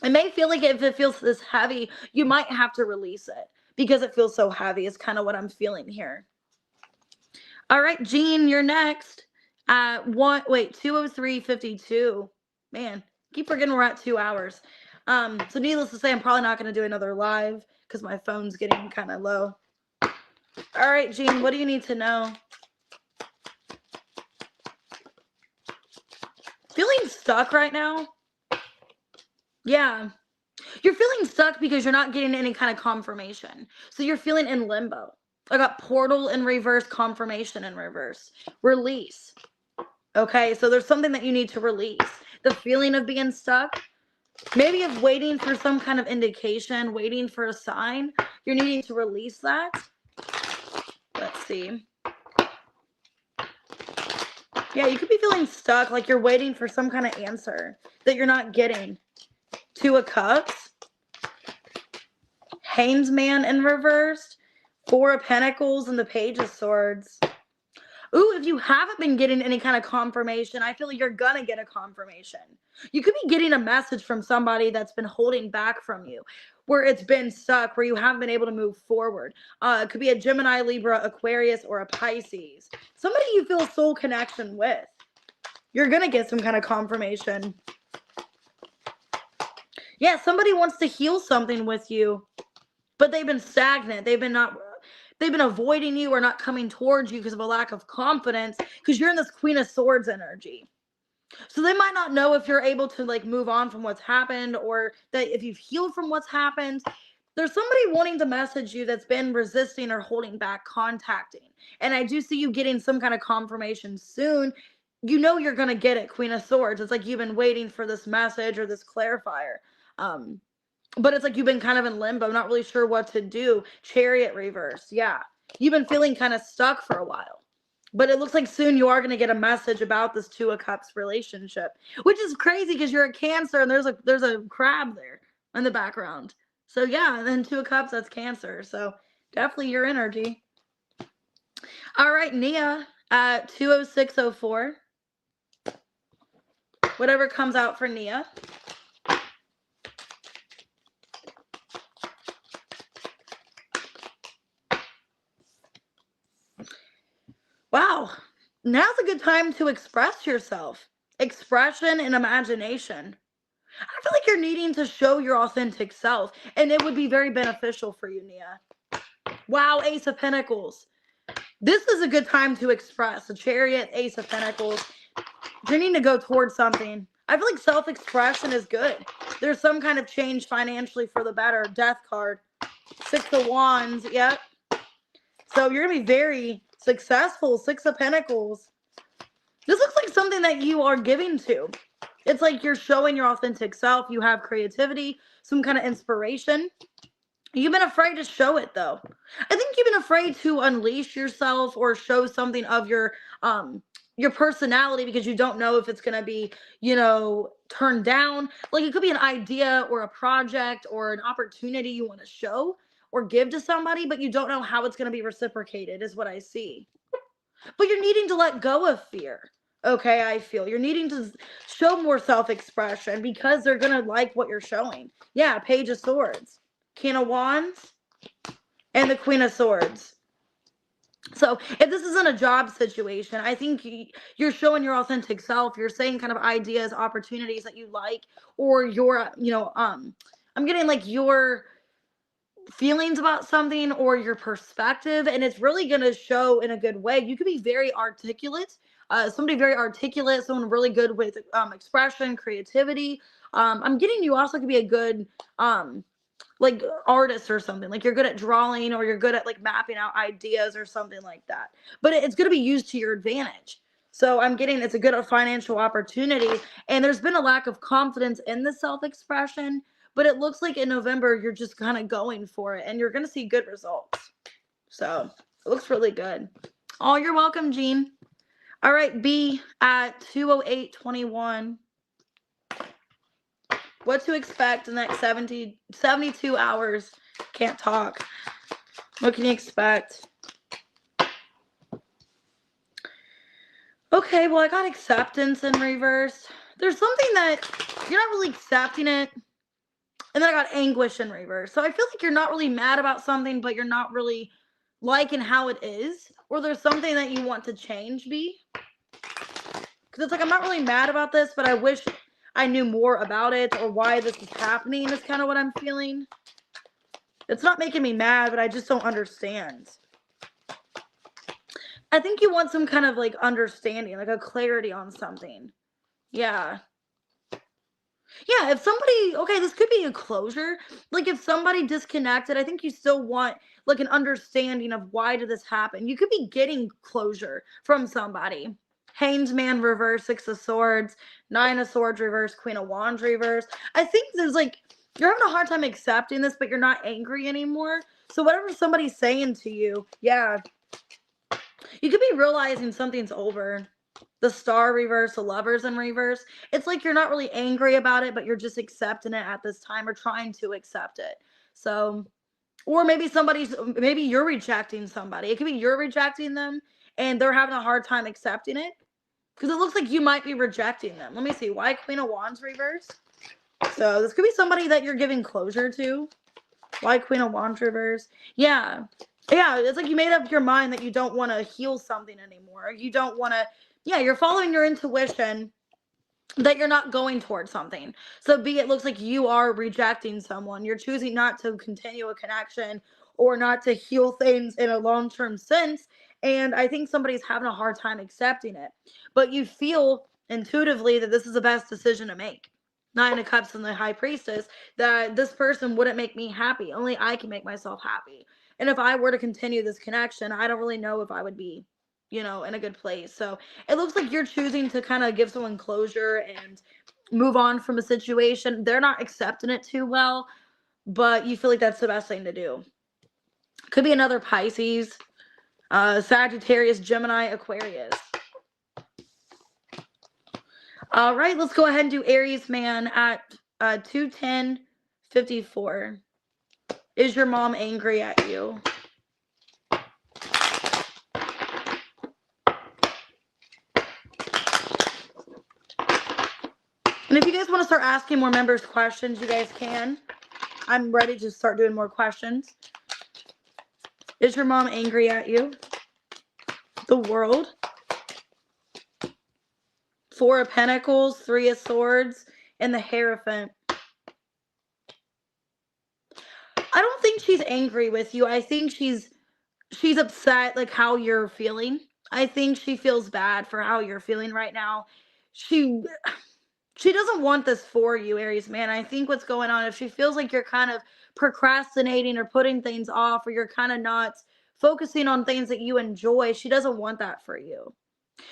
Speaker 1: It may feel like if it feels this heavy, you might have to release it because it feels so heavy. Is kind of what I'm feeling here. All right, Jean, you're next. 2:03:52. Man, keep forgetting we're at 2 hours. So needless to say, I'm probably not going to do another live because my phone's getting kind of low. All right, Jean, what do you need to know? Feeling stuck right now? Yeah. You're feeling stuck because you're not getting any kind of confirmation. So you're feeling in limbo. I got portal in reverse, confirmation in reverse, release. Okay, so there's something that you need to release. The feeling of being stuck, maybe of waiting for some kind of indication, waiting for a sign. You're needing to release that. Let's see. Yeah, you could be feeling stuck, like you're waiting for some kind of answer that you're not getting. Two of Cups, Hanged Man in reversed, Four of Pentacles, and the Page of Swords. Ooh, if you haven't been getting any kind of confirmation, I feel like you're gonna get a confirmation. You could be getting a message from somebody that's been holding back from you, where it's been stuck, where you haven't been able to move forward. It could be a Gemini, Libra, Aquarius, or a Pisces. Somebody you feel soul connection with. You're gonna get some kind of confirmation. Yeah, somebody wants to heal something with you, but they've been stagnant. They've been avoiding you or not coming towards you because of a lack of confidence, because you're in this Queen of Swords energy. So they might not know if you're able to like move on from what's happened, or that if you've healed from what's happened. There's somebody wanting to message you that's been resisting or holding back contacting. And I do see you getting some kind of confirmation soon. You know you're going to get it, Queen of Swords. It's like you've been waiting for this message or this clarifier. But it's like you've been kind of in limbo, not really sure what to do. Chariot reverse. Yeah. You've been feeling kind of stuck for a while. But it looks like soon you are going to get a message about this Two of Cups relationship, which is crazy because you're a Cancer and there's a crab there in the background. So yeah, and then Two of Cups, that's Cancer. So definitely your energy. All right, Nia at 20604. Whatever comes out for Nia. Wow, now's a good time to express yourself. Expression and imagination. I feel like you're needing to show your authentic self, and it would be very beneficial for you, Nia. Wow, Ace of Pentacles. This is a good time to express. A Chariot, Ace of Pentacles. You're needing to go towards something. I feel like self-expression is good. There's some kind of change financially for the better. Death card. Six of Wands. Yep. So you're going to be very successful. Six of Pentacles. This looks like something that you are giving to. It's like you're showing your authentic self. You have creativity, some kind of inspiration. You've been afraid to show it, though. I think you've been afraid to unleash yourself or show something of your personality because you don't know if it's going to be, turned down. Like it could be an idea or a project or an opportunity you want to show or give to somebody, but you don't know how it's going to be reciprocated, is what I see. But you're needing to let go of fear. Okay, I feel you're needing to show more self-expression because they're going to like what you're showing. Yeah, Page of Swords, King of Wands, and the Queen of Swords. So if this isn't a job situation, I think you're showing your authentic self. You're saying kind of ideas, opportunities that you like, or your, I'm getting like your feelings about something or your perspective, and it's really going to show in a good way. You could be very articulate, somebody very articulate, someone really good with expression, creativity. I'm getting you also could be a good like artist or something, like you're good at drawing or you're good at like mapping out ideas or something like that, but it's going to be used to your advantage. So I'm getting it's a good financial opportunity, and there's been a lack of confidence in the self-expression, but it looks like in November you're just kind of going for it and you're going to see good results. So it looks really good. Oh, you're welcome, Jean. All right, B at 20821. What to expect in the next 72 hours. Can't talk. What can you expect? Okay, well, I got acceptance in reverse. There's something that you're not really accepting it. And then I got anguish in reverse. So I feel like you're not really mad about something, but you're not really liking how it is. Or there's something that you want to change, B. Because it's like, I'm not really mad about this, but I wish I knew more about it or why this is happening is kind of what I'm feeling. It's not making me mad, but I just don't understand. I think you want some kind of like understanding, like a clarity on something. Yeah. Yeah, if somebody, okay, this could be a closure. Like if somebody disconnected, I think you still want like an understanding of why did this happen. You could be getting closure from somebody. Hanged Man reverse, Six of Swords, Nine of Swords reverse, Queen of Wands reverse. I think there's like you're having a hard time accepting this, but you're not angry anymore. So whatever somebody's saying to you, yeah, you could be realizing something's over. The Star reverse, the Lovers in reverse. It's like you're not really angry about it, but you're just accepting it at this time or trying to accept it. So, or maybe you're rejecting somebody. It could be you're rejecting them and they're having a hard time accepting it because it looks like you might be rejecting them. Let me see. Why Queen of Wands reverse? So, this could be somebody that you're giving closure to. Why Queen of Wands reverse? Yeah. Yeah, it's like you made up your mind that you don't want to heal something anymore. You don't want to, yeah, you're following your intuition that you're not going towards something. So it looks like you are rejecting someone. You're choosing not to continue a connection or not to heal things in a long-term sense. And I think somebody's having a hard time accepting it. But you feel intuitively that this is the best decision to make. Nine of Cups and the High Priestess, that this person wouldn't make me happy. Only I can make myself happy. And if I were to continue this connection, I don't really know if I would be, in a good place. So it looks like you're choosing to kind of give someone closure and move on from a situation. They're not accepting it too well, but you feel like that's the best thing to do. Could be another Pisces, Sagittarius, Gemini, Aquarius. All right, let's go ahead and do Aries man at 210:54. Is your mom angry at you? And if you guys want to start asking more members questions, you guys can. I'm ready to start doing more questions. Is your mom angry at you? The World. Four of Pentacles, Three of Swords, and the Hierophant. I don't think she's angry with you. I think she's upset, like how you're feeling. I think she feels bad for how you're feeling right now. She doesn't want this for you, Aries man. I think what's going on, if she feels like you're kind of procrastinating or putting things off, or you're kind of not focusing on things that you enjoy, she doesn't want that for you.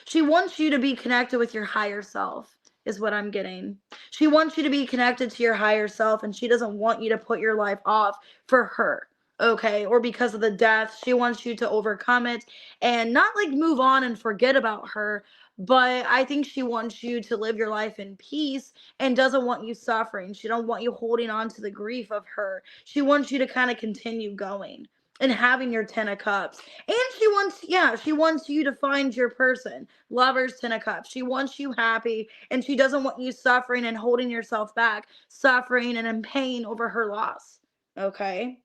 Speaker 1: She wants you to be connected with your higher self, is what I'm getting. She wants you to be connected to your higher self, and she doesn't want you to put your life off for her. Okay, or because of the death. She wants you to overcome it and not like move on and forget about her, but I think she wants you to live your life in peace and doesn't want you suffering. She don't want you holding on to the grief of her. She wants you to kind of continue going and having your 10 of Cups. And she wants you to find your person. Lovers, 10 of Cups. She wants you happy, and she doesn't want you suffering and holding yourself back, suffering and in pain over her loss. Okay?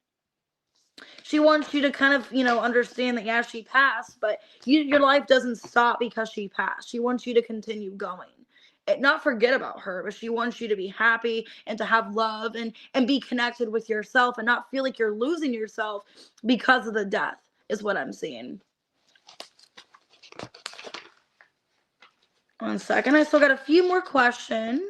Speaker 1: She wants you to kind of, understand that, yeah, she passed, but your life doesn't stop because she passed. She wants you to continue going. Not forget about her, but she wants you to be happy and to have love and be connected with yourself and not feel like you're losing yourself because of the death, is what I'm seeing. 1 second. I still got a few more questions.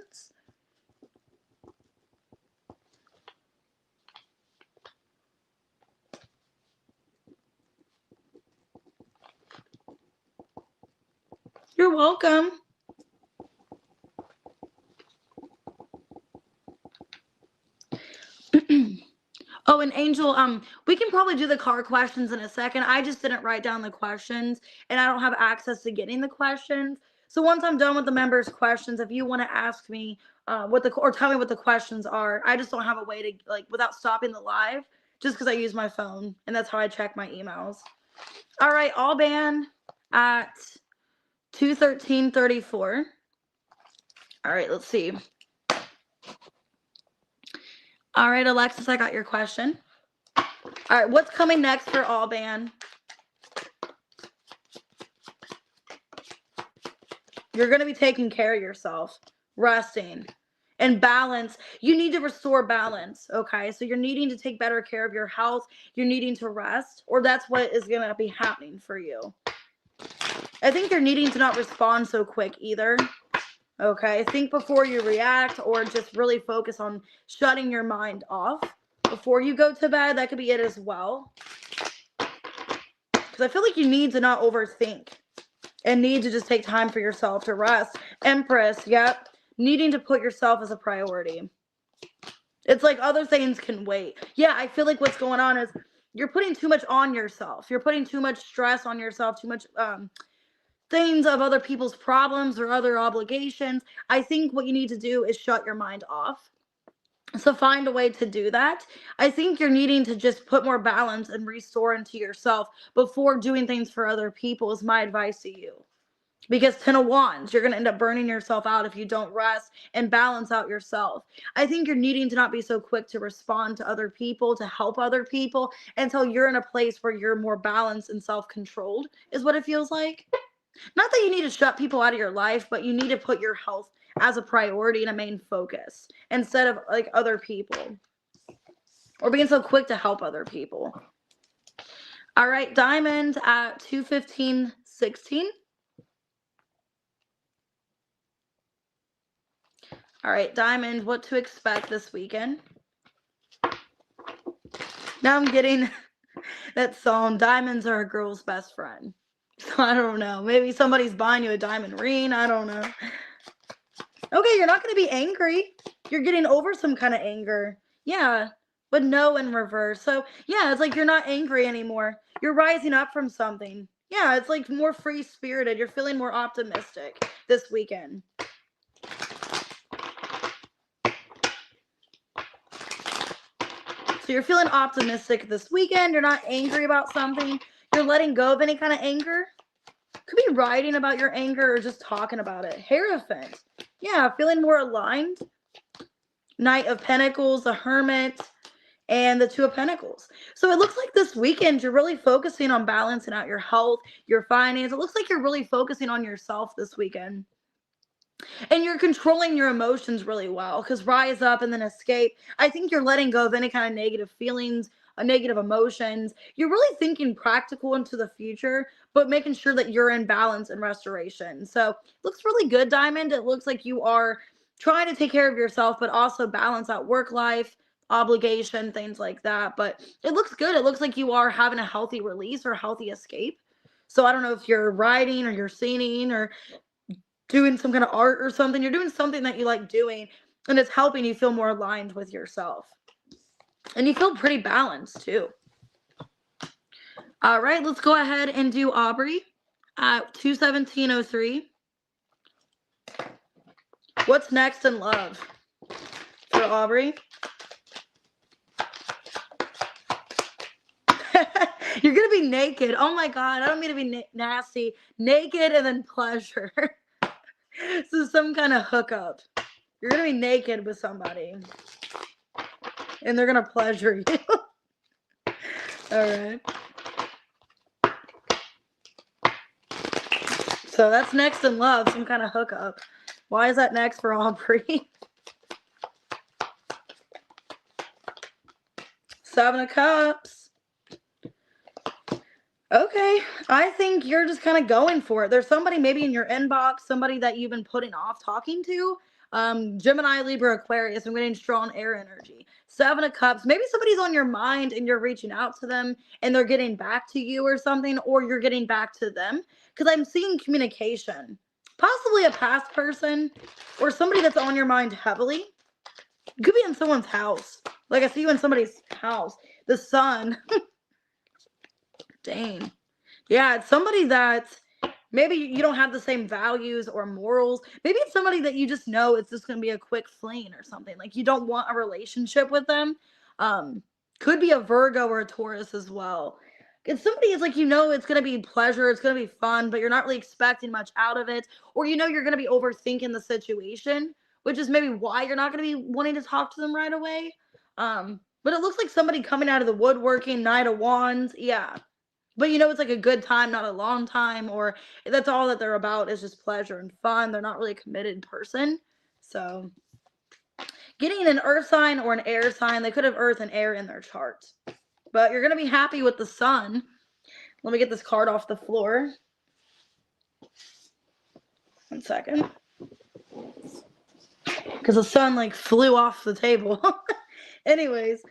Speaker 1: You're welcome. Oh, and Angel, we can probably do the card questions in a second. I just didn't write down the questions, and I don't have access to getting the questions. So once I'm done with the members' questions, if you want to ask me or tell me what the questions are, I just don't have a way to without stopping the live, just because I use my phone, and that's how I check my emails. All right, Alban at 213:34. All right, let's see. All right, Alexis, I got your question. All right, what's coming next for Alban? You're going to be taking care of yourself, resting, and balance. You need to restore balance, okay? So you're needing to take better care of your health. You're needing to rest, or that's what is going to be happening for you. I think you're needing to not respond so quick either. Okay, think before you react, or just really focus on shutting your mind off before you go to bed. That could be it as well. Because I feel like you need to not overthink and need to just take time for yourself to rest. Empress, yep. Needing to put yourself as a priority. It's like other things can wait. Yeah, I feel like what's going on is you're putting too much on yourself. You're putting too much stress on yourself, too much things of other people's problems or other obligations. I think what you need to do is shut your mind off. So find a way to do that. I think you're needing to just put more balance and restore into yourself before doing things for other people is my advice to you. Because 10 of Wands, you're going to end up burning yourself out if you don't rest and balance out yourself. I think you're needing to not be so quick to respond to other people, to help other people, until you're in a place where you're more balanced and self-controlled, is what it feels like. Not that you need to shut people out of your life, but you need to put your health as a priority and a main focus instead of like other people or being so quick to help other people. All right, Diamond at 2:15:16. All right, Diamond, what to expect this weekend? Now I'm getting that song, Diamonds Are a Girl's Best Friend. So I don't know. Maybe somebody's buying you a diamond ring. I don't know. Okay, you're not going to be angry. You're getting over some kind of anger. Yeah, but no in reverse. So yeah, it's like you're not angry anymore. You're rising up from something. Yeah, it's like more free-spirited. You're feeling more optimistic this weekend. So you're feeling optimistic this weekend. You're not angry about something. You're letting go of any kind of anger. Could be writing about your anger or just talking about it. Hierophant. Yeah, feeling more aligned. Knight of Pentacles, the Hermit, and the Two of Pentacles. So it looks like this weekend you're really focusing on balancing out your health, your finance. It looks like you're really focusing on yourself this weekend. And you're controlling your emotions really well, because rise up and then escape. I think you're letting go of any kind of negative feelings, negative emotions. You're really thinking practical into the future, but making sure that you're in balance and restoration. So it looks really good, Diamond. It looks like you are trying to take care of yourself, but also balance out work life, obligation, things like that. But it looks good. It looks like you are having a healthy release or a healthy escape. So I don't know if you're writing or you're singing or doing some kind of art or something. You're doing something that you like doing, and it's helping you feel more aligned with yourself. And you feel pretty balanced too. All right, let's go ahead and do Aubrey at 2:17:03. What's next in love for Aubrey? You're going to be naked. Oh my God, I don't mean to be nasty. Naked and then pleasure. So some kind of hookup. You're going to be naked with somebody. And they're going to pleasure you. All right. So that's next in love, some kind of hookup. Why is that next for Aubrey? Seven of Cups. Okay, I think you're just kind of going for it. There's somebody maybe in your inbox, somebody that you've been putting off talking to. Gemini, Libra, Aquarius. I'm getting strong air energy. Seven of Cups. Maybe somebody's on your mind and you're reaching out to them and they're getting back to you or something, or you're getting back to them. Because I'm seeing communication. Possibly a past person or somebody that's on your mind heavily. It could be in someone's house. Like I see you in somebody's house. The sun. Dang. Yeah, it's somebody that maybe you don't have the same values or morals. Maybe it's somebody that you just know it's just going to be a quick fling or something. Like you don't want a relationship with them. Could be a Virgo or a Taurus as well. It's somebody is like, it's going to be pleasure. It's going to be fun, but you're not really expecting much out of it. Or you're going to be overthinking the situation, which is maybe why you're not going to be wanting to talk to them right away. But it looks like somebody coming out of the woodworking, Knight of Wands. Yeah. But it's like a good time, not a long time, or that's all that they're about is just pleasure and fun. They're not really a committed person. So getting an earth sign or an air sign, they could have earth and air in their chart. But you're going to be happy with the sun. Let me get this card off the floor. 1 second. Because the sun like flew off the table. Anyways,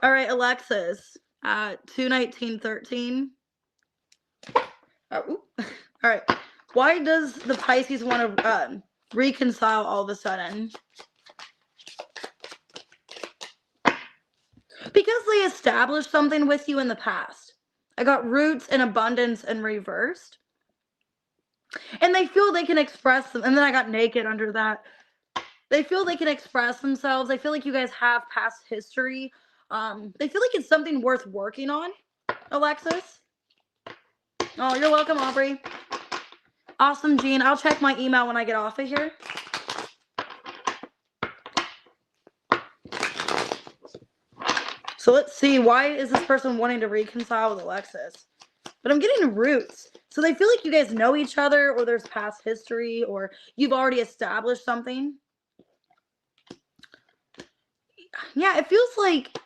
Speaker 1: all right, Alexis, 21913. All right. Why does the Pisces want to reconcile all of a sudden? Because they established something with you in the past. I got roots and abundance and reversed. And they feel they can express them. And then I got naked under that. They feel they can express themselves. They feel like you guys have past history. They feel like it's something worth working on, Alexis. Oh, you're welcome, Aubrey. Awesome, Jean. I'll check my email when I get off of here. So let's see. Why is this person wanting to reconcile with Alexis? But I'm getting roots. So they feel like you guys know each other, or there's past history, or you've already established something. Yeah, it feels like,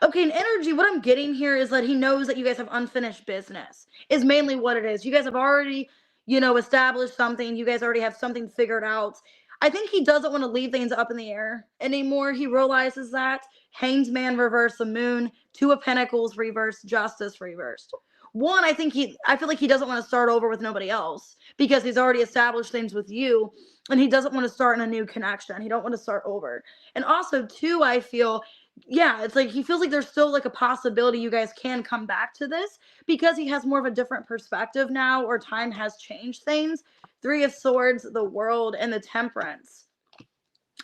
Speaker 1: okay, in energy, what I'm getting here is that he knows that you guys have unfinished business, is mainly what it is. You guys have already, established something. You guys already have something figured out. I think he doesn't want to leave things up in the air anymore. He realizes that. Hanged Man reversed, the Moon, Two of Pentacles reversed, Justice reversed. One, I feel like he doesn't want to start over with nobody else because he's already established things with you, and he doesn't want to start in a new connection. He don't want to start over. And also, two, I feel, yeah, it's like he feels like there's still like a possibility you guys can come back to this because he has more of a different perspective now, or time has changed things. Three of Swords, the World, and the Temperance.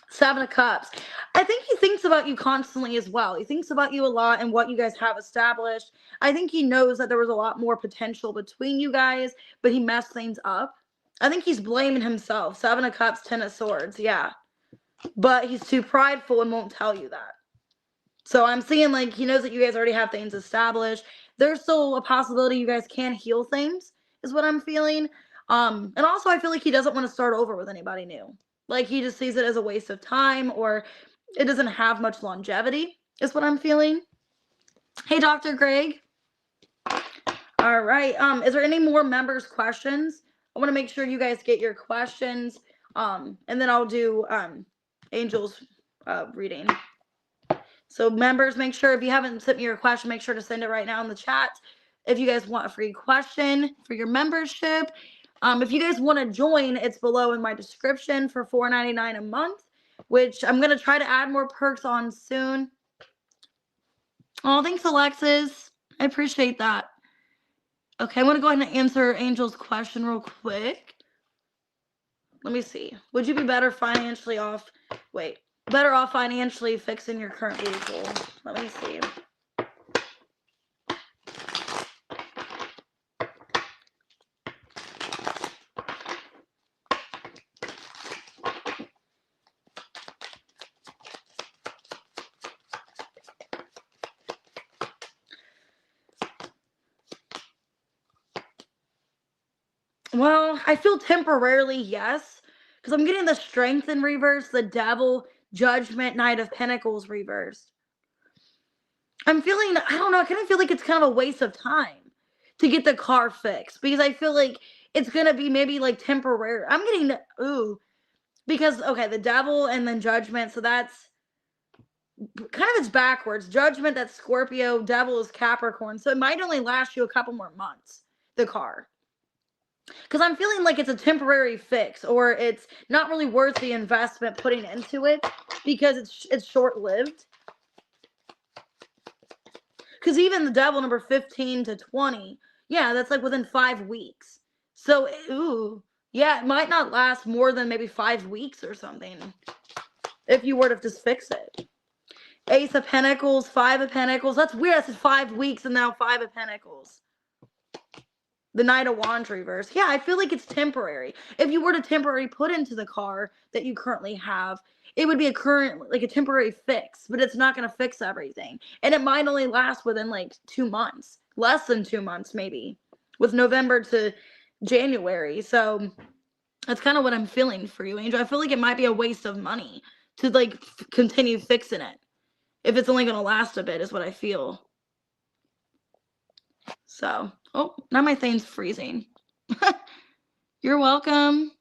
Speaker 1: Seven of Cups. I think he thinks about you constantly as well. He thinks about you a lot and what you guys have established. I think he knows that there was a lot more potential between you guys, but he messed things up. I think he's blaming himself. Seven of Cups, Ten of Swords. Yeah. But he's too prideful and won't tell you that. So I'm seeing like he knows that you guys already have things established. There's still a possibility you guys can heal things, is what I'm feeling. And also I feel like he doesn't want to start over with anybody new. Like he just sees it as a waste of time, or it doesn't have much longevity, is what I'm feeling. Hey, Dr. Greg. All right. Is there any more members' questions? I want to make sure you guys get your questions. And then I'll do Angel's reading. So members, make sure if you haven't sent me your question, make sure to send it right now in the chat. If you guys want a free question for your membership. If you guys want to join, it's below in my description for $4.99 a month, which I'm going to try to add more perks on soon. Oh, thanks, Alexis. I appreciate that. Okay, I want to go ahead and answer Angel's question real quick. Let me see. Would you be better financially off? Wait, better off financially fixing your current vehicle? Let me see. Well, I feel temporarily yes, because I'm getting the Strength in reverse, the Devil, Judgment, Knight of Pentacles reversed. I'm feeling, I don't know, I kind of feel like it's kind of a waste of time to get the car fixed, because I feel like it's going to be maybe like temporary. I'm getting, because, okay, the Devil and then Judgment, so that's kind of, it's backwards. Judgment, that's Scorpio, Devil is Capricorn, so it might only last you a couple more months, the car. Because I'm feeling like it's a temporary fix, or it's not really worth the investment putting into it because it's short-lived. Because even the Devil number 15 to 20, yeah, that's like within 5 weeks. So, yeah, it might not last more than maybe 5 weeks or something if you were to just fix it. Ace of Pentacles, Five of Pentacles. That's weird. I said 5 weeks and now Five of Pentacles. The Knight of Wands reverse. Yeah, I feel like it's temporary. If you were to temporarily put into the car that you currently have, it would be a temporary fix, but it's not going to fix everything. And it might only last within like 2 months, less than 2 months maybe, with November to January. So that's kind of what I'm feeling for you, Angel. I feel like it might be a waste of money to like continue fixing it if it's only going to last a bit, is what I feel. So, oh, now my thing's freezing. You're welcome.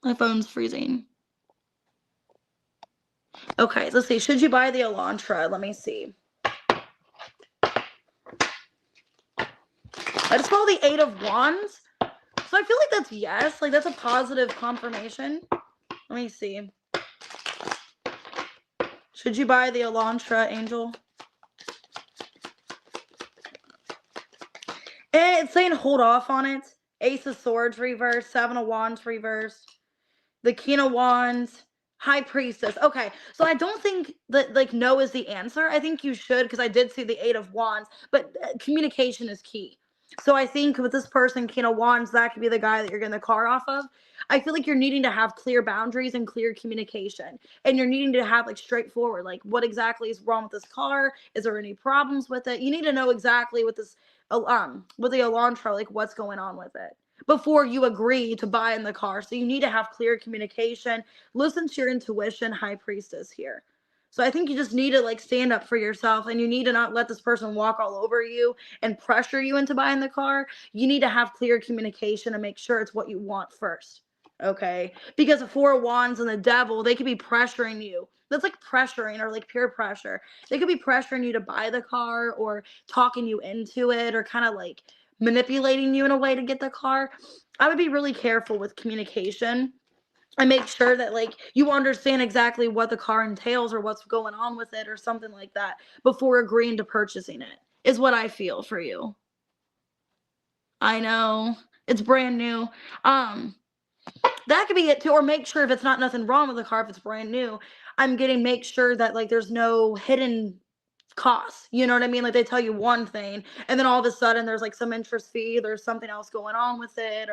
Speaker 1: My phone's freezing. Okay, let's see. Should you buy the Elantra? Let me see. I just saw the 8 of Wands. So I feel like that's yes. Like, that's a positive confirmation. Let me see. Should you buy the Elantra, Angel? It's saying hold off on it. Ace of Swords reverse, 7 of Wands reverse, the King of Wands, High Priestess. Okay, so I don't think that, like, no is the answer. I think you should, because I did see the 8 of Wands, but communication is key. So I think with this person, King of Wands, that could be the guy that you're getting the car off of. I feel like you're needing to have clear boundaries and clear communication. And you're needing to have, like, straightforward, like, what exactly is wrong with this car? Is there any problems with it? You need to know exactly with this, with the Elantra, like, what's going on with it before you agree to buy in the car. So you need to have clear communication. Listen to your intuition, High Priestess here. So I think you just need to, like, stand up for yourself, and you need to not let this person walk all over you and pressure you into buying the car. You need to have clear communication and make sure it's what you want first. Okay? Because the 4 of Wands and the Devil, they could be pressuring you. That's like pressuring, or like peer pressure. They could be pressuring you to buy the car, or talking you into it, or kind of like manipulating you in a way to get the car. I would be really careful with communication and make sure that, like, you understand exactly what the car entails or what's going on with it or something like that before agreeing to purchasing it, is what I feel for you. I know it's brand new. That could be it too. Or make sure, if it's not nothing wrong with the car, if it's brand new, make sure that, like, there's no hidden costs. You know what I mean? Like, they tell you one thing, and then all of a sudden there's, like, some interest fee, there's something else going on with it,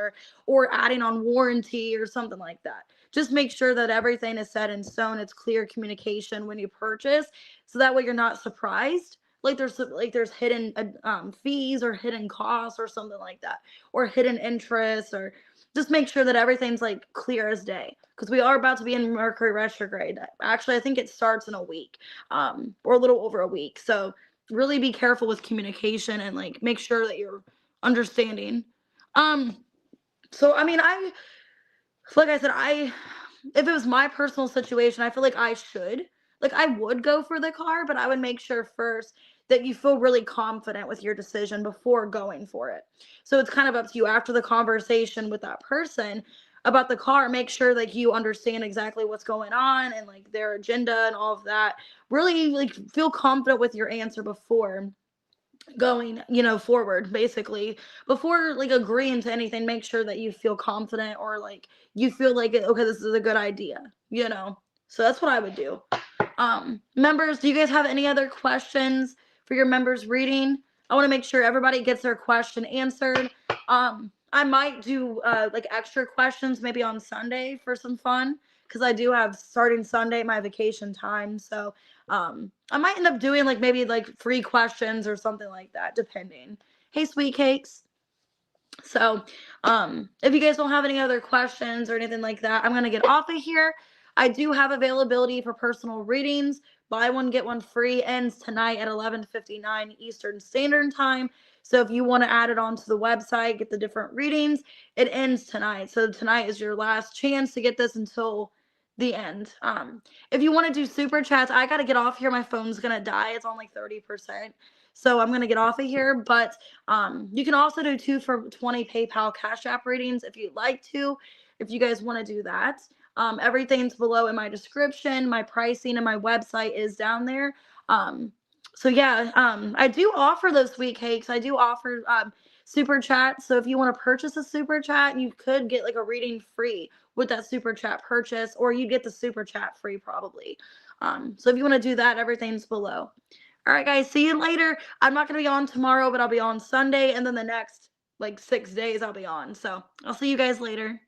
Speaker 1: or adding on warranty or something like that. Just make sure that everything is set in stone. It's clear communication when you purchase, so that way you're not surprised. Like, there's hidden fees or hidden costs or something like that, or hidden interest, or just make sure that everything's, like, clear as day, because we are about to be in Mercury retrograde. Actually, I think it starts in a week, or a little over a week. So really be careful with communication, and, like, make sure that you're understanding. So I mean, like I said, if it was my personal situation, I feel like I would go for the car, but I would make sure first that you feel really confident with your decision before going for it. So it's kind of up to you after the conversation with that person about the car. Make sure, like, you understand exactly what's going on, and, like, their agenda and all of that. Really, like, feel confident with your answer before going, forward, basically. Before, like, agreeing to anything, make sure that you feel confident, or, like, you feel like, okay, this is a good idea. So that's what I would do. Members, do you guys have any other questions for your members reading? I want to make sure everybody gets their question answered. I might do like extra questions maybe on Sunday for some fun, because I do have, starting Sunday, my vacation time. So I might end up doing, like, maybe, like, free questions or something like that, depending. Hey, sweet cakes. So if you guys don't have any other questions or anything like that, I'm going to get off of here. I do have availability for personal readings. Buy one, get one free ends tonight at 11:59 Eastern Standard Time. So if you want to add it onto the website, get the different readings, it ends tonight. So tonight is your last chance to get this until the end. If you want to do super chats, I got to get off here. My phone's going to die. It's on, like, 30%. So I'm going to get off of here. But you can also do 2 for $20 PayPal Cash App readings if you'd like to, if you guys want to do that. Everything's below in my description. My pricing and my website is down there. So yeah, I do offer those sweet cakes. I do offer super chat. So if you want to purchase a super chat, you could get, like, a reading free with that super chat purchase, or you get the super chat free probably. So if you want to do that, everything's below. All right, guys, see you later. I'm not going to be on tomorrow, but I'll be on Sunday, and then the next, like, 6 days I'll be on. So I'll see you guys later.